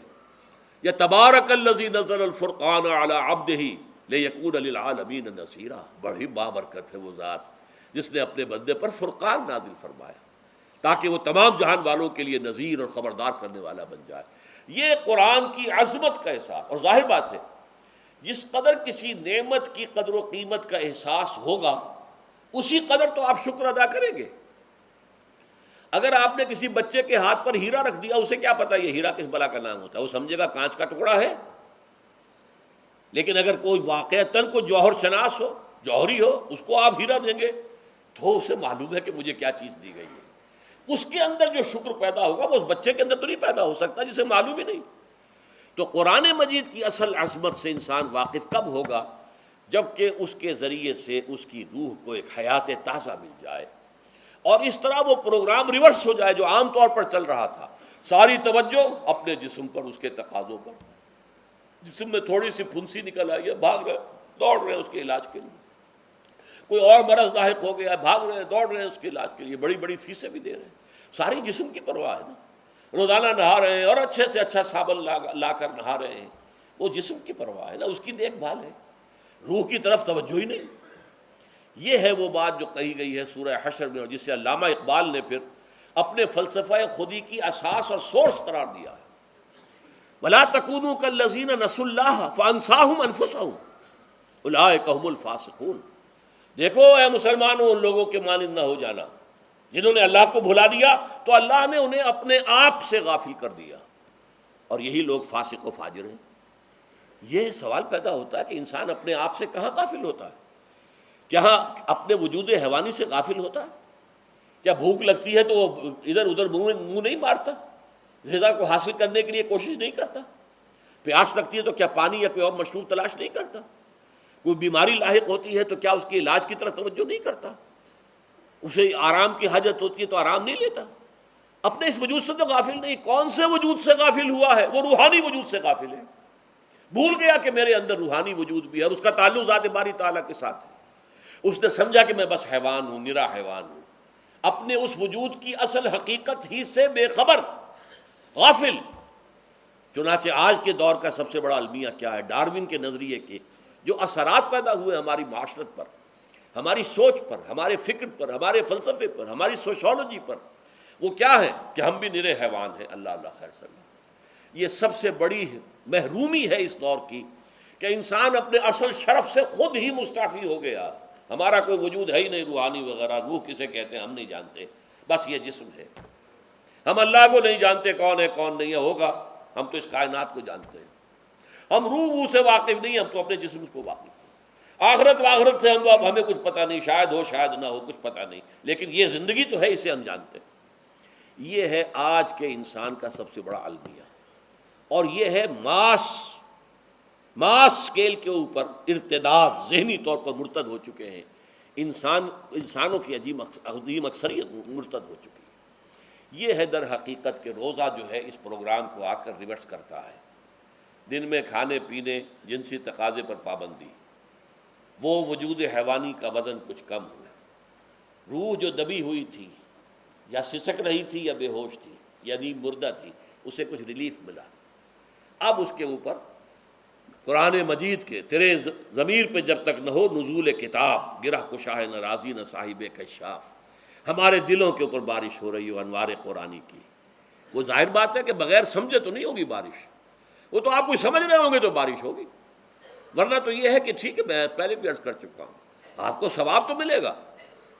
یا تبارک الذی نزل الفرقان علی عبدہ لیکون للعالمین نصیرا، بڑی بابرکت ہے وہ ذات جس نے اپنے بندے پر فرقان نازل فرمایا تاکہ وہ تمام جہان والوں کے لیے نذیر اور خبردار کرنے والا بن جائے۔ یہ قرآن کی عظمت کا احساس، اور ظاہر بات ہے جس قدر کسی نعمت کی قدر و قیمت کا احساس ہوگا اسی قدر تو آپ شکر ادا کریں گے۔ اگر آپ نے کسی بچے کے ہاتھ پر ہیرا رکھ دیا، اسے کیا پتا یہ ہیرا کس بلا کا نام ہوتا ہے، وہ سمجھے گا کانچ کا ٹکڑا ہے۔ لیکن اگر کوئی واقعتاً کوئی جوہر شناس ہو، جوہری ہو، اس کو آپ ہیرا دیں گے تو اسے معلوم ہے کہ مجھے کیا چیز دی گئی ہے۔ اس کے اندر جو شکر پیدا ہوگا وہ اس بچے کے اندر تو نہیں پیدا ہو سکتا جسے معلوم ہی نہیں۔ تو قرآن مجید کی اصل عظمت سے انسان واقف کب ہوگا؟ جبکہ اس کے ذریعے سے اس کی روح کو ایک حیات تازہ مل جائے اور اس طرح وہ پروگرام ریورس ہو جائے جو عام طور پر چل رہا تھا، ساری توجہ اپنے جسم پر، اس کے تقاضوں پر۔ جسم میں تھوڑی سی پھنسی نکل آئی ہے، بھاگ رہے دوڑ رہے ہیں اس کے علاج کے لیے۔ کوئی اور مرض لاحق ہو گیا ہے، بھاگ رہے ہیں دوڑ رہے ہیں اس کے علاج کے لیے، بڑی بڑی فیسیں بھی دے رہے ہیں۔ ساری جسم کی پرواہ ہے نا، روزانہ نہا رہے ہیں اور اچھے سے اچھا صابن لا کر نہا رہے ہیں، وہ جسم کی پرواہ ہے نا، اس کی دیکھ بھال ہے، روح کی طرف توجہ ہی نہیں۔ یہ ہے وہ بات جو کہی گئی ہے سورہ حشر میں، اور جسے علامہ اقبال نے پھر اپنے فلسفہ خودی کی اساس اور سورس قرار دیا ہے۔ وَلَا تَكُونُوا كَالَّذِينَ نَسُوا اللَّهَ فَأَنسَاهُمْ أَنفُسَهُمْ أُولَٰئِكَ هُمُ الْفَاسِقُونَ۔ دیکھو اے مسلمانوں، ان لوگوں کے مانند نہ ہو جانا جنہوں نے اللہ کو بھلا دیا تو اللہ نے انہیں اپنے آپ سے غافل کر دیا، اور یہی لوگ فاسق و فاجر ہیں۔ یہ سوال پیدا ہوتا ہے کہ انسان اپنے آپ سے کہاں غافل ہوتا ہے؟ کیا اپنے وجود حیوانی سے غافل ہوتا ہے؟ کیا بھوک لگتی ہے تو وہ ادھر ادھر منہ نہیں مارتا، غذا کو حاصل کرنے کے لیے کوشش نہیں کرتا؟ پیاس لگتی ہے تو کیا پانی یا کوئی اور مشروب تلاش نہیں کرتا؟ کوئی بیماری لاحق ہوتی ہے تو کیا اس کے علاج کی طرف توجہ نہیں کرتا؟ اسے آرام کی حاجت ہوتی ہے تو آرام نہیں لیتا؟ اپنے اس وجود سے تو غافل نہیں۔ کون سے وجود سے غافل ہوا ہے؟ وہ روحانی وجود سے غافل ہے۔ بھول گیا کہ میرے اندر روحانی وجود بھی ہے اور اس کا تعلق ذات باری تعالیٰ کے ساتھ ہے۔ اس نے سمجھا کہ میں بس حیوان ہوں، نرا حیوان ہوں، اپنے اس وجود کی اصل حقیقت ہی سے بے خبر، غافل۔ چنانچہ آج کے دور کا سب سے بڑا المیہ کیا ہے؟ ڈارون کے نظریے کے جو اثرات پیدا ہوئے ہماری معاشرت پر، ہماری سوچ پر، ہمارے فکر پر، ہمارے فلسفے پر، ہماری سوشولوجی پر، وہ کیا ہے کہ ہم بھی نرے حیوان ہیں۔ اللہ اللہ خیر صلی اللہ۔ یہ سب سے بڑی محرومی ہے اس دور کی کہ انسان اپنے اصل شرف سے خود ہی مستعفی ہو گیا۔ ہمارا کوئی وجود ہے ہی نہیں روحانی وغیرہ، روح کسے کہتے ہیں ہم نہیں جانتے، بس یہ جسم ہے۔ ہم اللہ کو نہیں جانتے کون ہے کون نہیں ہے، ہوگا ہم تو اس کائنات کو جانتے ہیں۔ ہم روح سے واقف نہیں، ہم تو اپنے جسم کو واقف ہیں۔ آخرت سے ہم اب ہمیں کچھ پتہ نہیں، شاید ہو شاید نہ ہو، کچھ پتہ نہیں، لیکن یہ زندگی تو ہے، اسے ہم جانتے ہیں۔ یہ ہے آج کے انسان کا سب سے بڑا المیہ، اور یہ ہے ماس اسکیل کے اوپر ارتداد، ذہنی طور پر مرتد ہو چکے ہیں انسانوں کی عظیم اکثریت مرتد ہو چکی ہے۔ یہ ہے در حقیقت کہ روزہ جو ہے اس پروگرام کو آ کر ریورس کرتا ہے۔ دن میں کھانے پینے، جنسی تقاضے پر پابندی، وہ وجود حیوانی کا وزن کچھ کم ہوا، روح جو دبی ہوئی تھی یا سسک رہی تھی یا بے ہوش تھی یا نیند مردہ تھی، اسے کچھ ریلیف ملا۔ اب اس کے اوپر قرآن مجید کے تیرے ضمیر پہ جب تک نہ ہو نزول کتاب، گرہ کشاہ نہ رازی نہ صاحب کشاف، ہمارے دلوں کے اوپر بارش ہو رہی ہو انوار قرآنی کی۔ وہ ظاہر بات ہے کہ بغیر سمجھے تو نہیں ہوگی بارش، وہ تو آپ کچھ سمجھ رہے ہوں گے تو بارش ہوگی، ورنہ تو یہ ہے کہ ٹھیک ہے، میں پہلے بھی عرض کر چکا ہوں، آپ کو ثواب تو ملے گا،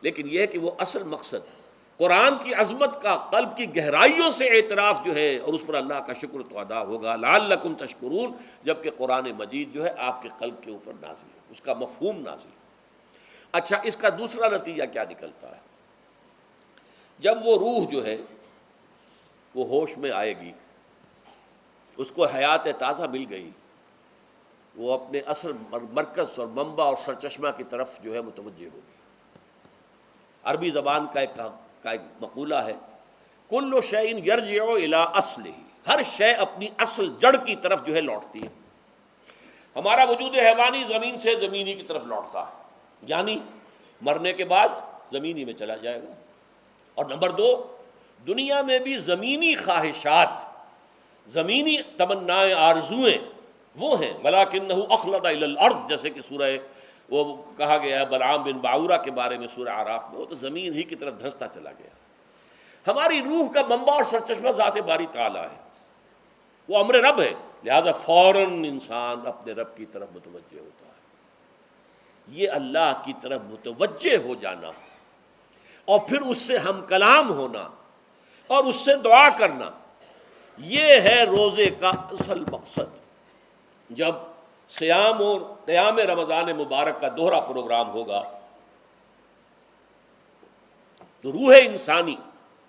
لیکن یہ ہے کہ وہ اصل مقصد قرآن کی عظمت کا قلب کی گہرائیوں سے اعتراف جو ہے، اور اس پر اللہ کا شکر تو ادا ہوگا، لعلکم تشکرون، جبکہ قرآن مجید جو ہے آپ کے قلب کے اوپر نازل ہے، اس کا مفہوم نازل ہے۔ اچھا، اس کا دوسرا نتیجہ کیا نکلتا ہے؟ جب وہ روح جو ہے وہ ہوش میں آئے گی، اس کو حیات تازہ مل گئی، وہ اپنے اصل مرکز اور منبع اور سرچشمہ کی طرف جو ہے متوجہ ہوگی۔ عربی زبان کا ایک مقولہ ہے، کل شیء یرجع الی اصلہ، ہر شے اپنی اصل جڑ کی طرف جو ہے لوٹتی ہے۔ ہمارا وجود حیوانی زمین سے زمینی کی طرف لوٹتا ہے، یعنی مرنے کے بعد زمینی میں چلا جائے گا۔ اور نمبر دو، دنیا میں بھی زمینی خواہشات، زمینی تمنائیں، آرزوئیں وہ ہیں، وَلَٰكِنَّهُ أَخْلَدَ إِلَى الْأَرْضِ، جیسے کہ سورہ وہ کہا گیا ہے بلعام بن باعورہ کے بارے میں سورہ اعراف میں، وہ تو زمین ہی کی طرف دھنستا چلا گیا۔ ہماری روح کا منبع اور سرچشمہ ذات باری تعالیٰ ہے، وہ امر رب ہے، لہذا فوراً انسان اپنے رب کی طرف متوجہ ہوتا ہے۔ یہ اللہ کی طرف متوجہ ہو جانا اور پھر اس سے ہم کلام ہونا اور اس سے دعا کرنا، یہ ہے روزے کا اصل مقصد۔ جب سیام اور قیام رمضان مبارک کا دوہرا پروگرام ہوگا تو روح انسانی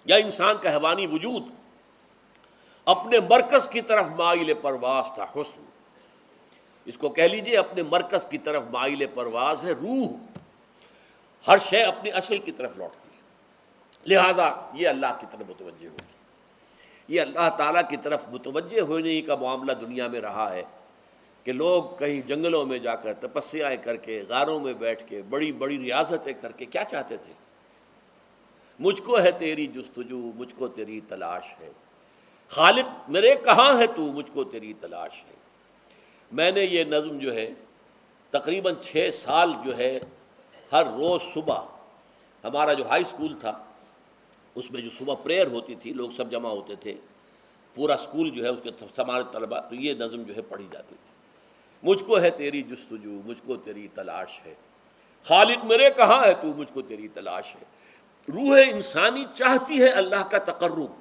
یا انسان کا حیوانی وجود اپنے مرکز کی طرف مائل پرواز تھا، حسن، اس کو کہہ لیجئے اپنے مرکز کی طرف مائل پرواز ہے روح، ہر شے اپنی اصل کی طرف لوٹتی ہے، لہذا یہ اللہ کی طرف متوجہ ہوگی۔ یہ اللہ تعالیٰ کی طرف متوجہ ہونے کا معاملہ دنیا میں رہا ہے کہ لوگ کہیں جنگلوں میں جا کر تپسیائیں کر کے، غاروں میں بیٹھ کے، بڑی بڑی ریاضتیں کر کے کیا چاہتے تھے؟ مجھ کو ہے تیری جستجو، مجھ کو تیری تلاش ہے، خالق میرے کہاں ہے تو، مجھ کو تیری تلاش ہے۔ میں نے یہ نظم جو ہے تقریباً 6 سال جو ہے ہر روز صبح، ہمارا جو ہائی اسکول تھا اس میں جو صبح پریئر ہوتی تھی، لوگ سب جمع ہوتے تھے، پورا اسکول جو ہے اس کے ہمارے طلباء، تو یہ نظم جو ہے پڑھی جاتی تھی، مجھ کو ہے تیری جستجو، مجھ کو تیری تلاش ہے، خالق میرے کہاں ہے تو، مجھ کو تیری تلاش ہے۔ روح انسانی چاہتی ہے اللہ کا تقرب،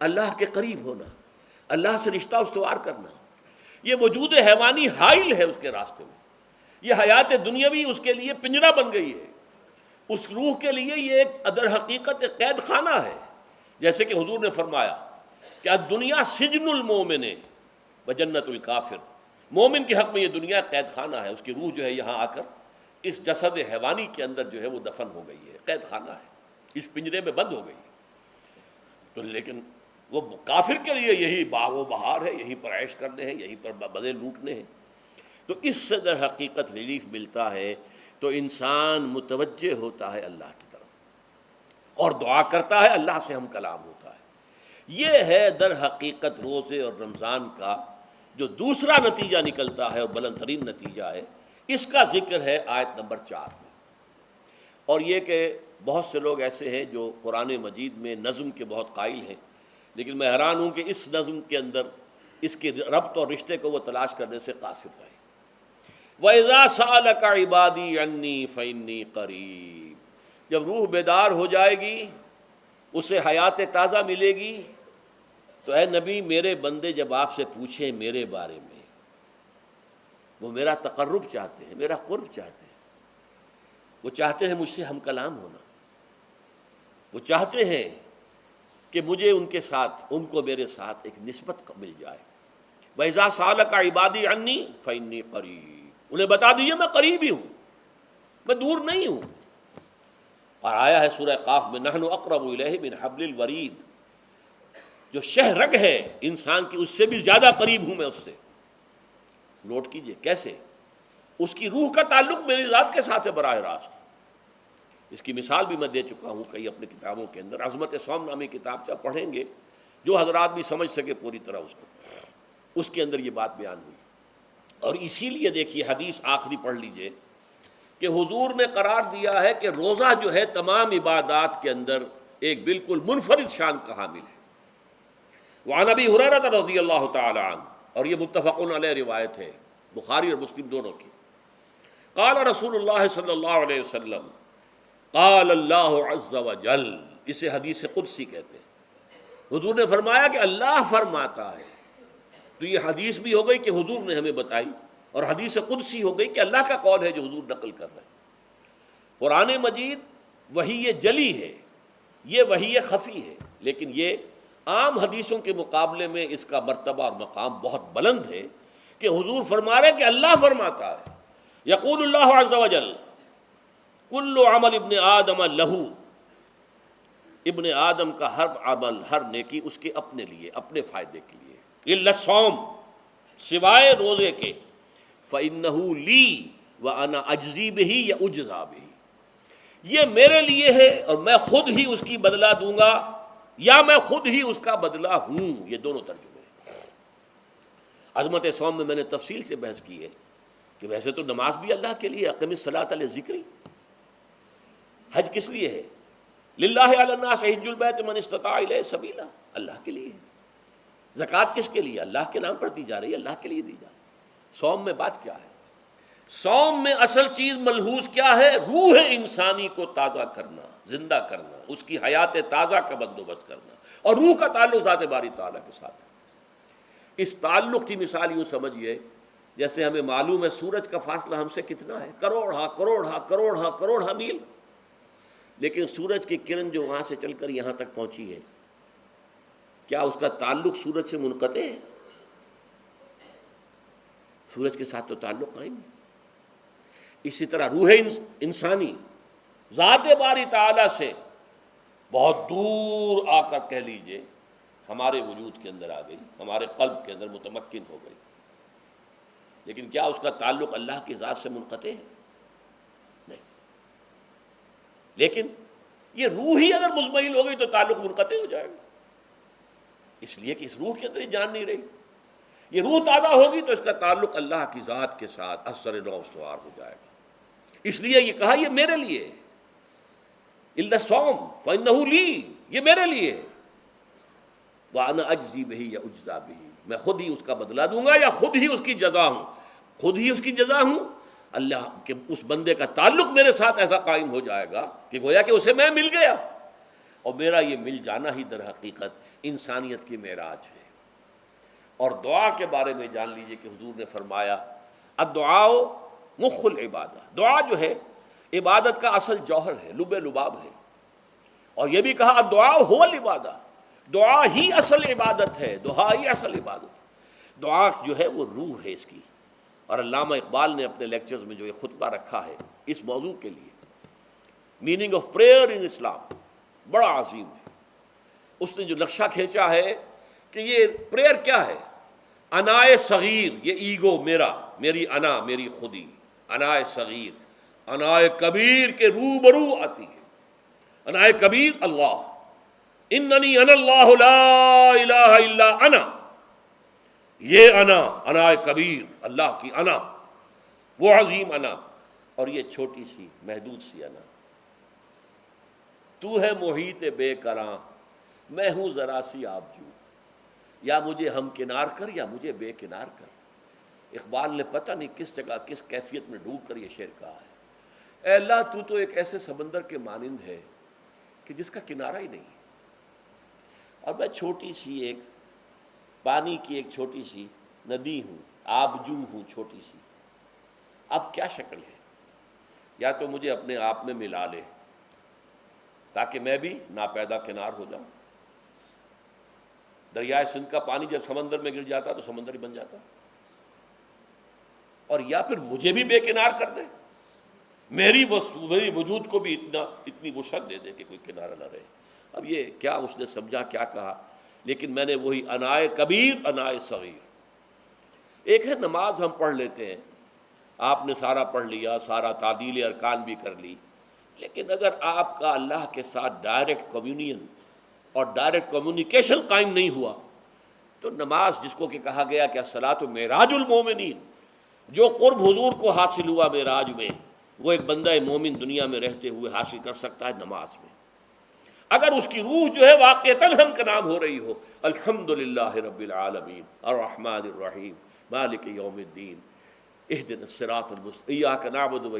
اللہ کے قریب ہونا، اللہ سے رشتہ استوار کرنا۔ یہ وجود حیوانی حائل ہے اس کے راستے میں، یہ حیات دنیاوی اس کے لیے پنجرہ بن گئی ہے، اس روح کے لیے یہ ایک در حقیقت ایک قید خانہ ہے، جیسے کہ حضور نے فرمایا کہ الدنیا سجن المومن وجنت الکافر، مومن کے حق میں یہ دنیا قید خانہ ہے، اس کی روح جو ہے یہاں آ کر اس جسد حیوانی کے اندر جو ہے وہ دفن ہو گئی ہے، قید خانہ ہے، اس پنجرے میں بند ہو گئی ہے۔ تو لیکن وہ کافر کے لیے یہی باغ و بہار ہے، یہیں پر عیش کرنے ہیں، یہیں پر مزے لوٹنے ہیں۔ تو اس سے در حقیقت ریلیف ملتا ہے، تو انسان متوجہ ہوتا ہے اللہ کی طرف اور دعا کرتا ہے، اللہ سے ہم کلام ہوتا ہے۔ یہ ہے در حقیقت روزے اور رمضان کا جو دوسرا نتیجہ نکلتا ہے اور بلند ترین نتیجہ ہے، اس کا ذکر ہے آیت نمبر 4 میں، اور یہ کہ بہت سے لوگ ایسے ہیں جو قرآن مجید میں نظم کے بہت قائل ہیں، لیکن میں حیران ہوں کہ اس نظم کے اندر اس کے ربط اور رشتے کو وہ تلاش کرنے سے قاصر رہے۔ وَإِذَا سَأَلَكَ عِبَادِي عَنِّي فَإِنِّي قَرِيبٌ، جب روح بیدار ہو جائے گی، اسے حیات تازہ ملے گی، تو اے نبی میرے بندے جب آپ سے پوچھیں میرے بارے میں، وہ میرا تقرب چاہتے ہیں، میرا قرب چاہتے ہیں، وہ چاہتے ہیں مجھ سے ہم کلام ہونا، وہ چاہتے ہیں کہ مجھے ان کے ساتھ، ان کو میرے ساتھ ایک نسبت مل جائے۔ وَإِذَا سَأَلَكَ عِبَادِي عَنِّي فَإِنِّي قَرِيبٌ، انہیں بتا دیجیے میں قریب ہی ہوں، میں دور نہیں ہوں۔ اور آیا ہے سورہ قاف میں نحن اقرب الیہ من حبل الورید، جو شہ رگ ہے انسان کی، اس سے بھی زیادہ قریب ہوں میں اس سے. نوٹ کیجئے کیسے، اس کی روح کا تعلق میری ذات کے ساتھ ہے براہ راست. اس کی مثال بھی میں دے چکا ہوں کئی اپنی کتابوں کے اندر. عظمت صوم نامی کتاب جب پڑھیں گے، جو حضرات بھی سمجھ سکے پوری طرح اس کو، اس کے اندر یہ بات بیان ہوئی. اور اسی لیے دیکھیے حدیث آخری پڑھ لیجئے کہ حضور نے قرار دیا ہے کہ روزہ جو ہے تمام عبادات کے اندر ایک بالکل منفرد شان کا حامل ہے. وعن ابی ہریرہ رضی اللہ تعالی عنہ، اور یہ متفق علیہ روایت ہے، بخاری اور مسلم دونوں کی. قال رسول اللہ صلی اللہ علیہ وسلم، قال اللہ عز وجل، اسے حدیث قدسی کہتے ہیں. حضور نے فرمایا کہ اللہ فرماتا ہے. تو یہ حدیث بھی ہو گئی کہ حضور نے ہمیں بتائی، اور حدیث قدسی ہو گئی کہ اللہ کا قول ہے جو حضور نقل کر رہے ہیں. قرآن مجید وحی جلی ہے، یہ وحی خفی ہے، لیکن یہ عام حدیثوں کے مقابلے میں اس کا مرتبہ اور مقام بہت بلند ہے کہ حضور فرما رہے ہیں کہ اللہ فرماتا ہے. یقول اللہ عز وجل، کل عمل ابن آدم لہو، ابن آدم کا ہر عمل، ہر نیکی اس کے اپنے لیے، اپنے فائدے کے لیے. الا الصوم، سوائے روزے کے. فإنہ لی وأنا اجزی بہ یا اجزا بہ، یہ میرے لیے ہے اور میں خود ہی اس کی بدلہ دوں گا، یا میں خود ہی اس کا بدلہ ہوں. یہ دونوں ترجمے ہیں. عظمت صوم میں نے تفصیل سے بحث کی ہے کہ ویسے تو نماز بھی اللہ کے لیے، اقم الصلاۃ لذکری. حج کس لیے ہے؟ للہ علی الناس حج البیت من استطاع الیہ سبیلا، اللہ کے لیے. زکوٰۃ کس کے لیے؟ اللہ کے نام پر دی جا رہی ہے، اللہ کے لیے دی جا رہی ہے. صوم میں بات کیا ہے؟ صوم میں اصل چیز ملحوظ کیا ہے؟ روح انسانی کو تازہ کرنا، زندہ کرنا، اس کی حیات تازہ کا بندوبست کرنا، اور روح کا تعلق ذات باری تعالیٰ کے ساتھ ہے. اس تعلق کی مثال یوں سمجھیے جیسے ہمیں معلوم ہے سورج کا فاصلہ ہم سے کتنا ہے، کروڑ کروڑ میل. لیکن سورج کی کرن جو وہاں سے چل کر یہاں تک پہنچی ہے، کیا اس کا تعلق سورج سے منقطع ہے؟ سورج کے ساتھ تو تعلق قائم ہے. اسی طرح روح انسانی ذات باری تعالیٰ سے بہت دور آ کر کہہ لیجئے ہمارے وجود کے اندر آ گئی، ہمارے قلب کے اندر متمکن ہو گئی. لیکن کیا اس کا تعلق اللہ کی ذات سے منقطع ہے؟ نہیں. لیکن یہ روح ہی اگر مزمحل ہو گئی تو تعلق منقطع ہو جائے گا، اس لیے کہ اس روح کے اندر ہی جان نہیں رہی. یہ روح تازہ ہوگی تو اس کا تعلق اللہ کی ذات کے ساتھ اثر نو استوار ہو جائے گا. اس لیے یہ کہا یہ میرے لیے، الا الصوم فإنہ لی، یہ میرے لیے. وأنا اجزی بہ یا اجزا بہ، میں خود ہی اس کا بدلہ دوں گا یا خود ہی اس کی جزا ہوں. خود ہی اس کی جزا ہوں. اللہ کے اس بندے کا تعلق میرے ساتھ ایسا قائم ہو جائے گا کہ گویا کہ اسے میں مل گیا. اور میرا یہ مل جانا ہی در حقیقت انسانیت کی معراج ہے. اور دعا کے بارے میں جان لیجئے کہ حضور نے فرمایا الدعاء مخ العبادہ، دعا جو ہے عبادت کا اصل جوہر ہے، لب لباب ہے. اور یہ بھی کہا الدعاء هو العبادہ، دعا ہی اصل عبادت ہے، دعا ہی اصل عبادت. دعا جو ہے وہ روح ہے اس کی. اور علامہ اقبال نے اپنے لیکچرز میں جو یہ خطبہ رکھا ہے اس موضوع کے لیے، میننگ آف پریئر ان اسلام، بڑا عظیم ہے. اس نے جو نقشہ کھینچا ہے کہ یہ پریئر کیا ہے؟ انائے صغیر، یہ ایگو میرا، میری انا، میری خودی، انائے صغیر انائے کبیر کے روبرو آتی ہے. انائے کبیر اللہ، اننی انا اللہ لا الہ الا انا. یہ انا، انائے کبیر اللہ کی انا، وہ عظیم انا. اور یہ چھوٹی سی محدود سی انا. تو ہے محیط بے کراں، میں ہوں ذرا سی آبجو، یا مجھے ہم کنار کر یا مجھے بے کنار کر. اقبال نے پتہ نہیں کس جگہ کس کیفیت میں ڈوب کر یہ شعر کہا ہے. اے اللہ تو تو ایک ایسے سمندر کے مانند ہے کہ جس کا کنارہ ہی نہیں ہے، اور میں چھوٹی سی ایک پانی کی ایک چھوٹی سی ندی ہوں، آبجو ہوں چھوٹی سی. اب کیا شکل ہے؟ یا تو مجھے اپنے آپ میں ملا لے تاکہ میں بھی ناپیدا کنار ہو جاؤں. دریائے سندھ کا پانی جب سمندر میں گر جاتا تو سمندر ہی بن جاتا. اور یا پھر مجھے بھی بے کنار کر دے، میری وجود کو بھی اتنی وسعت دے دے کہ کوئی کنارہ نہ رہے. اب یہ کیا اس نے سمجھا، کیا کہا، لیکن میں نے وہی انائے کبیر انائے صغیر. ایک ہے نماز ہم پڑھ لیتے ہیں، آپ نے سارا پڑھ لیا، سارا تعدیل ارکان بھی کر لی، لیکن اگر آپ کا اللہ کے ساتھ ڈائریکٹ کمیونین اور ڈائریکٹ کمیونیکیشن قائم نہیں ہوا تو نماز، جس کو کہ کہا گیا کہ الصلاۃ معراج المومنین، جو قرب حضور کو حاصل ہوا معراج میں، وہ ایک بندہ مومن دنیا میں رہتے ہوئے حاصل کر سکتا ہے نماز میں. اگر اس کی روح جو ہے واقعتاً ہم کا نام ہو رہی ہو الحمدللہ رب العالمین الرحمن الرحیم مالک یوم الدین اہدنا الصراط المستقیم ایاک نعبد و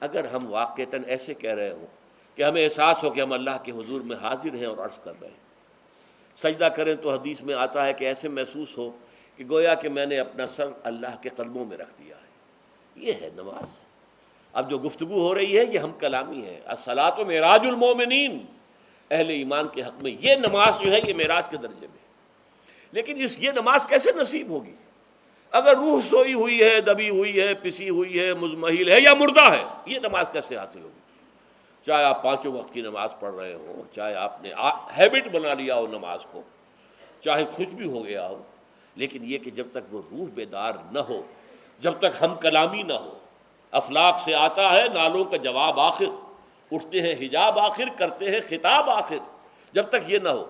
اگر ہم واقعتاً ایسے کہہ رہے ہوں کہ ہمیں احساس ہو کہ ہم اللہ کے حضور میں حاضر ہیں اور عرض کر رہے ہیں، سجدہ کریں تو حدیث میں آتا ہے کہ ایسے محسوس ہو کہ گویا کہ میں نے اپنا سر اللہ کے قدموں میں رکھ دیا ہے. یہ ہے نماز. اب جو گفتگو ہو رہی ہے یہ ہم کلامی ہے. الصلاۃ معراج المومنین، اہل ایمان کے حق میں یہ نماز جو ہے یہ معراج کے درجے میں. لیکن یہ نماز کیسے نصیب ہوگی اگر روح سوئی ہوئی ہے، دبی ہوئی ہے، پسی ہوئی ہے، مزمحل ہے یا مردہ ہے؟ یہ نماز کیسے حاصل ہوگی؟ چاہے آپ 5 وقت کی نماز پڑھ رہے ہوں، چاہے آپ نے ہیبٹ بنا لیا ہو نماز کو، چاہے خوش بھی ہو گیا ہو، لیکن یہ کہ جب تک وہ روح بیدار نہ ہو، جب تک ہم کلامی نہ ہو. افلاق سے آتا ہے نالوں کا جواب آخر، اٹھتے ہیں حجاب آخر، کرتے ہیں خطاب آخر. جب تک یہ نہ ہو،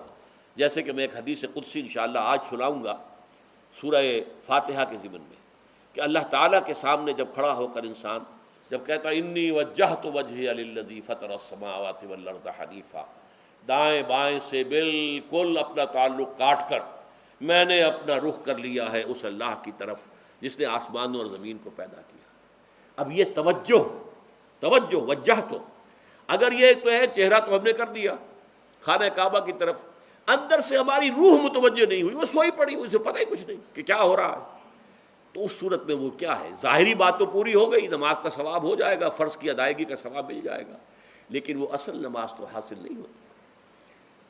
جیسے کہ میں ایک حدیث قدسی انشاءاللہ آج سناؤں گا سورہ فاتحہ کے ضمن میں، کہ اللہ تعالیٰ کے سامنے جب کھڑا ہو کر انسان جب کہتا ہے انی وجہت وجہی للذی فطر السماوات والارض حنیفا، دائیں بائیں سے بالکل اپنا تعلق کاٹ کر میں نے اپنا رخ کر لیا ہے اس اللہ کی طرف جس نے آسمانوں اور زمین کو پیدا کیا. اب یہ توجہ وجہ تو اگر یہ تو ہے چہرہ تو ہم نے کر دیا خانہ کعبہ کی طرف، اندر سے ہماری روح متوجہ نہیں ہوئی، وہ سوئی پڑی، اسے پتہ ہی کچھ نہیں کہ کیا ہو رہا ہے. تو اس صورت میں وہ کیا ہے؟ ظاہری بات تو پوری ہو گئی، نماز کا ثواب ہو جائے گا، فرض کی ادائیگی کا ثواب مل جائے گا، لیکن وہ اصل نماز تو حاصل نہیں ہوتی.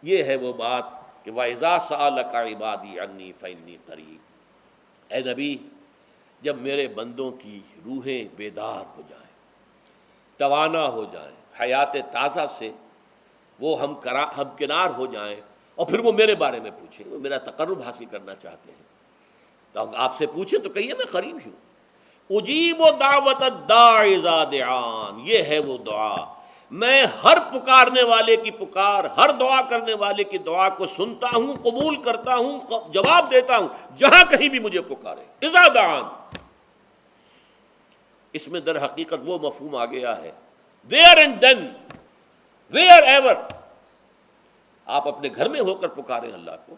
یہ ہے وہ بات کہ وَإِذَا سَأَلَكَ عِبَادِي عَنِّي فَإِنِّي قَرِيبٌ. اے نبی، جب میرے بندوں کی روحیں بیدار ہو جائیں، توانا ہو جائیں، حیات تازہ سے وہ ہم کنار ہو جائیں، اور پھر وہ میرے بارے میں پوچھیں، وہ میرا تقرب حاصل کرنا چاہتے ہیں، تو آپ سے پوچھیں تو کہیے میں قریب ہی ہوں. اجیب دعوت الداع اذا دعان، یہ ہے وہ دعا، میں ہر پکارنے والے کی پکار، ہر دعا کرنے والے کی دعا کو سنتا ہوں، قبول کرتا ہوں، جواب دیتا ہوں جہاں کہیں بھی مجھے پکارے. اذا دعان، اس میں در حقیقت وہ مفہوم آ گیا ہے there and then wherever. آپ اپنے گھر میں ہو کر پکاریں اللہ کو،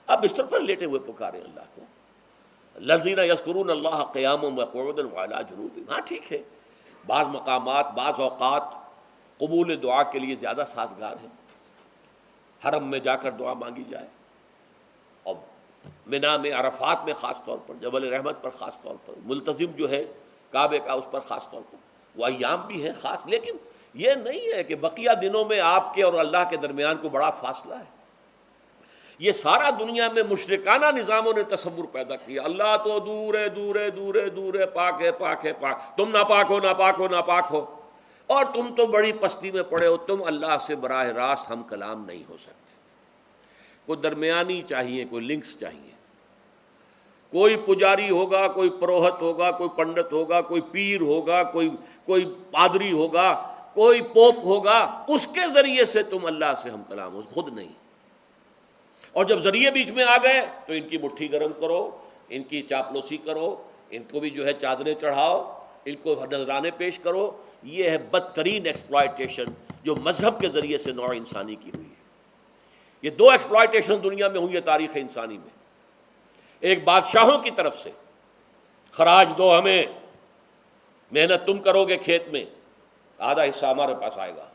آپ بستر پر لیٹے ہوئے پکاریں اللہ کو. الذین یذکرون اللہ قیاما وقعودا وعلی جنوبہم. ہاں ٹھیک ہے، بعض مقامات بعض اوقات قبول دعا کے لیے زیادہ سازگار ہیں، حرم میں جا کر دعا مانگی جائے، اور منا میں، عرفات میں خاص طور پر، جبل رحمت پر خاص طور پر، ملتزم جو ہے کعبے کا اس پر خاص طور پر، وہ ایام بھی ہیں خاص. لیکن یہ نہیں ہے کہ بقیہ دنوں میں آپ کے اور اللہ کے درمیان کو بڑا فاصلہ ہے. یہ سارا دنیا میں مشرکانہ نظاموں نے تصور پیدا کیا، اللہ تو دور ہے، دور ہے، دور ہے، دور ہے، پاک ہے، پاک ہے، پاک، تم ناپاک ہو، ناپاک ہو، ناپاک ہو، اور تم تو بڑی پستی میں پڑے ہو، تم اللہ سے براہ راست ہم کلام نہیں ہو سکتے. کوئی درمیانی چاہیے، کوئی لنکس چاہیے، کوئی پجاری ہوگا، کوئی پروہت ہوگا، کوئی پنڈت ہوگا، کوئی پیر ہوگا، کوئی پادری ہوگا، کوئی پوپ ہوگا، اس کے ذریعے سے تم اللہ سے ہم کلام ہو، خود نہیں. اور جب ذریعے بیچ میں آ گئے تو ان کی مٹھی گرم کرو، ان کی چاپلوسی کرو، ان کو بھی جو ہے چادریں چڑھاؤ، ان کو نذرانے پیش کرو. یہ ہے بدترین ایکسپلائٹیشن جو مذہب کے ذریعے سے نوع انسانی کی ہوئی ہے. یہ 2 ایکسپلائٹیشن دنیا میں ہوئی ہے تاریخ انسانی میں. ایک بادشاہوں کی طرف سے خراج دو ہمیں، محنت تم کرو گے کھیت میں، آدھا حصہ ہمارے پاس آئے گا،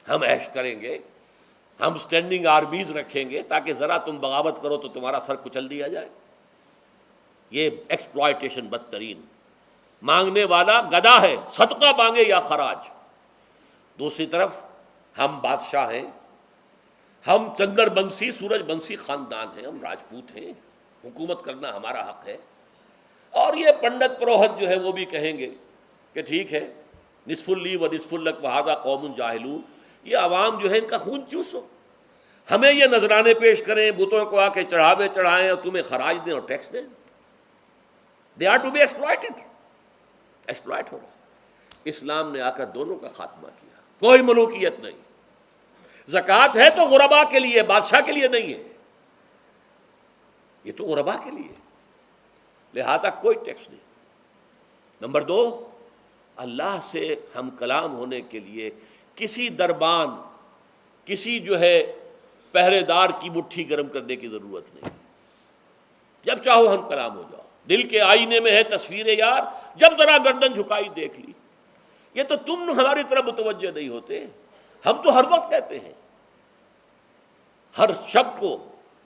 ہم عیش کریں گے، ہم سٹینڈنگ آرمیز رکھیں گے تاکہ ذرا تم بغاوت کرو تو تمہارا سر کچل دیا جائے. یہ ایکسپلائٹیشن بدترین. مانگنے والا گدا ہے، صدقہ مانگے یا خراج. دوسری طرف ہم بادشاہ ہیں، ہم چندر بنسی سورج بنسی خاندان ہیں، ہم راجپوت ہیں، حکومت کرنا ہمارا حق ہے. اور یہ پنڈت پروہت جو ہے وہ بھی کہیں گے کہ ٹھیک ہے، نصف لی و نصف لک وہذا قوم جاہلون، یہ عوام جو ہے ان کا خون چوسو، ہمیں یہ نذرانے پیش کریں، بتوں کو آ کے چڑھاوے چڑھائیں اور تمہیں خراج دیں اور ٹیکس دیں. They are to be exploited. Exploit ہو رہا. اسلام نے آ کر دونوں کا خاتمہ کیا. کوئی ملوکیت نہیں. زکوٰۃ ہے تو غربا کے لیے، بادشاہ کے لیے نہیں ہے. یہ تو غربا کے لیے، لہذا کوئی ٹیکس نہیں. نمبر 2، اللہ سے ہم کلام ہونے کے لیے کسی دربان، کسی جو ہے پہرے دار کی مٹھی گرم کرنے کی ضرورت نہیں. جب چاہو ہم کلام ہو جاؤ. دل کے آئینے میں ہے تصویر یار، جب ذرا گردن جھکائی دیکھ لی. یہ تو تم ہماری طرف متوجہ نہیں ہوتے. ہم تو ہر وقت کہتے ہیں، ہر شب کو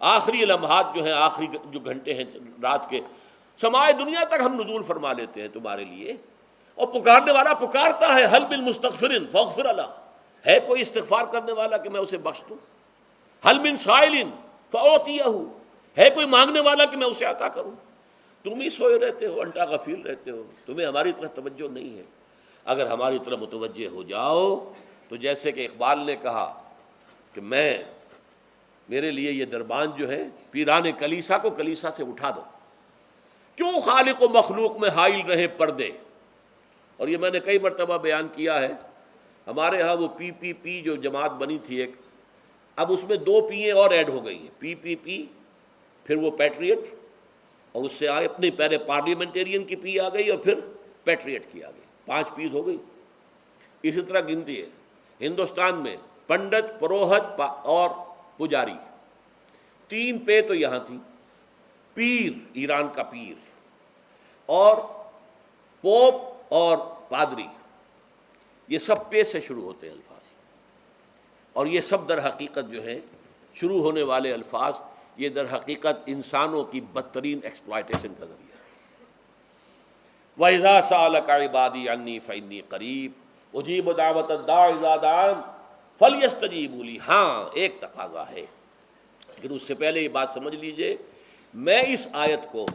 آخری لمحات جو ہیں، آخری جو گھنٹے ہیں رات کے، سمائے دنیا تک ہم نزول فرما لیتے ہیں تمہارے لیے. اور پکارنے والا پکارتا ہے، حل من مستغفر فاغفر اللہ. ہے کوئی استغفار کرنے والا کہ میں اسے بخش دوں؟ حل من سائل فاعطیہ. ہے کوئی مانگنے والا کہ میں اسے عطا کروں؟ تم ہی سوئے رہتے ہو، انٹا غفیل رہتے ہو، تمہیں ہماری طرف توجہ نہیں ہے. اگر ہماری طرف متوجہ ہو جاؤ تو جیسے کہ اقبال نے کہا کہ میرے لیے یہ دربان جو ہے، پیران کلیسا کو کلیسا سے اٹھا دو. کیوں خالق و مخلوق میں حائل رہے پردے. اور یہ میں نے کئی مرتبہ بیان کیا ہے. ہمارے ہاں وہ پی جو جماعت بنی تھی ایک، اب اس میں 2 پییں اور ایڈ ہو گئی ہیں. پی پھر وہ پیٹریٹ، اور اس سے آگے اپنی پہلے پارلیمنٹیرین کی پی آ گئی اور پھر پیٹریٹ کی آ گئی. 5 پیز ہو گئی. اسی طرح گنتی ہے ہندوستان میں پنڈت، پروہت اور پجاری. 3 پے تو یہاں تھی. پیر، ایران کا پیر، اور پوپ اور پادری، یہ سب پے سے شروع ہوتے ہیں الفاظ. اور یہ سب در حقیقت جو ہے شروع ہونے والے الفاظ، یہ در حقیقت انسانوں کی بدترین ایکسپلائٹیشن کا ذریعہ ہے. وَإِذَا سَأَلَكَ عِبَادِي عَنِّي فَإِنِّي قَرِيبٌ أُجِيبُ دَعْوَةَ الدَّاعِ إِذَا دَعَانِ فَلْيَسْتَجِيبُوا لِي. ہاں ایک تقاضا ہے، لیکن اس سے پہلے یہ بات سمجھ لیجئے، میں اس آیت کو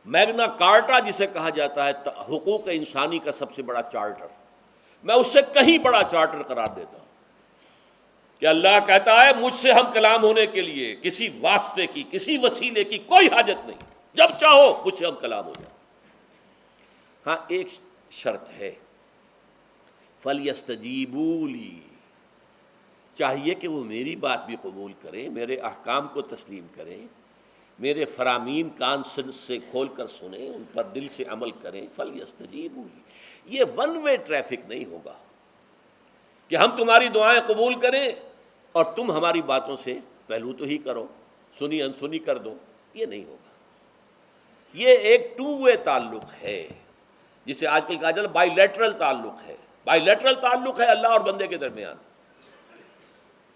میگنا کارٹا جسے کہا جاتا ہے حقوق انسانی کا سب سے بڑا چارٹر، میں اس سے کہیں بڑا چارٹر قرار دیتا ہوں. کہ اللہ کہتا ہے مجھ سے ہم کلام ہونے کے لیے کسی واسطے کی، کسی وسیلے کی کوئی حاجت نہیں. جب چاہو مجھ سے ہم کلام ہو جائے. ہاں ایک شرط ہے، فَلْيَسْتَجِيبُوا لِي. چاہیے کہ وہ میری بات بھی قبول کریں، میرے احکام کو تسلیم کریں، میرے فرامین کان سے کھول کر سنیں، ان پر دل سے عمل کریں. فَلْيَسْتَجِيبُوا لِي. یہ ون وے ٹریفک نہیں ہوگا کہ ہم تمہاری دعائیں قبول کریں اور تم ہماری باتوں سے پہلو تو ہی کرو، سنی انسنی کر دو. یہ نہیں ہوگا. یہ ایک 2 وے تعلق ہے، جسے آج کل کہا جاتا ہے بائی لیٹرل تعلق ہے. بائی لیٹرل تعلق ہے اللہ اور بندے کے درمیان.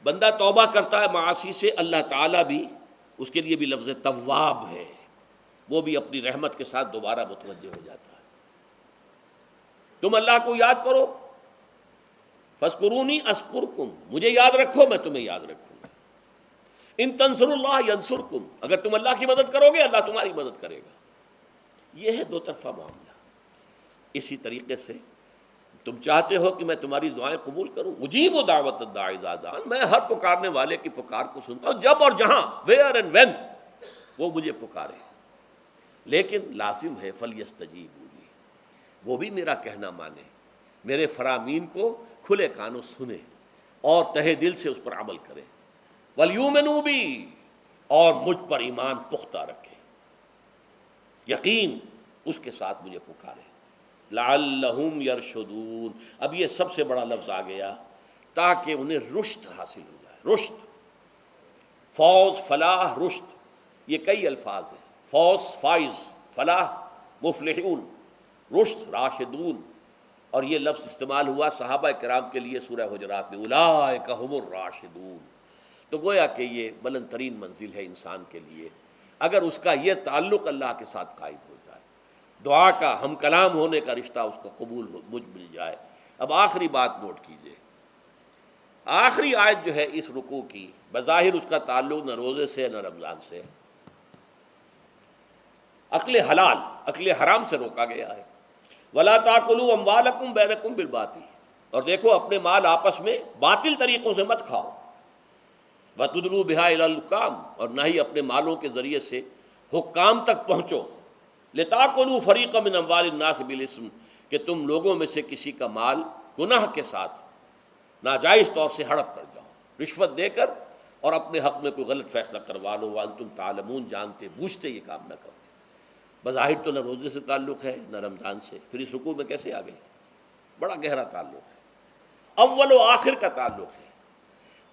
بندہ توبہ کرتا ہے معاصی سے، اللہ تعالیٰ بھی، اس کے لیے بھی لفظ تواب ہے، وہ بھی اپنی رحمت کے ساتھ دوبارہ متوجہ ہو جاتا ہے. تم اللہ کو یاد کرو، فاذکرونی اذکرکم، مجھے یاد رکھو میں تمہیں یاد رکھوں گا. ان تنصروا اللہ ینصرکم، اگر تم اللہ کی مدد کرو گے اللہ تمہاری مدد کرے گا. یہ ہے 2 طرفہ معاملہ. اسی طریقے سے تم چاہتے ہو کہ میں تمہاری دعائیں قبول کروں، اجیب دعوت الداعی اذا دعان، میں ہر پکارنے والے کی پکار کو سنتا ہوں جب اور جہاں، ویئر اینڈ وین وہ مجھے پکارے. لیکن لازم ہے فلیستجیبوا لی، وہ بھی میرا کہنا مانے، میرے فرامین کو کھلے کانوں سنے اور تہہ دل سے اس پر عمل کرے. ولیؤمنوا بی، اور مجھ پر ایمان پختہ رکھے، یقین اس کے ساتھ مجھے پکارے. لعلہم یرشدون، اب یہ سب سے بڑا لفظ آ گیا، تاکہ انہیں رشد حاصل ہو جائے. رشد، فوز، فلاح، رشد، یہ کئی الفاظ ہیں. فوز فائز، فلاح مفلحون، رشد راشدون. اور یہ لفظ استعمال ہوا صحابہ کرام کے لیے سورہ حجرات میں، اولئک ھم الراشدون. تو گویا کہ یہ بلند ترین منزل ہے انسان کے لیے اگر اس کا یہ تعلق اللہ کے ساتھ قائم ہو جائے، دعا کا ہم کلام ہونے کا رشتہ اس کو قبول مل جائے. اب آخری بات نوٹ کیجئے، آخری آیت جو ہے اس رکوع کی، بظاہر اس کا تعلق نہ روزے سے نہ رمضان سے، اکل حلال، اکل حرام سے روکا گیا ہے. وَلَا تَأْكُلُوا أَمْوَالَكُمْ بَيْنَكُمْ بِالْبَاطِلِ، اور دیکھو اپنے مال آپس میں باطل طریقوں سے مت کھاؤ. وَتُدْلُوا بِهَا إِلَى الْحُكَّامِ، اور نہ ہی اپنے مالوں کے ذریعے سے حکام تک پہنچو، لِتَأْكُلُوا فَرِيقًا مِّنْ أَمْوَالِ النَّاسِ بِالْإِثْمِ، کہ تم لوگوں میں سے کسی کا مال گناہ کے ساتھ ناجائز طور سے ہڑپ کر جاؤ، رشوت دے کر، اور اپنے حق میں کوئی غلط فیصلہ کروا لو، وَأَنْتُمْ تَعْلَمُونَ، جانتے بوجھتے یہ کام نہ کرو۔ بظاہر تو نہ روزے سے تعلق ہے نہ رمضان سے، پھر اس رکوع میں کیسے آ گئے؟ بڑا گہرا تعلق ہے، اول و آخر کا تعلق ہے۔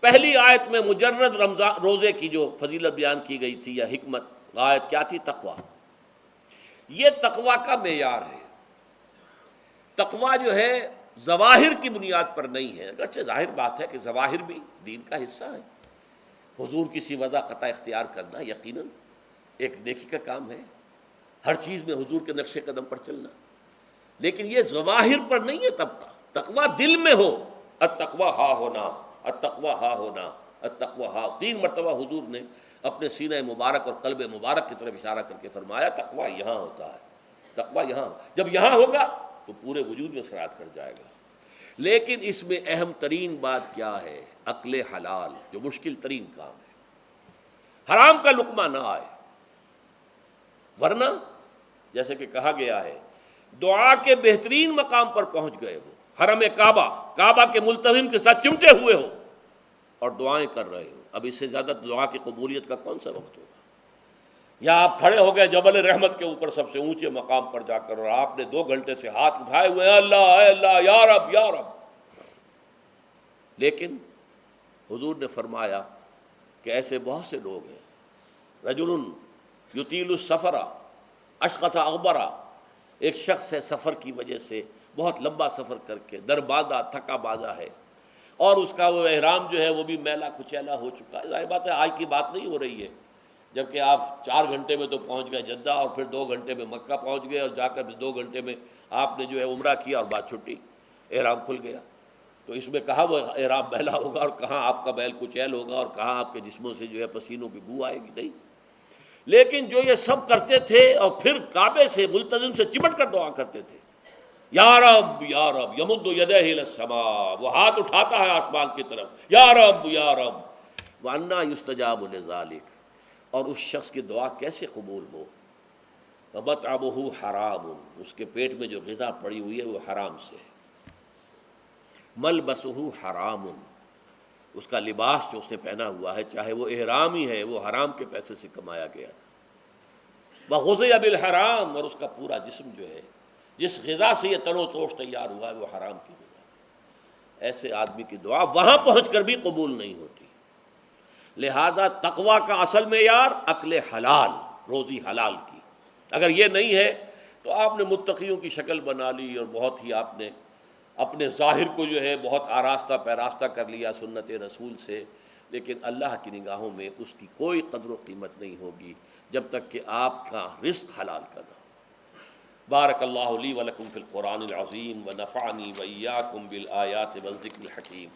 پہلی آیت میں مجرد رمضان روزے کی جو فضیلت بیان کی گئی تھی یا حکمت، آیت کیا تھی؟ تقویٰ۔ یہ تقویٰ کا معیار ہے۔ تقویٰ جو ہے ظواہر کی بنیاد پر نہیں ہے، اگرچہ ظاہر بات ہے کہ ظواہر بھی دین کا حصہ ہے۔ حضور کی وضع قطع اختیار کرنا یقیناً ایک نیکی کا کام ہے، ہر چیز میں حضور کے نقش قدم پر چلنا، لیکن یہ ظواہر پر نہیں ہے طبقہ۔ تقویٰ دل میں ہو، التقویٰ ہا ہونا، التقویٰ ہا ہونا، التقویٰ ہا، 3 مرتبہ حضور نے اپنے سینہ مبارک اور قلب مبارک کی طرف اشارہ کر کے فرمایا تقویٰ یہاں ہوتا ہے، تقویٰ یہاں، جب یہاں ہوگا تو پورے وجود میں سرایت کر جائے گا۔ لیکن اس میں اہم ترین بات کیا ہے؟ عقل حلال، جو مشکل ترین کام ہے، حرام کا لقمہ نہ آئے، ورنہ جیسے کہ کہا گیا ہے دعا کے بہترین مقام پر پہنچ گئے ہو، حرم کعبہ کے ملتزم کے ساتھ چمٹے ہوئے ہو اور دعائیں کر رہے ہو، اب اس سے زیادہ دعا کی قبولیت کا کون سا وقت ہوگا؟ یا آپ کھڑے ہو گئے جبل رحمت کے اوپر سب سے اونچے مقام پر جا کر، اور آپ نے 2 گھنٹے سے ہاتھ اٹھائے ہوئے ہیں، اللہ اے اللہ یا رب یا رب، لیکن حضور نے فرمایا کہ ایسے بہت سے لوگ ہیں، رجل یطیل السفر اشخص اغبرا، ایک شخص ہے سفر کی وجہ سے بہت لمبا سفر کر کے دربادہ تھکا بادا ہے، اور اس کا وہ احرام جو ہے وہ بھی میلا کچیلا ہو چکا ہے۔ ظاہر بات ہے آج کی بات نہیں ہو رہی ہے، جبکہ آپ 4 گھنٹے میں تو پہنچ گئے جدہ، اور پھر 2 گھنٹے میں مکہ پہنچ گئے، اور جا کر 2 گھنٹے میں آپ نے جو ہے عمرہ کیا اور بات چھٹی، احرام کھل گیا۔ تو اس میں کہاں وہ احرام میلا ہوگا، اور کہاں آپ کا بیل کچیل ہوگا، اور کہاں آپ کے جسموں سے جو ہے پسینوں کی بو آئے گی؟ نہیں۔ لیکن جو یہ سب کرتے تھے اور پھر کعبے سے ملتزم سے چمٹ کر دعا کرتے تھے، یا رب یا رب، یمد یدیہ الی السماء، وہ ہاتھ اٹھاتا ہے آسمان کی طرف، یا رب یا رب، وَأَنَّا يُسْتَجَابُ لِذَلِكَ، اور اس شخص کی دعا کیسے قبول ہو؟ وَمَطْعَمُهُ حَرَامٌ، اس کے پیٹ میں جو غذا پڑی ہوئی ہے وہ حرام سے ہے، مَلْبَسُهُ حَرَامٌ، اس کا لباس جو اس نے پہنا ہوا ہے چاہے وہ احرام ہی ہے وہ حرام کے پیسے سے کمایا گیا تھا، وَغُذِيَ بِالْحَرَام، اور اس کا پورا جسم جو ہے جس غذا سے یہ تن و توش تیار ہوا ہے وہ حرام کی غذا۔ ایسے آدمی کی دعا وہاں پہنچ کر بھی قبول نہیں ہوتی۔ لہذا تقویٰ کا اصل معیار عقل حلال، روزی حلال کی، اگر یہ نہیں ہے تو آپ نے متقیوں کی شکل بنا لی، اور بہت ہی آپ نے اپنے ظاہر کو جو ہے بہت آراستہ پیراستہ کر لیا سنت رسول سے، لیکن اللہ کی نگاہوں میں اس کی کوئی قدر و قیمت نہیں ہوگی جب تک کہ آپ کا رزق حلال کا نہ ہو۔ بارک اللہ لی ولکم فی القرآن العظیم ونفعنی وإیاکم بالآیات والذکر الحکیم۔